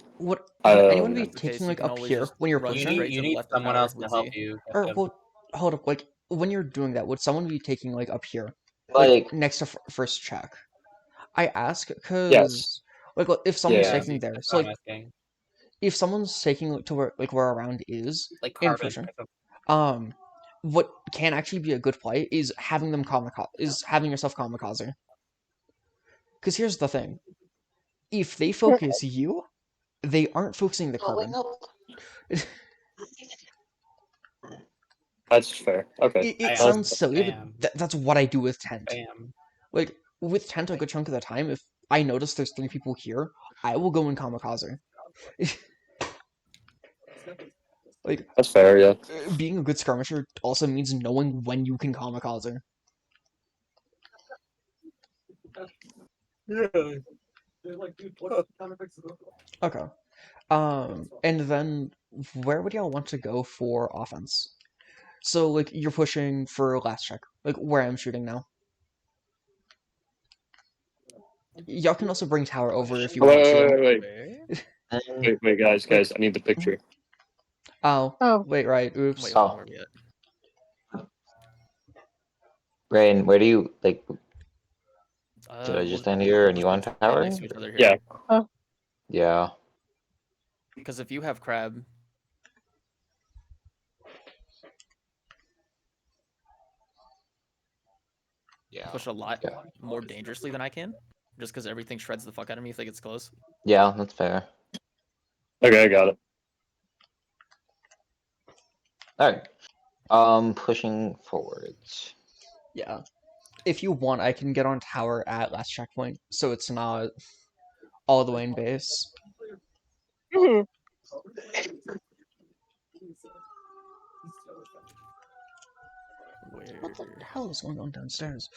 anyone be If that's the case, taking you like can up always here just when you're run You pushing? need straight you to the need left of someone tower else to with help Z. you. Or Get them. well, hold up, like when you're doing that, would someone be taking like up here, Like, next to first check? I ask yes. because like if someone's Yeah. taking there, That's so what like I'm asking. if someone's taking to where around is Like in Carbon. pushing, what can actually be a good play is having them having yourself kamikaze. Because here's the thing: if they focus you, they aren't focusing the carbon. That's fair. Okay. It Bam. sounds silly, Bam. but that's what I do with Tent. Bam. Like with Tent, a good chunk of the time, if I notice there's 3 people here, I will go in kamikaze. Like That's fair, yeah. being a good skirmisher also means knowing when you can kamikaze. Yeah. Okay. And then where would y'all want to go for offense? So like you're pushing for last check, like where I'm shooting now. Y'all can also bring tower over if you want to. Wait, guys, I need the picture. Oh. Wait, right. Oops. Wait, hold on, where are we at? Rain, where do you like? Did I We'll just stand here and you just want stand tower? next to each other here. Yeah. Oh. Yeah. Because if you have crab, push a lot Yeah. more dangerously than I can, just because everything shreds the fuck out of me if it gets close. Yeah, that's fair. Okay, I got it. Alright. Pushing forwards. Yeah. If you want, I can get on tower at last checkpoint, so it's not all the way in base. Mhm. Where? What the hell is going on downstairs?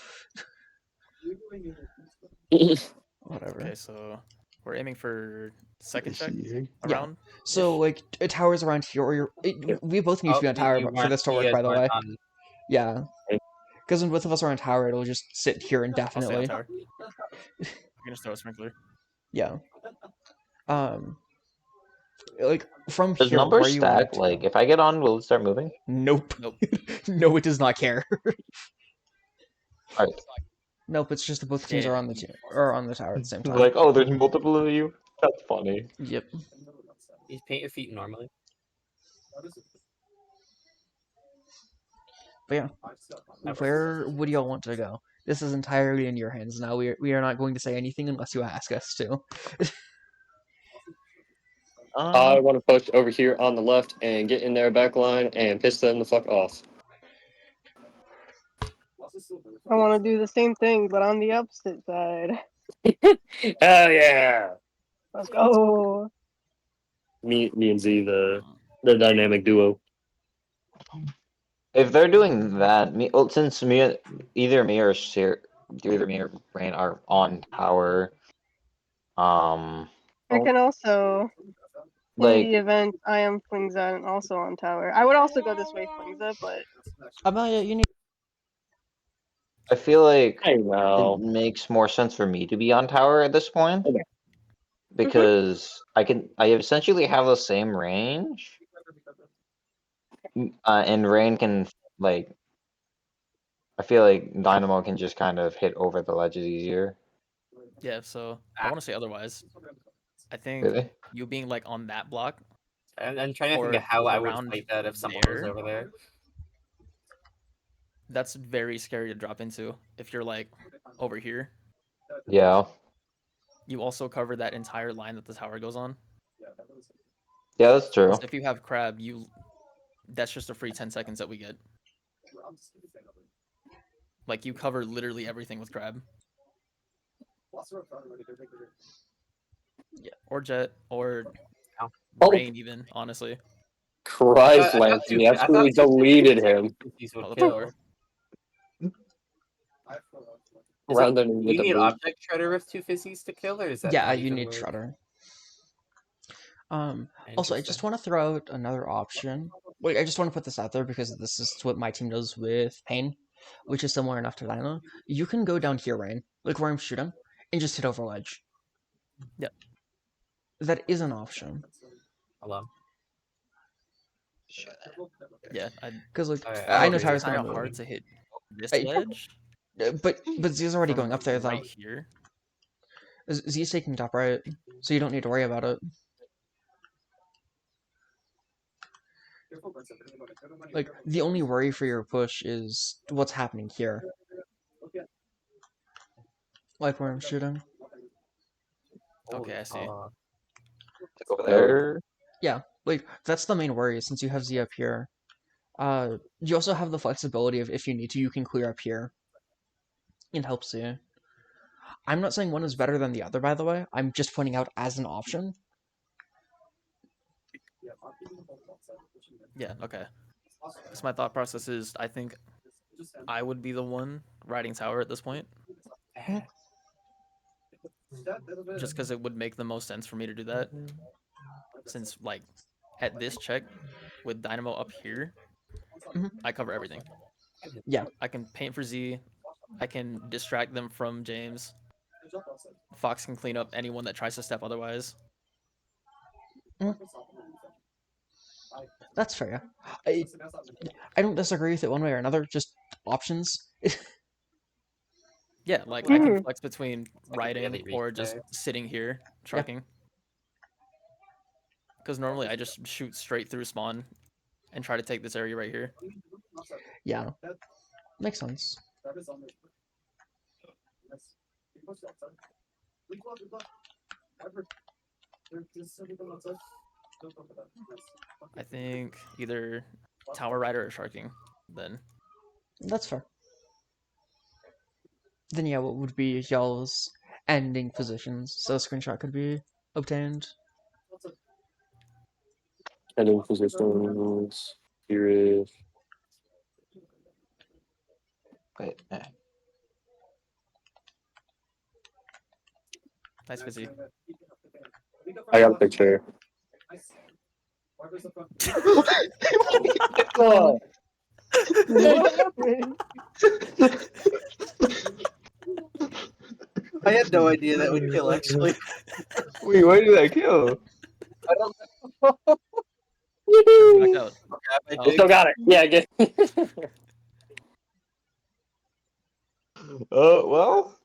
Whatever. Okay, so we're aiming for second check Yeah. around. So like a tower's around here, or we both need to be on tower you for this to work. By the way, on. yeah. Because when both of us are on tower, it'll just sit here I'll stay on indefinitely. tower. I can just throw a sprinkler. Yeah. Like from Does here, numbers where you want stack? to Like, go? if I get on, will it start moving? Nope. Nope. No, it does not care. Alright. Nope, it's just that both teams are on the tower at the same time. Like, oh, there's multiple of you? That's funny. Yep. You paint your feet normally. But yeah, where would y'all want to go? This is entirely in your hands now. We are not going to say anything unless you ask us to. I want to push over here on the left and get in their back line and piss them the fuck off. I want to do the same thing, but on the opposite side. Hell yeah! Let's go. Me and Z, the dynamic duo. If they're doing that, since either me or Rain are on tower, I can also, in like, the event I am Flingza and also on tower. I would also go this way, Flingza, but Amalia, you need. I feel like I it know. makes more sense for me to be on tower at this point Okay. because I essentially have the same range, and Rain can like. I feel like Dynamo can just kind of hit over the ledges easier. Yeah, so I want to say otherwise. I think Really? you being like on that block I'm trying to think or of how I would around fight that if someone was there. over there. That's very scary to drop into. If you're like over here, Yeah. you also cover that entire line that the tower goes on. Yeah, that's true. Plus, if you have crab, that's just a free 10 seconds that we get. Like you cover literally everything with crab. Yeah, or jet, or Oh. rain, even honestly. Christ, Lance, he absolutely deleted him. Oh, the two. floor. Rather than Do with you the need boot. object shredder with 2 fizzies to kill, or is that Yeah, not you even need worth? Shredder. Also, I just want to throw out another option. Wait, I just want to put this out there because this is what my team does with Pain, which is similar enough to Dino. You can go down here, Rain, like where I'm shooting, and just hit over ledge. Yep. That is an option. Hello. Yeah, Because like Alright, I know it's Tower's kind gonna of move, hard to hit this I- ledge but Z's already from going up there though. right here. Z's taking top right, so you don't need to worry about it. Like the only worry for your push is what's happening here. Like where I'm shooting. Okay, I see. Like over there. Yeah, like that's the main worry since you have Z up here. You also have the flexibility of if you need to, you can clear up here. It helps you. I'm not saying one is better than the other, by the way. I'm just pointing out as an option. Yeah, okay. Because my thought process is, I think I would be the one riding tower at this point. Just because it would make the most sense for me to do that. Since, like, at this check, with Dynamo up here, I cover everything. Yeah. I can paint for Z. I can distract them from James. Fox can clean up anyone that tries to step otherwise. That's fair. I don't disagree with it one way or another. Just options. Yeah, like I can flex between riding or just sitting here trucking. Because normally I just shoot straight through spawn and try to take this area right here. Yeah, makes sense. I think either Tower Rider or Sharking. Then That's fair. Then yeah, what would be y'all's ending positions? So a screenshot could be obtained. Ending positions. Here is. Wait, nice Fizzy. I got a picture. What happened? I had no idea that would kill. Actually, Wait, why did I kill? I don't know. Back out. I I did. still got it. Yeah, I get. Well.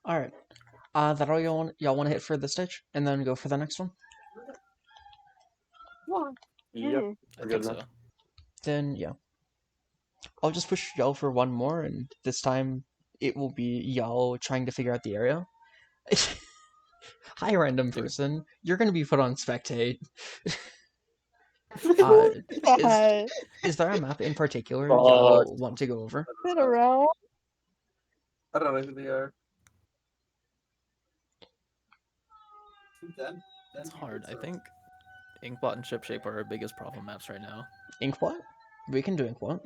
All right. That all y'all want to hit for this stage, and then go for the next one. Yep. Mhm. I We're think good so. now. Then yeah, I'll just push y'all for one more, and this time it will be y'all trying to figure out the area. Hi, random person. You're gonna be put on spectate. Is is there a map in particular y'all want to go over? Sit around. I don't know who they are. It's hard. I think Inkblot and Shipshape are our biggest problem maps right now. Inkblot? We can do Inkblot.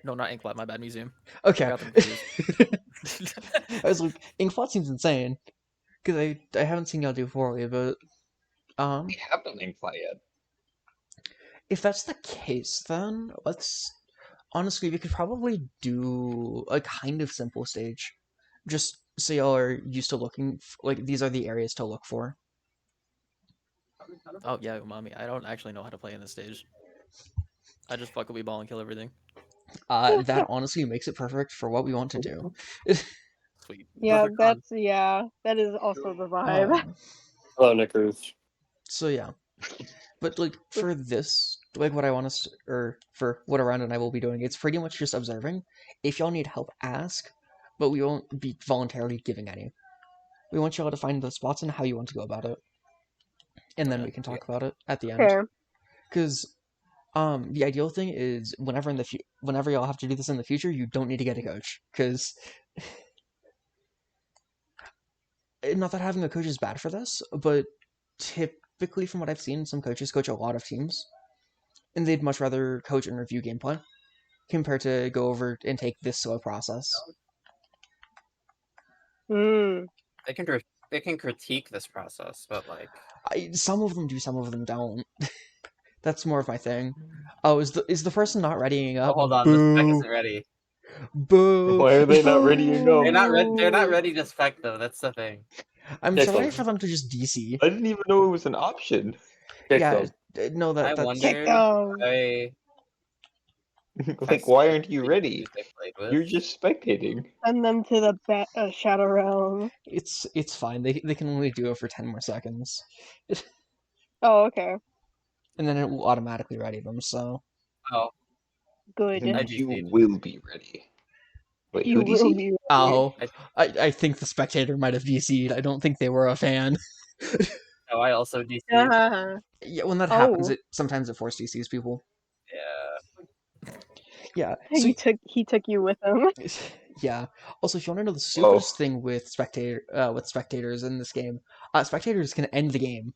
No, not Inkblot. My bad. Museum. Okay. I got them confused. I was like, Inkblot seems insane because I haven't seen y'all do poorly, but We haven't Inkfly yet. if that's the case, then let's honestly we could probably do a kind of simple stage, just so y'all are used to looking like these are the areas to look for. Oh yeah, Umami. I don't actually know how to play in this stage. I just fuck a ball and kill everything. That honestly makes it perfect for what we want to do. Sweet. Yeah, Perfect that is also the vibe. Hello, Nickers. So yeah, but like for this, like what I want us to, or for what Around and I will be doing, it's pretty much just observing. If y'all need help, ask, but we won't be voluntarily giving any. We want y'all to find the spots and how you want to go about it, and then Okay. we can talk about it at the end. Okay. Because the ideal thing is whenever y'all have to do this in the future, you don't need to get a coach. Because not that having a coach is bad for this, but typically from what I've seen, some coaches coach a lot of teams, and they'd much rather coach and review gameplay compared to go over and take this slow process. Hmm. They can critique this process, but like Some of them do, some of them don't. That's more of my thing. Oh, is the person not readying up? hold on, the spec isn't ready. Boo! Why are they not readying up? They're not ready to spec though. That's the thing. I'm Kick sorry them. for them to just DC. I didn't even know it was an option. Kick Yeah, them. no, I that's wonder. Like, why aren't you ready? They played with. You're just spectating. Send them to the Shadow Realm. it's fine. They can only do it for 10 more seconds, Oh, okay. and then it will automatically ready them. So Oh, Good. I You DC'd. will be ready. Wait, You who will DC'd? be ready. oh, I think the spectator might have DC'd. I don't think they were a fan. Oh, I also DC'd. Yeah, when that happens, Oh. sometimes it force DCs people. Yeah. Yeah, so He took you with him. yeah. Also, if you want to know the stupidest thing with spectators in this game, spectators can end the game.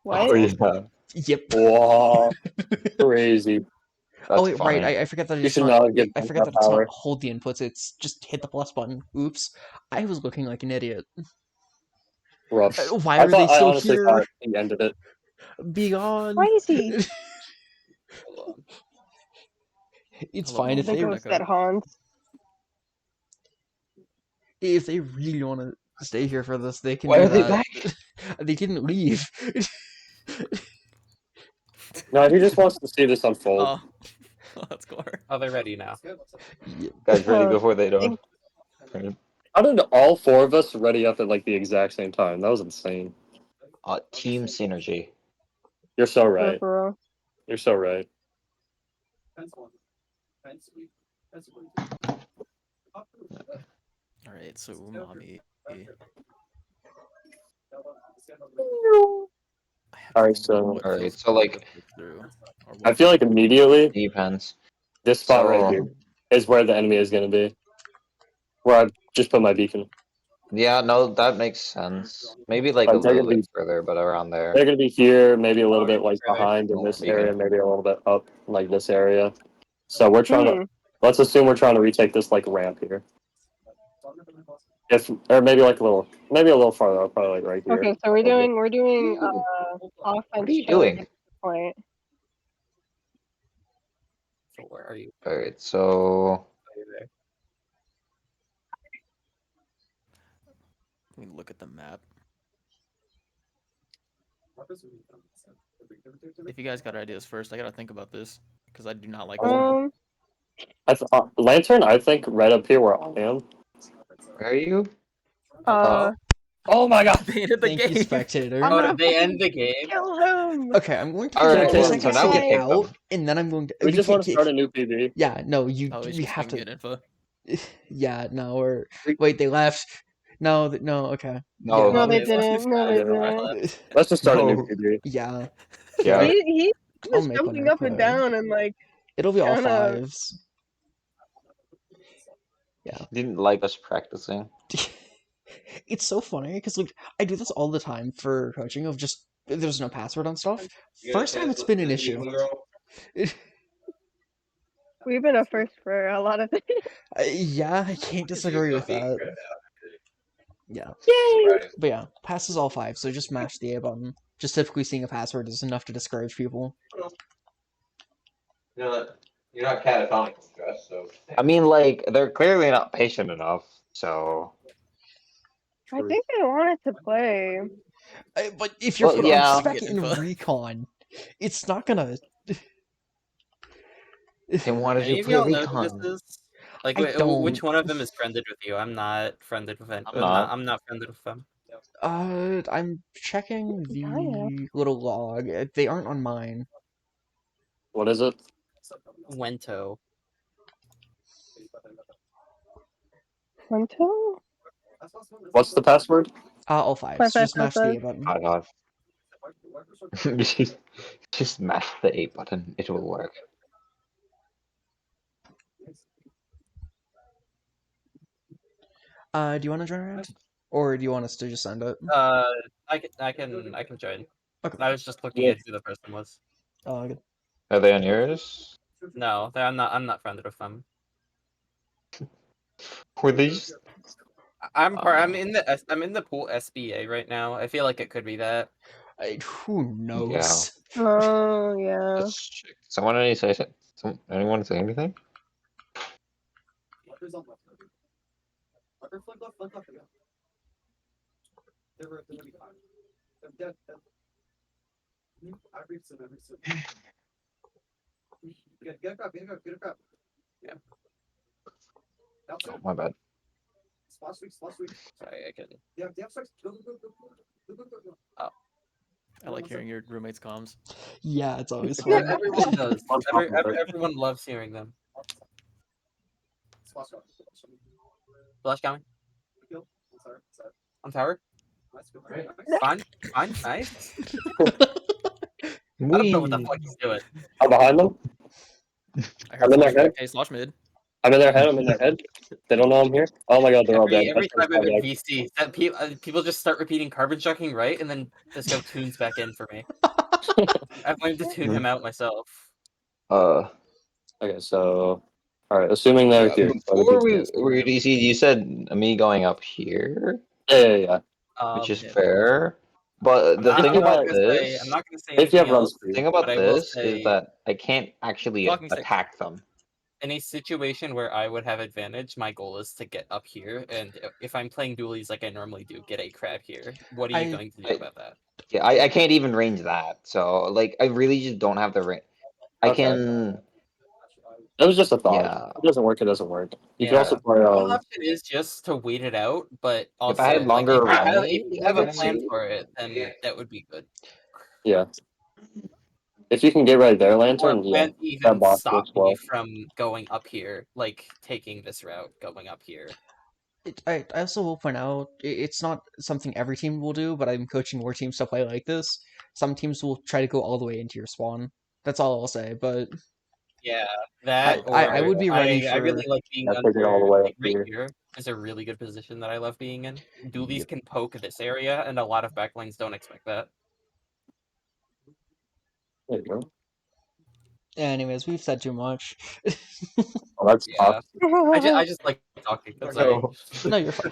What? Oh yeah. Yep. Wow. Crazy. That's Oh wait, right. funny. I forget that You it's should not. not get I forget that that it's not power. hold the inputs. It's just hit the plus button. Oops, I was looking like an idiot. Rough. Why are they I still honestly here? thought he ended it. Be gone. Why is he Hold on. It's Hello, fine if the Momo. they ghost that haunts? really want to stay here for this, they can Why do are they that. back? They didn't leave. No, he just wants to see this unfold. Oh, let's go. Oh, they're ready now. Yeah. Guys, ready Uh, before they don't. How did all four of us ready up at like the exact same time? That was insane. Team synergy. You're so for right. real. You're so right. All right, so Umami. I have to Alright, think so- about what Alright, feels so, good like, to push through, or I what feel like feels good. immediately depends. this spot right So- here is where the enemy is going to be. Where I just put my beacon. Yeah, no, that makes sense. Maybe like a Like, they're little gonna bit further, but around there. They're going to be here, maybe a little bit like Further. behind in this Beacon. area, maybe a little bit up like this area. So we're trying Hmm. to. Let's assume we're trying to retake this like ramp here. If or maybe like maybe a little farther up, probably like right here. Okay, so we're doing What offense are you chilling doing? at this point. So where are you? Alright, so Are you there? Let me look at the map. If you guys got ideas first, I gotta think about this because I do not like this map. Lantern, I think right up here where I am. where are you? Oh my god! They ended the Thank you, game. spectator. I'm Oh, gonna did they end fucking the game? kill him. Okay, I'm going to All take right, a well, second so to now we get kick out, them. and then I'm going to. We just want to can't- start a new PB. Yeah, no, you Oh, it's we just have gonna to. get info. Yeah, no, or We- wait, they left. No, no, okay. No. No, they Wait, let's didn't. just No, start they it over. didn't. Let's just start a new No. PB. Yeah, Yeah. He I'll was make one jumping real up and quick. down and like It'll be all kinda- fives. Didn't like us practicing. It's so funny because like I do this all the time for coaching of just there's no password on stuff. First time it's been an issue. we've been a first for a lot of things. Yeah, I can't disagree with that. Yeah, but yeah, passes all five, so just mash the A button. Just typically seeing a password is enough to discourage people. You're not catatonic stress, so. I mean, like, they're clearly not patient enough, so. I think they wanted to play. But if you're Well, putting yeah. spec Get in info. recon, it's not gonna. They wanted Any to of play y'all know who recon. this is? Like, I which don't. one of them is friended with you? I'm not friended with them. I'm not. I'm not friended with them. I'm checking Gaia. the little log. They aren't on mine. What is it? Wento. Hunto? What's the password? All fives. Five, five, Just mash the five, A button. God, God. Just mash the A button. It will work. Do you want to join around, or do you want us to just send it? I can join. Okay. I was just looking at who the person was. Oh, good. Are they on yours? No, I'm not friended with them. Were they just... I'm in the pool SBA right now. I feel like it could be that. Who knows? Oh yeah. Let's check. Someone anyone say anything? Oh, my bad. Sorry, I can. I like hearing your roommates' comms. Yeah, it's always Yeah, fun. everyone does. On top of it. Everyone loves hearing them. Flash coming. On tower. Fine, nice. I don't know what the fuck he's doing. I'm behind them. I heard I'm in their flash head. okay, slash mid. I'm in their head. I'm in their head. They don't know I'm here. Oh my god, they're all dead. Every time I'm in Like, VC, people just start repeating carbon chucking right, and then Disco tunes back in for me. I'm going to tune him out myself. okay, so all right. Assuming they're here. Before we were DC, you said me going up here, Yeah. which is Yeah. fair. But the thing about this, I'm not going to say If you have anything run else. speed. the thing about But I will this say- is that I can't actually Talking stick. attack them. In a situation where I would have advantage, my goal is to get up here, and if I'm playing dualies like I normally do, get a crab here. What are you going to do about that? Yeah, I can't even range that. So like I really just don't have the range. I Okay. can. It was just a thought. Yeah. It doesn't work. It doesn't work. You can Yeah. also play. The option is just to wait it out, but also I had longer if range, you I have a could plan see. for it, then that would be good. Yeah. If you can get right there, Lantern, yeah, Can't that even box stop works me well. from going up here, like taking this route, going up here. I also will point out it's not something every team will do, but I'm coaching more teams to play like this. Some teams will try to go all the way into your spawn. That's all I'll say. But Yeah, that I or would be ready I really for. like being Yeah, take it all the under, way up like, right here. here is a really good position that I love being in. Dualies can poke this area, and a lot of backlanes don't expect that. There you go. Anyways, we've said too much. Oh, that's Yeah, tough. I just like talking. I'm sorry. No, you're fine.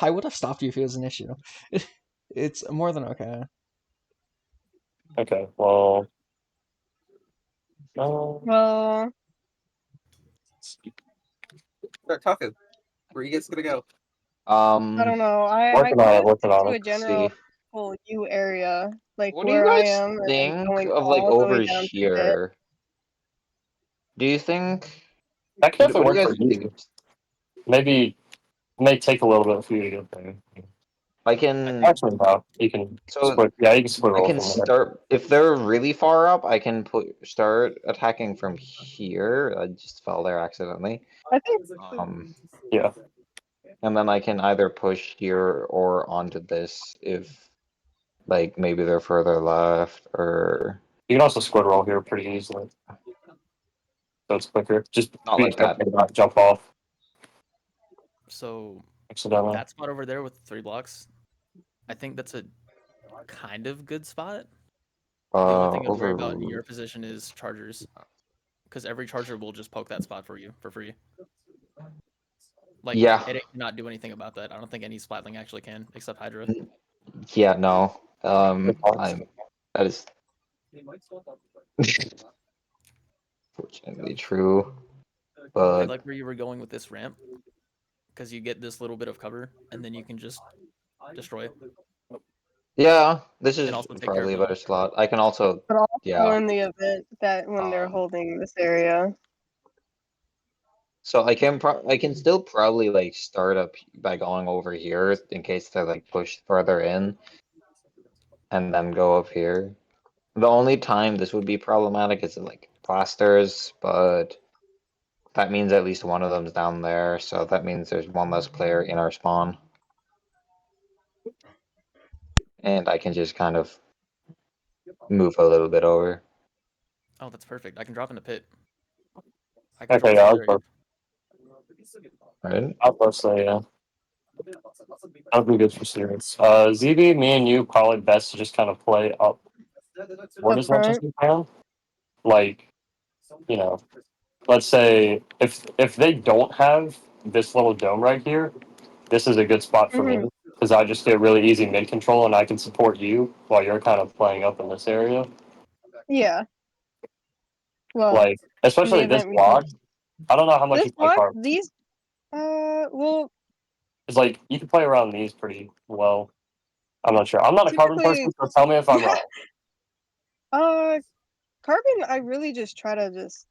I would have stopped you if it was an issue. It's more than okay. Okay, well. Well, Start talking. Where are you guys gonna go? I don't know. I Working on it, could working stick on to it. a general see. full U area, like What do you where I guys am, and then think going of like all the way over down to pit. here? Do you think? That could definitely What do you work guys for you. think? Maybe it may take a little bit for you to get there. I can. Actually, no. You can So split. Yeah, you can split I roll can from there. start if they're really far up. I can start attacking from here. I just fell there accidentally. I think Yeah. And then I can either push here or onto this if, like, maybe they're further left or You can also squid roll here pretty easily. So it's quicker. Just not be like that. careful to not jump off So accidentally. that spot over there with 3 blocks, I think that's a kind of good spot. The only thing I'd worry Over. about in your position is chargers, because every charger will just poke that spot for you for free. Like, Yeah. it cannot do anything about that. I don't think any Splatling actually can, except Hydra. Yeah. No. I'm. That is fortunately true. I But like where you were going with this ramp, because you get this little bit of cover, and then you can just destroy it, yeah, this is and also take care of probably a them. better slot. I can also. but also Yeah. in the event that when they're Um, holding this area. So I can still probably like start up by going over here in case they're like pushed further in, and then go up here. The only time this would be problematic is like plasters, but that means at least one of them's down there, so that means there's one less player in our spawn, and I can just kind of move a little bit over. Oh, that's perfect. I can drop in the pit. I control Okay, this yeah, whole area. Right? I'll both say yeah. That'll be good for series. ZB, me and you probably best to just kind of play up. What Up is that just front. down? Like, you know, let's say if they don't have this little dome right here, this is a good spot for Hmm. me because I just get really easy mid control and I can support you while you're kind of playing up in this area. Yeah. Well, Like, in the especially this event we block. I don't know how much this you play block, cards. these well, It's like you can play around these pretty well. I'm not sure. I'm not a carbon typically, person, so tell me if I'm wrong. carbon. I really just try to just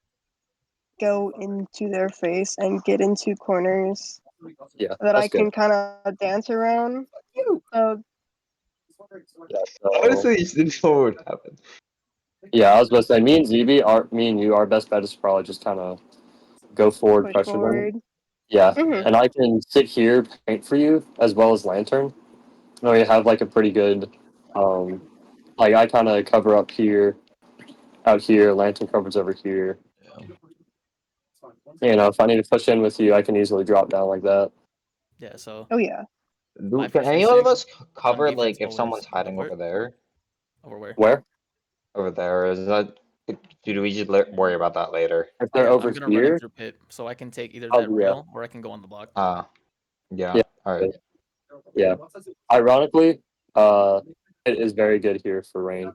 go into their face and get into corners Yeah, that I that's good. can kind of dance around. So Yeah, so, Honestly, you didn't know what would happen. yeah, I was about to say, me and you, our best bet is probably just kind of go forward, push pressure them. forward. Yeah, Hmm. and I can sit here, paint for you as well as lantern. No, you have like a pretty good, like I kind of cover up here, out here. Lantern covers over here. You know, if I need to push in with you, I can easily drop down like that. Yeah, so Oh yeah. my Can first any of instinct us on cover defense like if always someone's go hiding for it. over there? Over where? Where? Over there, is that? Do we just worry about that later? If they're Yeah, over I'm gonna run in here, through pit, so I can take either oh that yeah, rail or I can go on the block. Yeah. yeah, All right. yeah. Ironically, it is very good here for rain,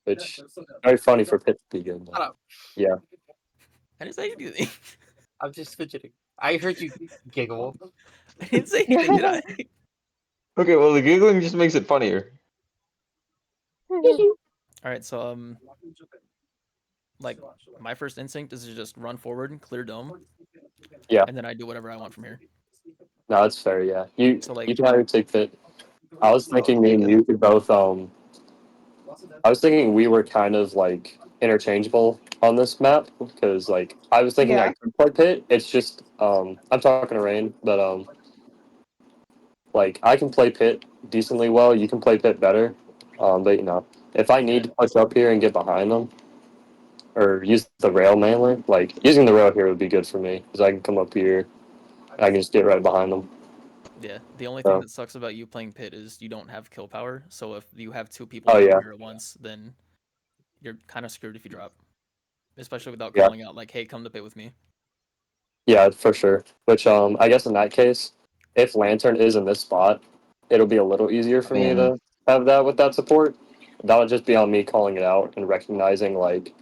which very funny for Pitt to be good. Shut up. Yeah. I didn't say anything. I'm just fidgeting. I heard you giggle. I didn't say anything, did I? Okay. Well, the giggling just makes it funnier. All right, so like my first instinct is to just run forward, clear dome. Yeah. And then I do whatever I want from here. No, it's fair. Yeah, you So like you can either take Pitt. I was thinking me and you could both I was thinking we were kind of like interchangeable on this map because like I was thinking Yeah. I could play pit. It's just I'm talking to Rain, but like I can play pit decently well. You can play pit better. But you know, if I need to push up here and get behind them or use the rail mainly, like using the rail here would be good for me because I can come up here and I can just get right behind them. Yeah, the only thing So, that sucks about you playing pit is you don't have kill power. So if you have two people oh down yeah, here at once, then you're kind of screwed if you drop. Especially without yeah, calling out like, "Hey, come to pit with me." yeah, for sure. Which I guess in that case, if Lantern is in this spot, it'll be a little easier I for me mean, to have that with that support. That'll just be on me calling it out and recognizing like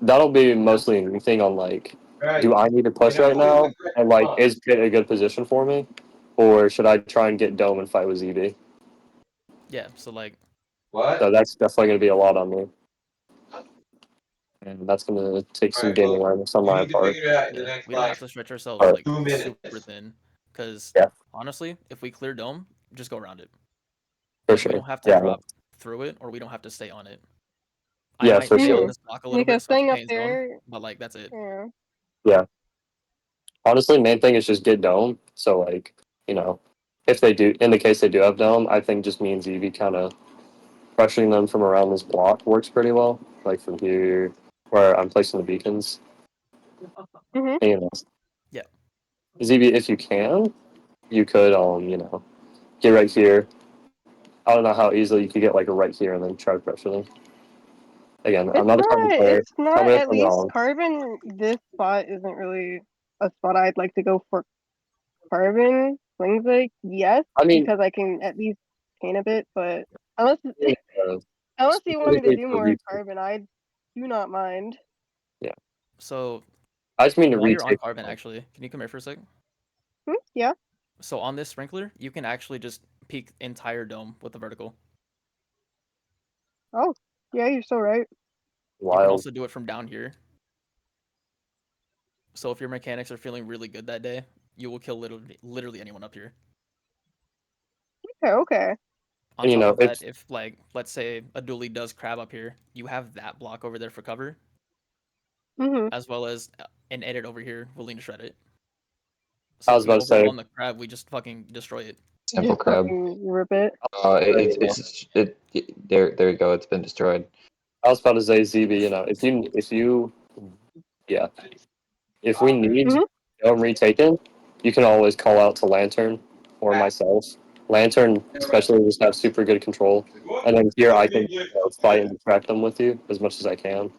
that'll be mostly anything on like, do I need to push right now? And like, is Pit a good position for me, or should I try and get Dome and fight with ZB? Yeah, so like, What? So that's definitely going to be a lot on me, and that's going to take some Alright, game well, awareness on you my need to part. figure it out in the yeah, next we don't like have to stretch ourselves Alright. like 2 minutes. super thin. Because Yeah. honestly, if we clear dome, just go around it. For Like we sure. don't have to Yeah. drop through it, or we don't have to stay on it. I Yeah, might for stay on Mhm. sure. this block a little bit Because so it's staying up pain zone, there, but like that's it. yeah. Yeah. Honestly, main thing is just get Dome. So like, you know, if they do, in the case they do have Dome, I think just me and ZB kind of pressuring them from around this block works pretty well. Like from here, where I'm placing the beacons. Mhm. And, you know, Yeah. ZB, if you can, you could, you know, get right here. I don't know how easily you could get like a right here and then try to pressure them. Again, I'm It's not a carbon not. player. It's Tell not. me if At I'm least wrong. carbon. This spot isn't really a spot I'd like to go for. Carbon swings like yes, I mean, because I can at least paint a bit. But unless uh, unless you want me to specifically do for more retake. carbon, I do not mind. Yeah, So I just mean to while you're on retake. carbon, actually, can you come here for a sec? Yeah. So on this sprinkler, you can actually just peek entire dome with the vertical. Oh, yeah. You're so right. You can Wild. also do it from down here. So if your mechanics are feeling really good that day, you will kill literally anyone up here. Okay. Okay. On And you top know, of that, it's if like let's say a dually does crab up here, you have that block over there for cover, Mhm. as well as an edit over here willing to shred it. I So was if we about to say, overwhelm the crab, we just fucking destroy it. Simple Just crab. fucking rip it. There you go. It's been destroyed. I was about to say ZB. You know, if you, yeah, if we need Mhm. Dome retaken, you can always call out to Lantern or myself. Lantern, especially, just have super good control. And then here I can fight and distract them with you as much as I can,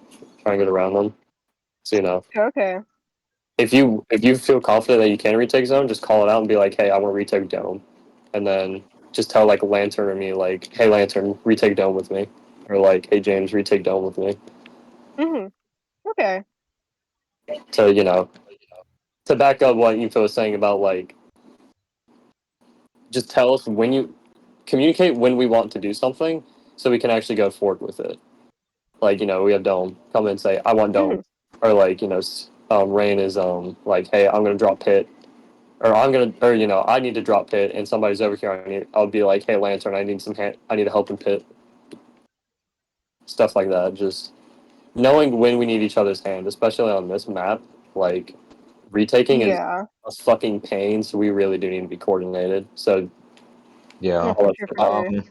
try and get around them. So you know, Okay. if you feel confident that you can retake zone, just call it out and be like, hey, I want to retake dome, and then just tell like Lantern or me like, hey Lantern, retake dome with me, or like, hey James, retake dome with me. Mhm. Okay. To you know, to back up what Info was saying about like, just tell us when you communicate when we want to do something, so we can actually go forward with it. Like you know, we have dome come in and say, I want dome, Mhm. or like you know, Rain is like, hey, I'm gonna drop pit. Or I'm gonna, or you know, I need to drop pit, and somebody's over here. I'll be like, "Hey, Lantern, I need some hand. I need help in pit." Stuff like that. Just knowing when we need each other's hand, especially on this map. Like retaking is Yeah. a fucking pain, so we really do need to be coordinated. So, Yeah. No, for sure. For sure.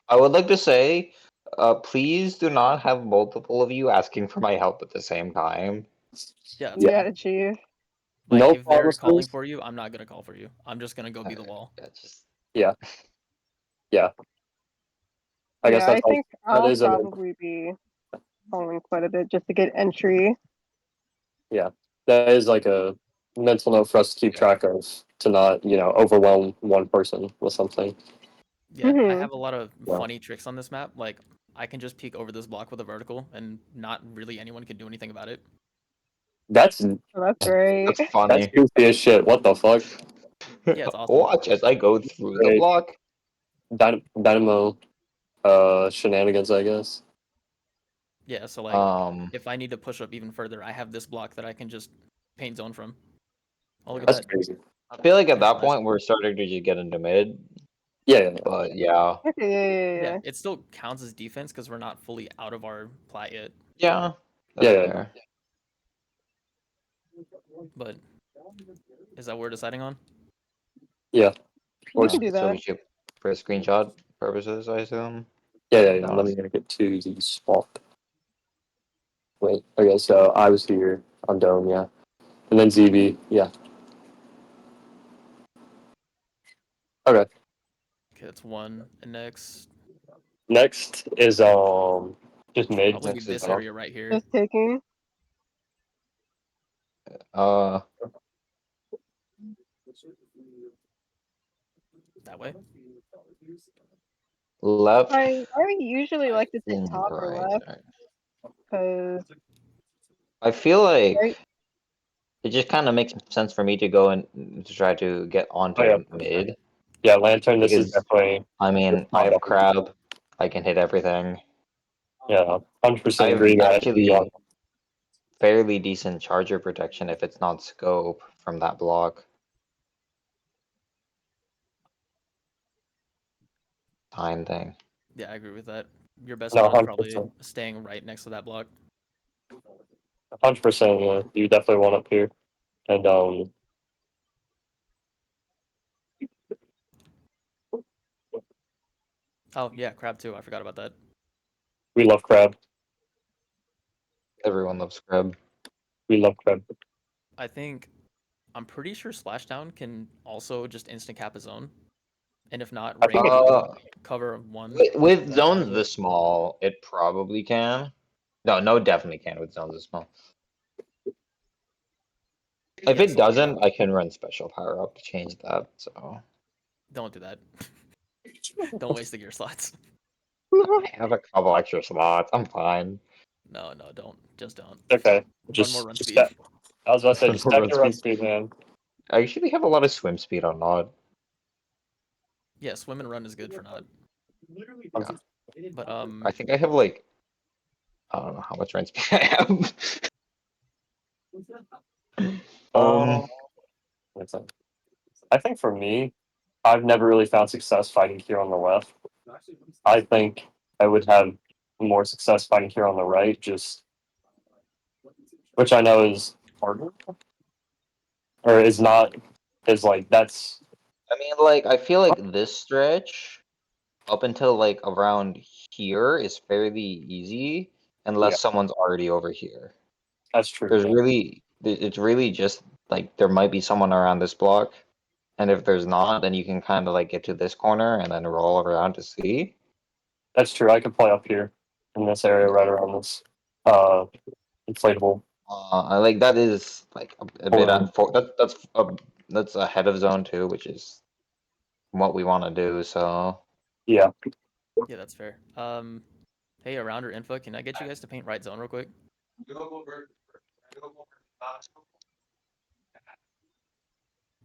I would like to say, please do not have multiple of you asking for my help at the same time. Yeah, that's yeah, fine. Yeah, chief. Like no if they're calling promises. for you, I'm not gonna call for you. I'm just gonna go be the wall. Yeah, just Yeah, yeah. I guess Yeah, I that's think that I'll is a probably be calling quite a bit just to get entry. yeah. That is like a mental note for us to keep track of to not you know overwhelm one person with something. Yeah, I Mhm. have a lot of Yeah. funny tricks on this map. Like I can just peek over this block with a vertical, and not really anyone can do anything about it. That's So that's great. that's that's funny. goofy as shit. What the fuck? Yeah, it's awesome. Watch as I go through the Great. block. Dynamo shenanigans, I guess. Yeah, so like Um, if I need to push up even further, I have this block that I can just paint zone from. Oh, look at That's that. crazy. I feel like at Nice, that nice. point we're starting to just get into mid. Yeah. But yeah. Okay, Yeah, yeah. it still counts as defense because we're not fully out of our plat yet. Yeah. That's fair. But is that what we're deciding on? Yeah. We can do So that. we should, for screenshot purposes, I assume. Yeah. Let me get to the swap. Wait. Okay, so I was here on Dome, yeah. And then ZB, yeah. Okay. Okay, that's one. And next, Next is just mid. probably be Next is this off. area right here. Just taking. That way. Left. I usually like to take And top or right. left because I feel like right. it just kind of makes sense for me to go and to try to get onto Oh, yeah. mid. Yeah, Lantern, this is Because, definitely... I mean, I have crab. I can hit everything. Yeah, I 100% have agree that. actually fairly decent charger protection if it's not scope from that block. Time thing. Yeah, I agree with that. Your best No, bet is probably 100%. staying right next to that block. 100%, yeah. You definitely want up here. And, Oh yeah, crab too. I forgot about that. we love crab. Everyone loves crab. We love crab. I'm pretty sure Splashdown can also just instant cap a zone. And if not, I Rain think it can cover one. With left side zones of it. this small, it probably can. No, definitely can with zones this small. If Yes. it doesn't, I can run special power up to change that. So Don't do that. Don't waste the gear slots. I have a couple extra slots. I'm fine. No, don't. Just don't. Okay. One more run Just speed. I was about to say, just stack Run your run speed. speed, man. I actually have a lot of swim speed on Nod. Yeah, swim and run is good for not. Yeah. But I think I have like I don't know how much run speed I have. What's that? I think for me, I've never really found success fighting here on the left. I think I would have more success fighting here on the right, just which I know is harder, or is not, is like that's I mean, like I feel like this stretch up until like around here is fairly easy unless Yeah. someone's already over here. that's true. There's really it's really just like there might be someone around this block, and if there's not, then you can kind of like get to this corner and then roll around to see. That's true. I could play up here in this area right around this inflatable. I like that is like a bit Or- that's ahead of zone 2, which is what we want to do. So Yeah. yeah, that's fair. Hey, around or info, can I get you guys to paint right zone real quick?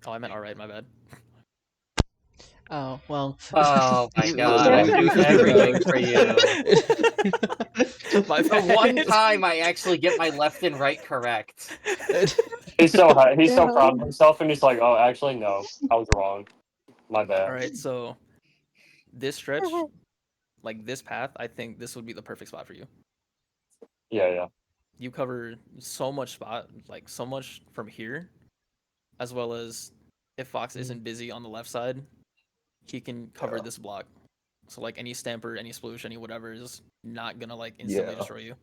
Oh, I meant all right. My bad. Oh well. Oh my god, I do everything for you. My The bad. one time I actually get my left and right correct. He's so Yeah. proud of himself, and he's like, "Oh, actually, no, I was wrong. My bad." All right, so this stretch, like this path, I think this would be the perfect spot for you. Yeah. You cover so much spot, like so much from here, as well as if Fox isn't busy on the left side, he can cover this block. So like any stamper, any sploosh, any whatever is not gonna like instantly Yeah. destroy you.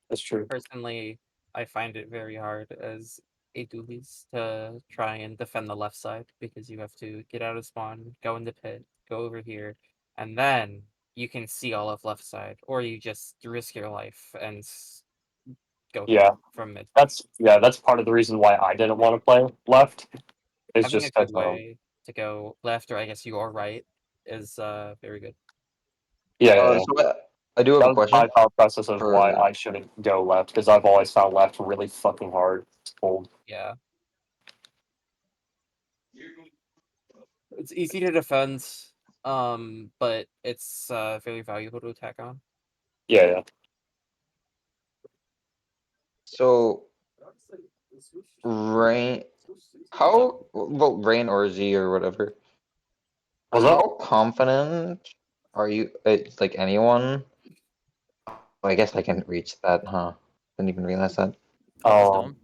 That's true. Personally, I find it very hard as a duelist to try and defend the left side because you have to get out of spawn, go in the pit, go over here, and then you can see all of left side, or you just risk your life and go Yeah. from mid. That's part of the reason why I didn't want to play left. Is Having a just good because way to go left, or I guess you are right, is very good. yeah. so I do have That a was question my thought process of why for I shouldn't go left, because I've always found left really fucking hard. It's cold. Yeah. It's easy to defend, but it's very valuable to attack on. Yeah. so rain. How well rain or Z or whatever? Was that? How confident are you? It's like anyone. Oh, I guess I can reach that, huh? Didn't even realize that. Oh, this Um, dome,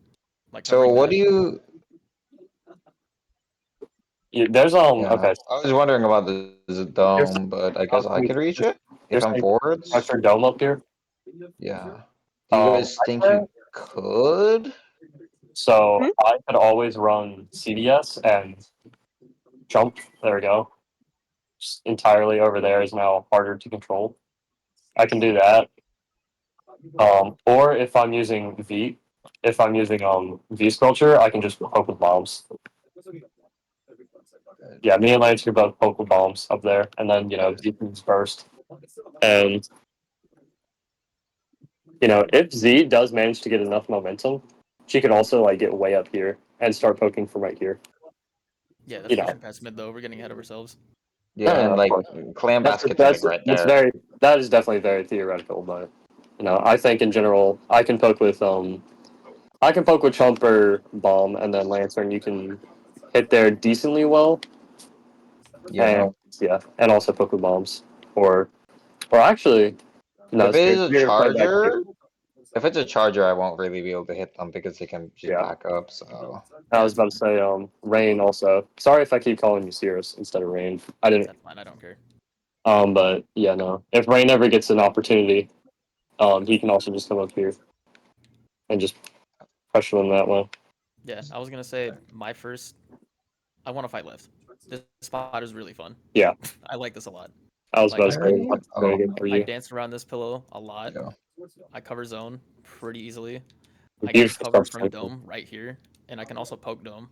like So covering what that. do you? there's Yeah, okay. I was wondering about the Here's dome, but I guess I could reach it if there's I'm a forwards. pressure dome up here. Yeah. Do you guys I think said- you could? so Hmm? I could always run CDS and jump. There we go. Just entirely over there is now harder to control. I can do that. Or if I'm using V sculpture, I can just poke with bombs. Yeah, me and Lance could both poke with bombs up there, and then Z can burst. And if Z does manage to get enough momentum, she could also like get way up here and start poking from right here. Yeah, that's You know, pushing past mid though. We're getting ahead of ourselves. Yeah, no, and of like course. clam That's basket's like that's right that's there. very that is definitely very theoretical, but I think in general I can poke with Chump or Bomb, and then Lantern you can hit there decently well, Yeah. and and also poke with bombs, or actually no, If it is a Spirit play back charger, here. if it's a charger, I won't really be able to hit them because they can just Yeah, back up. So I Yeah, was about to say Rain also. Sorry if I keep calling you Cirrus instead of Rain. I didn't. that's fine. I don't care. But yeah, no. If Rain ever gets an opportunity, he can also just come up here and just pressure them that way. Yeah, I was gonna say my first. I want to fight left. This spot is really fun. Yeah, I like this a lot. I was Like about to I say can, very that's very oh good for I you. dance around this pillow a lot. yeah. I cover zone pretty easily. I get Beautiful cover stuff. from dome right here, and I can also poke dome.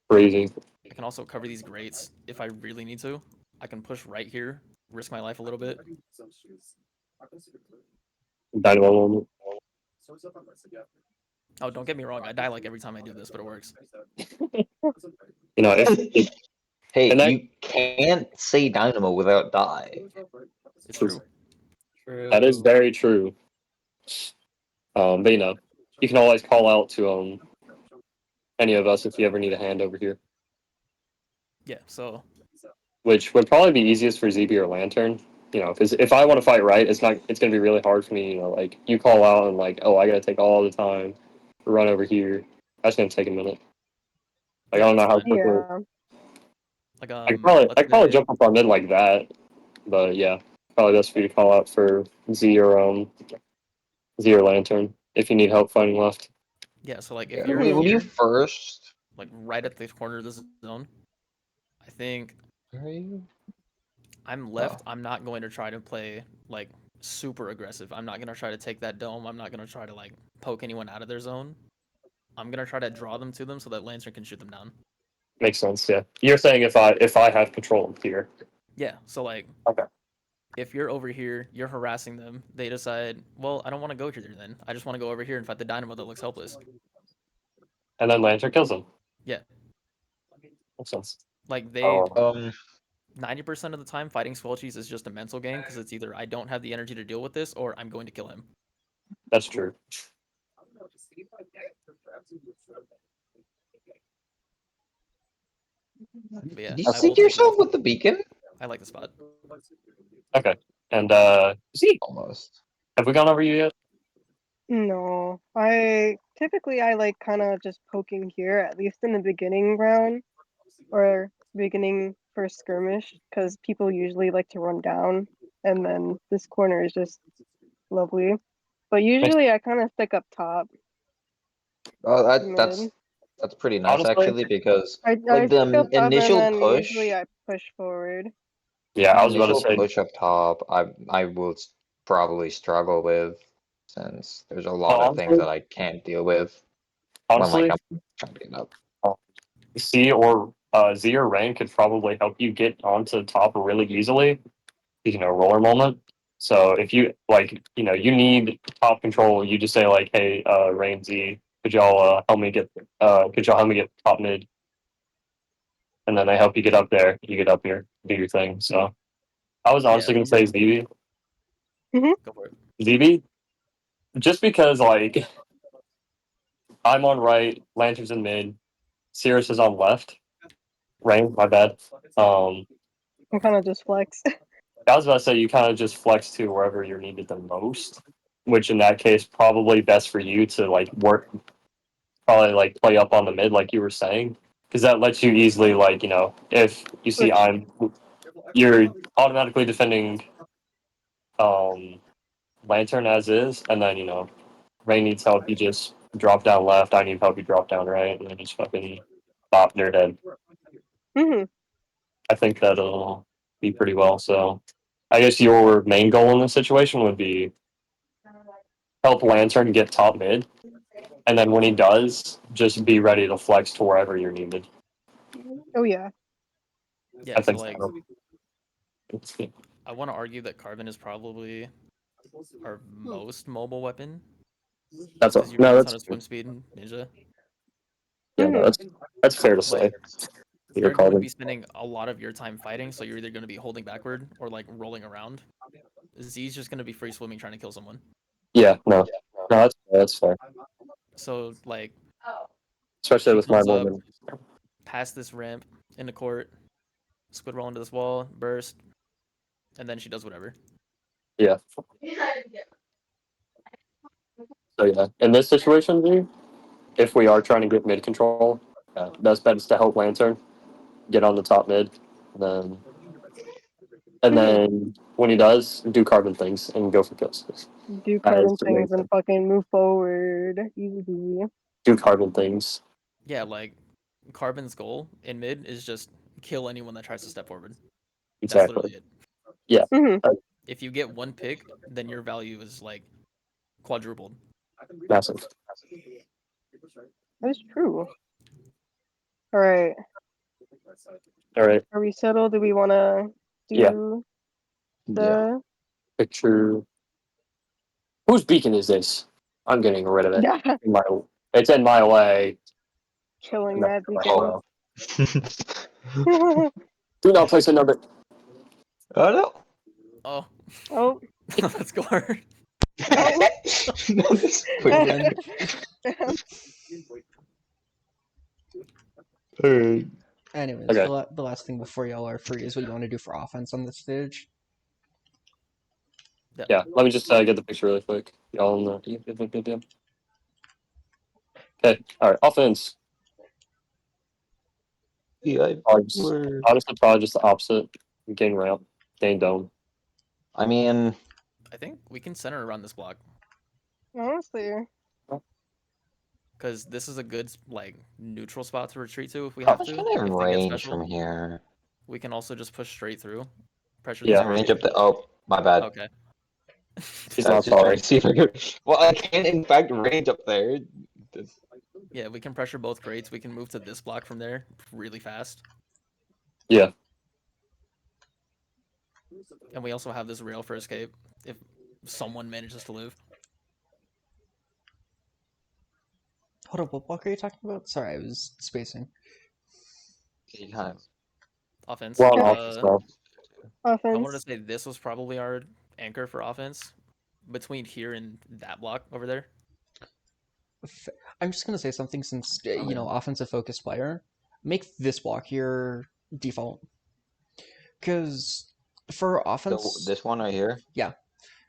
Crazy. I can also cover these grates if I really need to. I can push right here, risk my life a little bit. Dynamo moment. Oh, don't get me wrong. I die like every time I do this, but it works. If Hey, and that you can't say Dynamo without die. It's true. that is very true. But you can always call out to any of us if you ever need a hand over here, Yeah. So which would probably be easiest for ZB or Lantern. Because if I want to fight right, it's gonna be really hard for me. Like you call out and like, oh, I gotta take all the time to run over here. That's gonna take a minute. Like I yeah, don't that's know how fine. quickly. Yeah. Like I let's could probably say jump up on mid like that, but yeah, probably best for you to call out for Z or Lantern if you need help fighting left. yeah. So like if Yeah. you're Wait, in when you here, first, like right at the corner of this zone, I think where are you? I'm Oh, left. I'm not going to try to play like super aggressive. I'm not gonna try to take that dome. I'm not gonna try to like poke anyone out of their zone. I'm gonna try to draw them to them so that Lantern can shoot them down. Makes sense. Yeah, you're saying if I have control here. Yeah. So like Okay. if you're over here, you're harassing them. They decide, well, I don't want to go here then. I just want to go over here and fight the dynamo that looks helpless. And then Lantern kills him. Yeah. Makes sense. Like they Oh, 90% of the time fighting Squelchies is just a mental game because it's either I don't have the energy to deal with this or I'm going to kill him. that's true. But yeah, did you I see will take yourself left. with the beacon? I like the spot. Okay. And Z, Almost. have we gone over you yet? No. I typically I like kind of just poking here, at least in the beginning round or beginning first skirmish, because people usually like to run down, and then this corner is just lovely. But Makes, usually I kind of stick up top Oh, mid. that's pretty nice honestly, actually because I like stick up the top and initial then push, usually I push forward. yeah, the I was about to initial say push up top, I will probably struggle with since there's a lot of things honestly, that I can't deal with when like honestly, I'm trying to get up. uh, Z or Rain could probably help you get onto the top really easily. Roller moment. So if you you need top control, you just say like, hey, Rain Z, could y'all help me get top mid? And then they help you get up there. You get up here, do your thing. So I was Yeah, honestly gonna say ZB. go for it. ZB, just because like I'm on right, Lantern's in mid, Cirrus is on left. Rain, my bad. I kind of just flex. I was about to say you kind of just flex to wherever you're needed the most, which in that case probably best for you to like work, probably like play up on the mid like you were saying, because that lets you easily like if you see you're automatically defending Lantern as is, and then Ray needs help, you just drop down left. I need help, you drop down right, and then just fucking bop their head. Hmm. I think that'll be pretty well. So, I guess your main goal in this situation would be help Lantern get top mid, and then when he does, just be ready to flex to wherever you're needed. Oh yeah. Yeah, I so think like it's good. I want to argue that Carbon is probably our most mobile weapon. That's Because you no, ran a that's ton of swim speed and ninja. yeah, no, that's fair to say. But Your you're going to Carbon. be spending a lot of your time fighting, so you're either going to be holding backward or like rolling around. Z's just going to be free swimming trying to kill someone. Yeah, no, that's fair. So like, Especially she with my comes up woman. past this ramp in the court, squid roll into this wall, burst, and then she does whatever. Yeah. So yeah, in this situation, dude, if we are trying to get mid control, best bet is to help Lantern get on the top mid, then and then when he does, do Carbon things and go for kills. Do That is Carbon the main things and thing. fucking move forward. Easy. Do Carbon things. Yeah, like Carbon's goal in mid is just kill anyone that tries to step forward. That's Exactly. literally it. Yeah. Hmm. If you get one pick, then your value is like quadrupled. Massive. That's true. All right. All right. Are we settled? Do we want to Yeah. do Yeah. the? Picture. Whose beacon is this? I'm getting rid of it. Yeah. It's in my way. Killing No. that Oh. beacon. Do not place a number. Oh no. Oh, Oh. let's go hard. Oh. No, this Oh man. Alright. Anyways, Okay. the last thing before y'all are free is what you want to do for offense on this stage. Yeah. Let me just get the picture really quick. Y'all in the. Okay. All right. Offense. Yeah, Honestly, probably just the opposite. Gain ramp. Gain dome. I mean, I think we can center around this block Honestly. because this is a good like neutral spot to retreat to if we how have much to. can I If they get range special, from here? we can also just push straight through. Pressure Yeah. this Can I range gate. up the? Oh, my bad. Okay. He's I not was just trying sorry. to see if I could. Well, I can in fact range up there. Yeah, we can pressure both crates. We can move to this block from there really fast. Yeah. And we also have this rail for escape if someone manages to live. Hold up, what block are you talking about? Sorry, I was spacing. Can you kind of Offense. Well, offense, well. I wanted to Offense. say this was probably our anchor for offense between here and that block over there. I'm just gonna say something since offensive focused player. Make this block your default, because for offense, this one right here? yeah.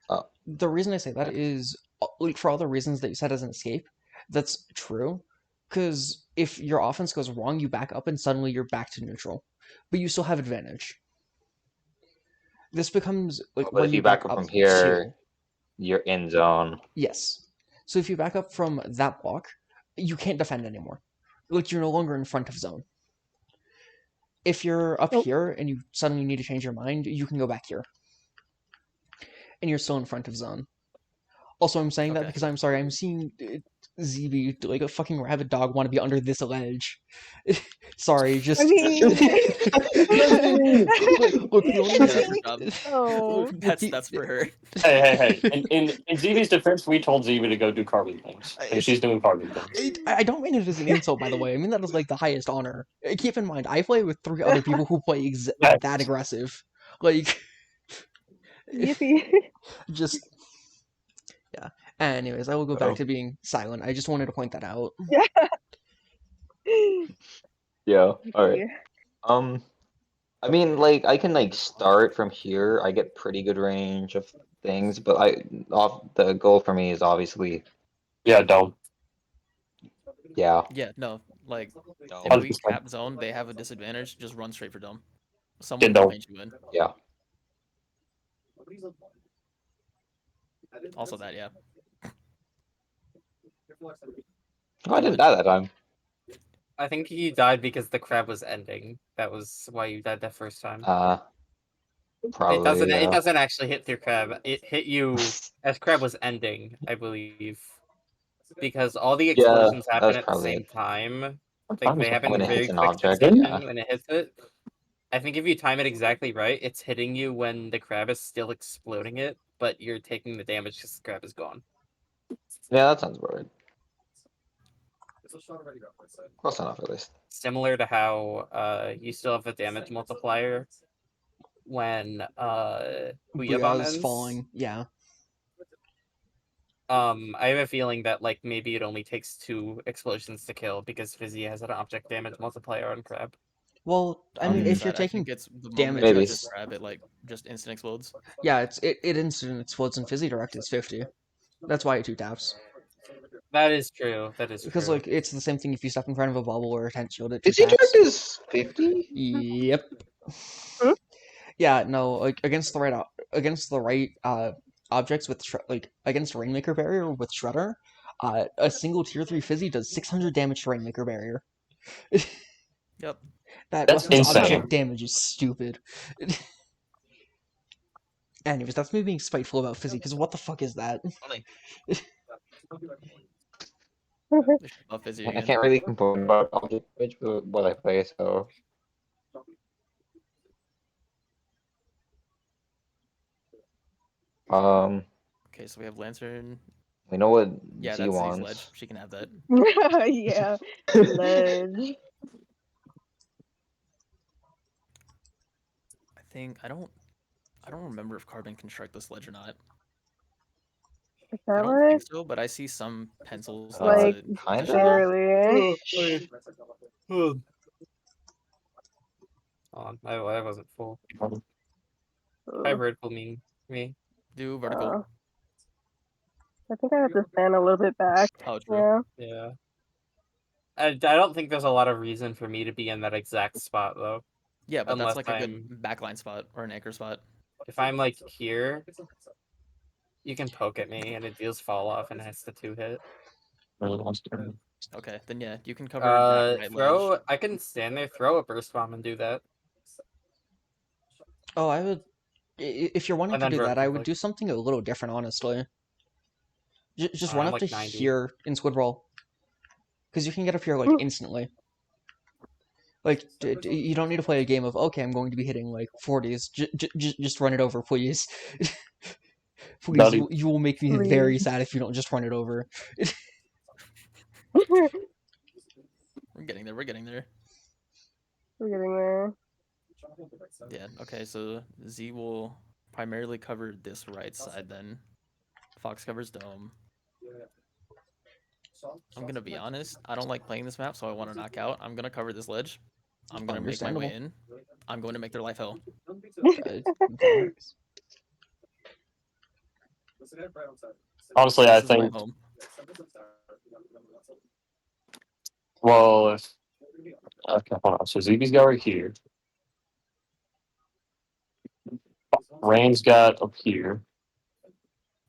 Oh. The reason I say that is like for all the reasons that you said as an escape, that's true. Because if your offense goes wrong, you back up and suddenly you're back to neutral, but you still have advantage. This becomes like But when if you you back back up up from here, to you're in zone. yes. So if you back up from that block, you can't defend anymore. Like you're no longer in front of zone. If you're up here and you suddenly need to change your mind, you can go back here. And you're still in front of zone. Also, I'm saying that because I'm sorry, I'm seeing ZB like a fucking rabid dog want to be under this ledge. Sorry, just. I mean. look, the only That's reason. her job. Oh. That's for her. Hey. In ZB's defense, we told ZB to go do carbon things. And she's doing carbon things. I don't mean it as an insult, by the way. I mean that as like the highest honor. Keep in mind, I play with 3 other people who play that aggressive. Like. Yippee. Just. Yeah. Anyways, I will go back to being silent. I just wanted to point that out. Yeah. Yeah. All right. I mean, like I can like start from here. I get pretty good range of things, but the goal for me is obviously Yeah, don't. yeah. Yeah, no, like Dome. if we 100%. cap zone, they have a disadvantage. Just run straight for dome. Someone Get can dome. paint you in. Yeah. Also that, yeah. Oh, I didn't die that time. I think you died because the crab was ending. That was why you died that first time. Probably. It doesn't. Yeah. It doesn't actually hit through crab. It hit you as crab was ending, I believe, because all the Yeah, explosions that happen was at the probably same it. time. Like they happen When in it very hits an quick object. succession Yeah. when it hits it. I think if you time it exactly right, it's hitting you when the crab is still exploding it, but you're taking the damage because the crab is gone. Yeah, that sounds about right. Close enough, at least. Similar to how you still have a damage multiplier when Booyah Booyah's ends. falling. Yeah. I have a feeling that like maybe it only takes 2 explosions to kill because Fizzy has an object damage multiplier on crab. Well, I On mean, the if inside, you're I think taking it's the moment damage, it Maybe. touches crab, it like just instant explodes. yeah, it instant explodes and Fizzy Direct is 50. That's why it 2 taps. That is true. That is Because true. like it's the same thing if you step in front of a bubble or a tent shield at 2 Is he taps. direct is 50? Yep. Hmm? Yeah, no, like against the right objects with like against Rainmaker Barrier with Shredder, a single tier 3 Fizzy does 600 damage to Rainmaker Barrier. Yep. That That's weapon's insane. object damage is stupid. Anyways, that's me being spiteful about Fizzy, because what the fuck is that? They should buff Fizzy I again. can't really complain about object damage with what I play, so. Okay, so we have Lantern. We know what Yeah, Z that's Z's wants. ledge. She can have that. Yeah, ledge. I don't remember if Carbon can strike this ledge or not. Is I that don't right? think so, but I see some pencils Like, to Kinda? show. barely. Oh, I wasn't full. High vertical mean me. Do vertical. I think I have to stand a little bit back. Oh, true. Yeah. Yeah. I don't think there's a lot of reason for me to be in that exact spot though. Yeah, but Unless that's like a good backline spot or an anchor spot. If I'm like here, you can poke at me and it deals fall off and it has the 2 hit. Okay, then yeah, you can cover that right ledge. I can stand there, throw a burst bomb and do that. Oh, I would. If you're wanting And to then do that, direct I would conflict. do something a little different, honestly. Just run I'm up like to 90. here in Squid Roll. Because you can get up here, like, instantly. Like, you don't need to play a game of, okay, I'm going to be hitting, like, 40s. Just run it over, please. Please, you will make me very sad if you don't just run it over. We're getting there. We're getting there. We're getting there. Yeah. Okay. So Z will primarily cover this right side. Then Fox covers dome. I'm gonna be honest. I don't like playing this map, so I want to knock out. I'm gonna cover this ledge. I'm gonna make my way in. I'm going to make their life hell. Honestly, This I is my think. home. Well, if okay, hold on. So ZB's got right here. Rain's got up here.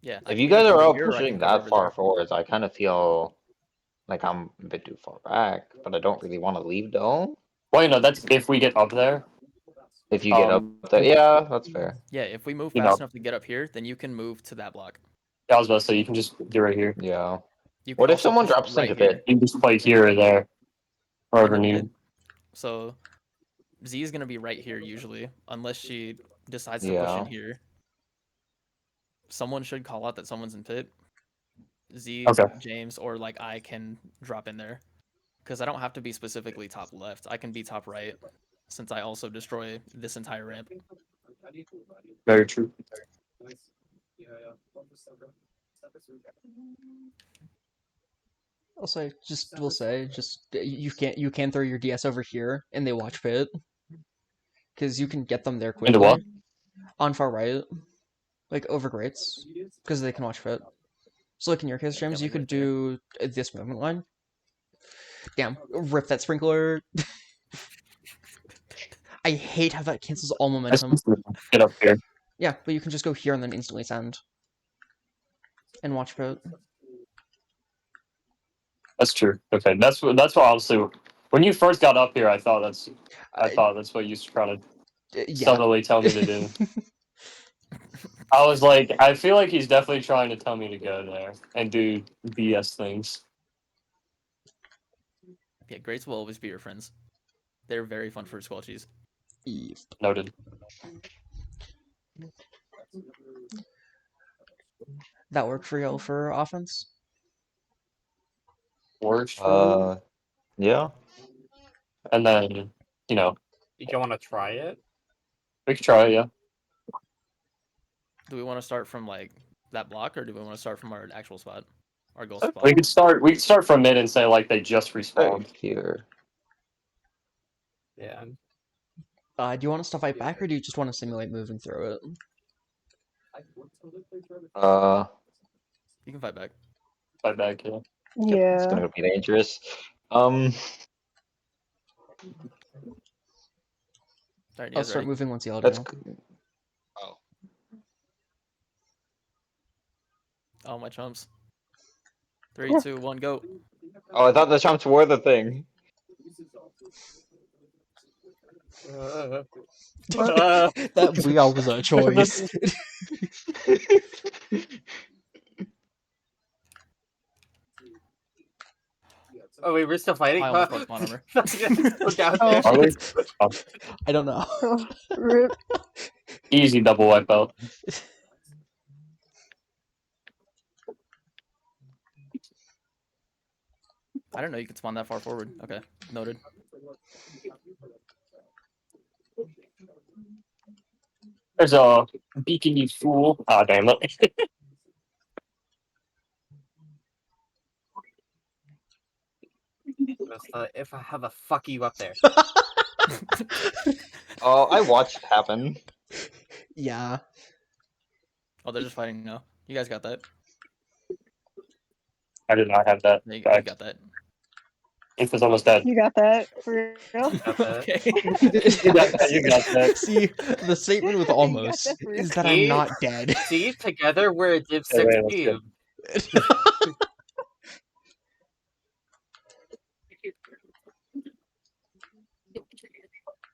Yeah. If you guys are all pushing that far forwards, I kind of feel like I'm a bit too far back, but I don't really want to leave dome. Well, you know, that's if we get up there. If you get up there, yeah, that's fair. Yeah, if we move fast enough to get up here, then you can move to that block. I was about to say you can just do right here. Yeah. You can What if also someone push drops right into here. pit? You can just play here or there, wherever In the needed. pit. So Z is gonna be right here usually, unless she decides to push in here. Someone should call out that someone's in pit. Z, James, or like I can drop in there, because I don't have to be specifically top left. I can be top right, since I also destroy this entire ramp. Very true. Also, we'll say, you can throw your DS over here, and they watch pit. because you can get them there Into what? quickly. On far right, like over grates, because they can watch fit. So like in your case, James, Yeah, you like could right there. do this movement line. Damn, rip that sprinkler. I hate how that cancels all momentum. Get up here. Yeah, but you can just go here and then instantly send. And watch fit. That's true. Okay, that's what honestly. When you first got up here, I thought that's what you were trying to Yeah. subtly tell me to do. I was like, I feel like he's definitely trying to tell me to go there and do BS things. Yeah, grades will always be your friends. They're very fun for squelchies. Noted. That worked for you for offense? Works for Yeah. and then Did you want to try it? we could try it. Yeah, Do we want to start from like that block, or do we want to start from our actual spot, our goal spot? we could start. We could start from mid and say like they just respawned. Right here. Yeah. Do you want us to fight back, or do you just want to simulate moving through it? You can fight back. Fight back. Yeah. It's Yeah. gonna be dangerous. Alright, you I'll guys start ready? moving once yelled That's. at. Oh. Oh, my chumps. 3, 2, 1, go. Oh, I thought the chumps were the thing. That wheel was a choice. Oh wait, we're still fighting. I almost broke spawn armor. Look out Oh. there. Are we? Oh, I don't know. Rip. easy double wipeout. I don't know you could spawn that far forward. Okay, noted. There's a beacon, you fool. Ah, damn it. If I have a fuck you up there. Oh, I watched it happen. Yeah. Oh, they're just fighting now. You guys got that. I did not have that. You Fact. got that. Inf was almost dead. You got that for real? Got that. Okay. You got that. You got that. See, the statement with You got almost that for real? is that I'm not dead. See, together we're a Div Yeah, 6 man, that's team.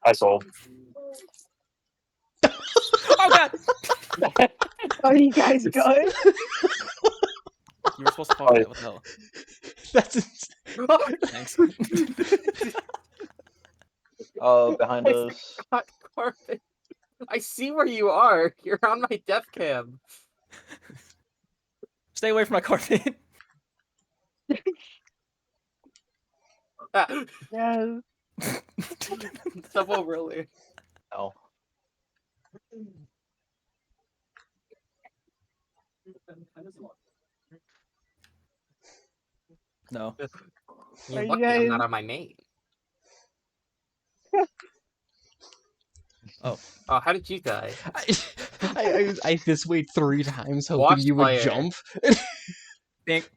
I sold. Oh god! Are you guys good? You were supposed to follow that. What the hell? That's Thanks. Oh, behind I us. forgot, Corbin. I see where you are. You're on my def cam. Stay away from my carpet. Yes. Double really. No. No. You're Are you lucky I'm guys- not on my main. Oh. Oh, how did you die? I this way 3 times hoping Watch you would player. jump. Think.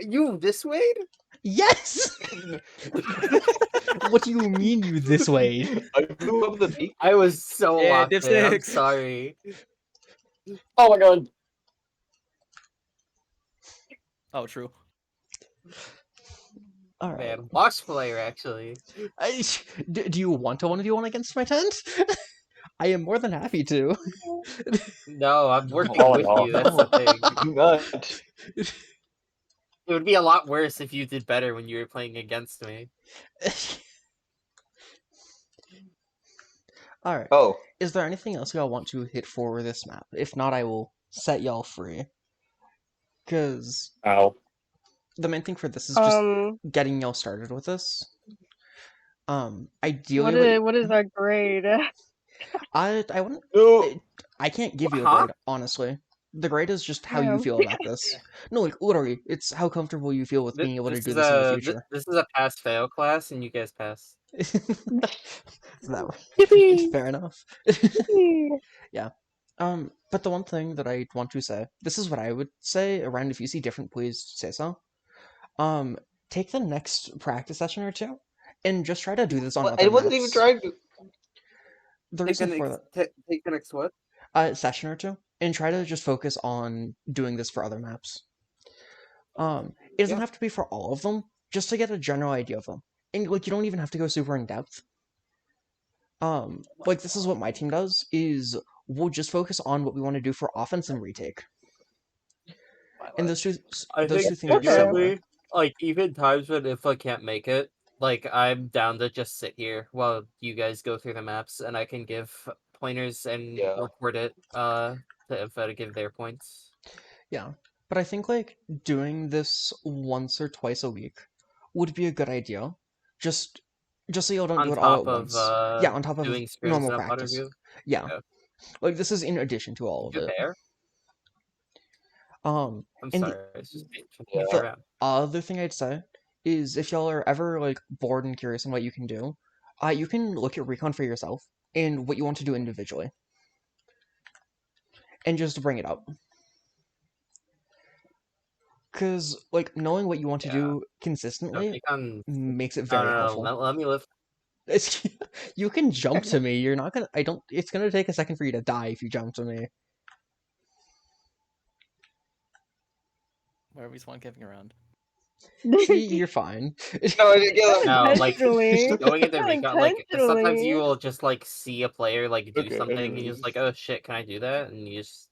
You this way? Yes! What do you mean you this way? I blew up the beak. I was so Yeah, locked Div in. I'm 6. sorry. Oh my god. Oh, true. Alright. Man, watch player actually. Do you want to do one against my tent? I am more than happy to. No, I'm working Oh, with no. you. That's the thing. I'm not. It would be a lot worse if you did better when you were playing against me. Alright. Oh. Is there anything else y'all want to hit for this map? If not, I will set y'all free. Because Ow. the main thing for this is just Um, getting y'all started with this. Ideally, what is our grade? I wouldn't. No. I can't give you a Huh? grade, honestly. the grade is just how you feel about this. No, like literally, it's how comfortable you feel with being able to do this in the future. This is a pass-fail class, and you guys pass. It's fair enough. Yeah. But the one thing that I want to say, this is what I would say around. If you see different, please say so. Take the next practice session or two, and just try to do this on other I wasn't even maps. trying to. The reason for that, Take the next what? session or two, and try to just focus on doing this for other maps. It doesn't have to be for all of them, just to get a general idea of them. And like, you don't even have to go super in depth. Like this is what my team does, is we'll just focus on what we want to do for offense and retake. And those two things genuinely, like, even times when if I can't make it, like, I'm down to just sit here while you guys go through the maps, and I can give pointers and report it to Info to give their points. Yeah, but I think like doing this once or twice a week would be a good idea. Just so you don't do it all at once. Yeah, on top of doing scrims normal and practice. review. Yeah. Okay. Like this is in addition to all of it. Fair. I'm sorry. It's just the other thing I'd say is if y'all are ever like bored and curious on what you can do, you can look at Recon for yourself and what you want to do individually, and just bring it up. Because like knowing what you want to do consistently makes it very helpful. Let me live. You can jump to me. You're not gonna. I don't. It's gonna take a second for you to die if you jump to me. Why are we spawn camping around? You're fine. No, like going into recon, like sometimes you will just like see a player like do something, and you're just like, oh shit, can I do that? And you just,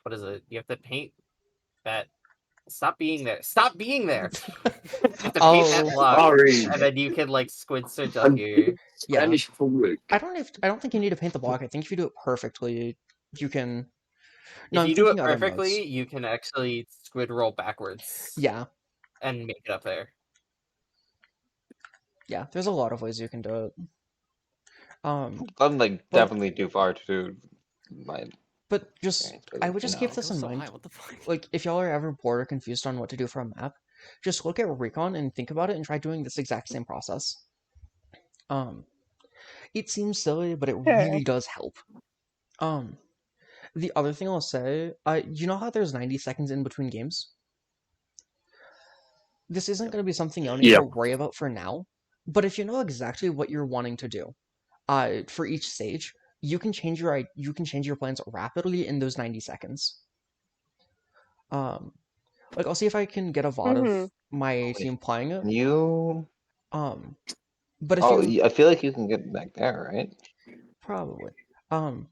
what is it? You have to paint that. Stop being there. Stop being there. You have to paint that block, and then you can like squid search up here. Yeah. I don't think you need to paint the block. I think if you do it perfectly, you can. No, if you do it perfectly, you can actually squid roll backwards. Yeah. And make it up there. Yeah, there's a lot of ways you can do it. I'm like definitely too far to do my. But just, I would just keep this in so mind. high, what the fuck? Like, if y'all are ever bored or confused on what to do for a map, just look at Recon and think about it and try doing this exact same process. It seems silly, but it really does help. The other thing I'll say, you know how there's 90 seconds in between games? This isn't going to be something y'all need to worry about for now, but if you know exactly what you're wanting to do, for each stage, you can change your plans rapidly in those 90 seconds. Like I'll see if I can get a VOD of my team playing it. But if I feel like you can get back there, right? Probably. Dude,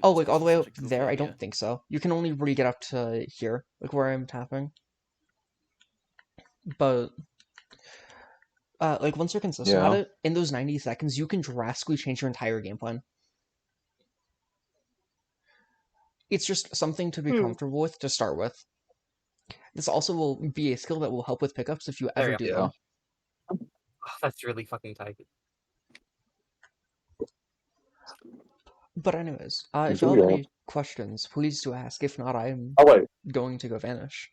like all the way up there, I don't think so. You can only really get up to here, like where I'm tapping. But like once you're consistent at it, in those 90 seconds, you can drastically change your entire game plan. It's just something to be comfortable with to start with. This also will be a skill that will help with pickups if you ever do them. Oh, that's really fucking tight. But anyways, if y'all have any questions, please do ask. If not, I'm going to go vanish.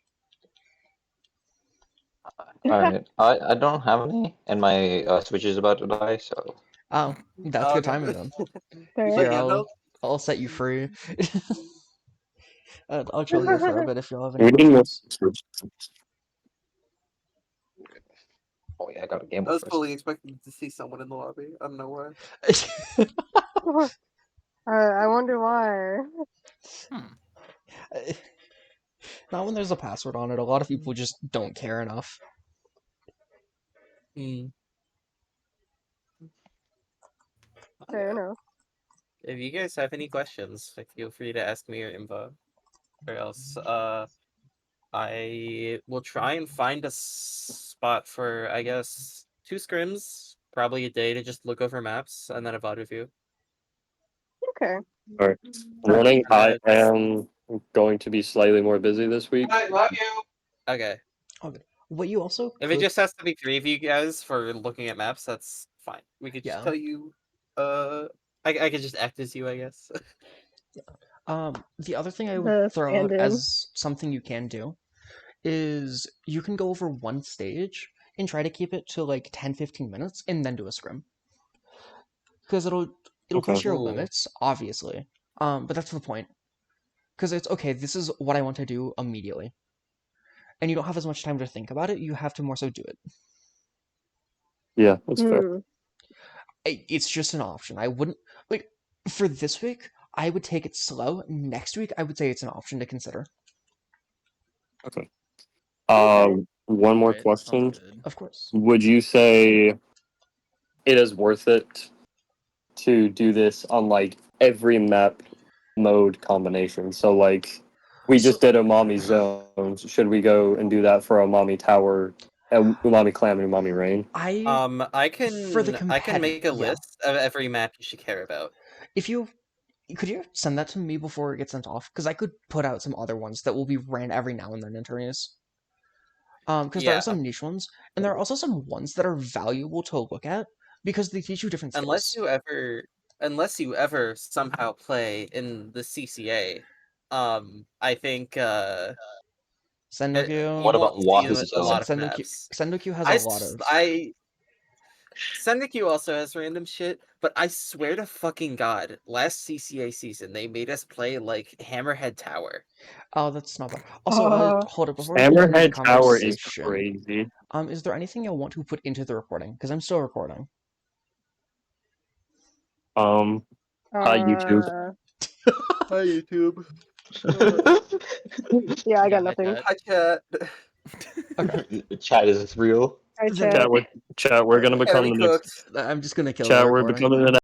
Alright, I don't have any, and my Switch is about to die, so. Oh, that's good timing then. Here, I'll set you free. I'll chill here for a bit if y'all have any questions. Oh yeah, I got a game. I was fully expecting to see someone in the lobby. I don't know why. I wonder why. Not when there's a password on it. A lot of people just don't care enough. Fair enough. If you guys have any questions, feel free to ask me or Imba. Or else, I will try and find a spot for, I guess, 2 scrims, probably a day to just look over maps, and then a VOD review. Okay. Alright. Warning, I am going to be slightly more busy this week. I love you. Okay. What you also If it just has to be 3 of you guys for looking at maps, that's fine. We could just tell you, I could just act as you, I guess. The other thing I The would throw out stand-in. as something you can do is you can go over one stage and try to keep it to like 10-15 minutes and then do a scrim. Because it'll Okay. push your Ooh. limits, obviously. But that's the point. Because it's okay, this is what I want to do immediately. And you don't have as much time to think about it, you have to more so do it. Yeah, that's fair. Hmm. It's just an option. I wouldn't like for this week, I would take it slow. Next week, I would say it's an option to consider. Okay. Okay. One more Right, that sounds question. good. Of course. Would you say it is worth it to do this on like every map mode combination? So like we just did Umami Zones. Should we go and do that for Umami Tower, Umami Clam, and Umami Rain? I for the can make a yeah. list of every map you should care about. If you could you send that to me before it gets sent off? Because I could put out some other ones that will be ran every now and then in tourneys. Because there are Yeah. some niche ones, and there are also some ones that are valuable to look at because they teach you different skills. Unless you ever somehow play in the CCA, I think Sendokyu, you What about won't see Wahoo a lot Zone? of Sendokyu, maps. Sendokyu has a lot of. Sendokyu also has random shit, but I swear to fucking god, last CCA season they made us play like Hammerhead Tower. Oh, that's not bad. Also, hold it before we continue the Hammerhead Tower is conversation. crazy. Is there anything I want to put into the recording? Because I'm still recording. Hi YouTube. Hi YouTube. Yeah, I got Yeah, nothing. Hi chat. Okay. The chat is real. Hi, Then- chat. Chat, we're gonna become Enemy the next. cooked. I'm just gonna kill the Chat, we're recording. becoming the next.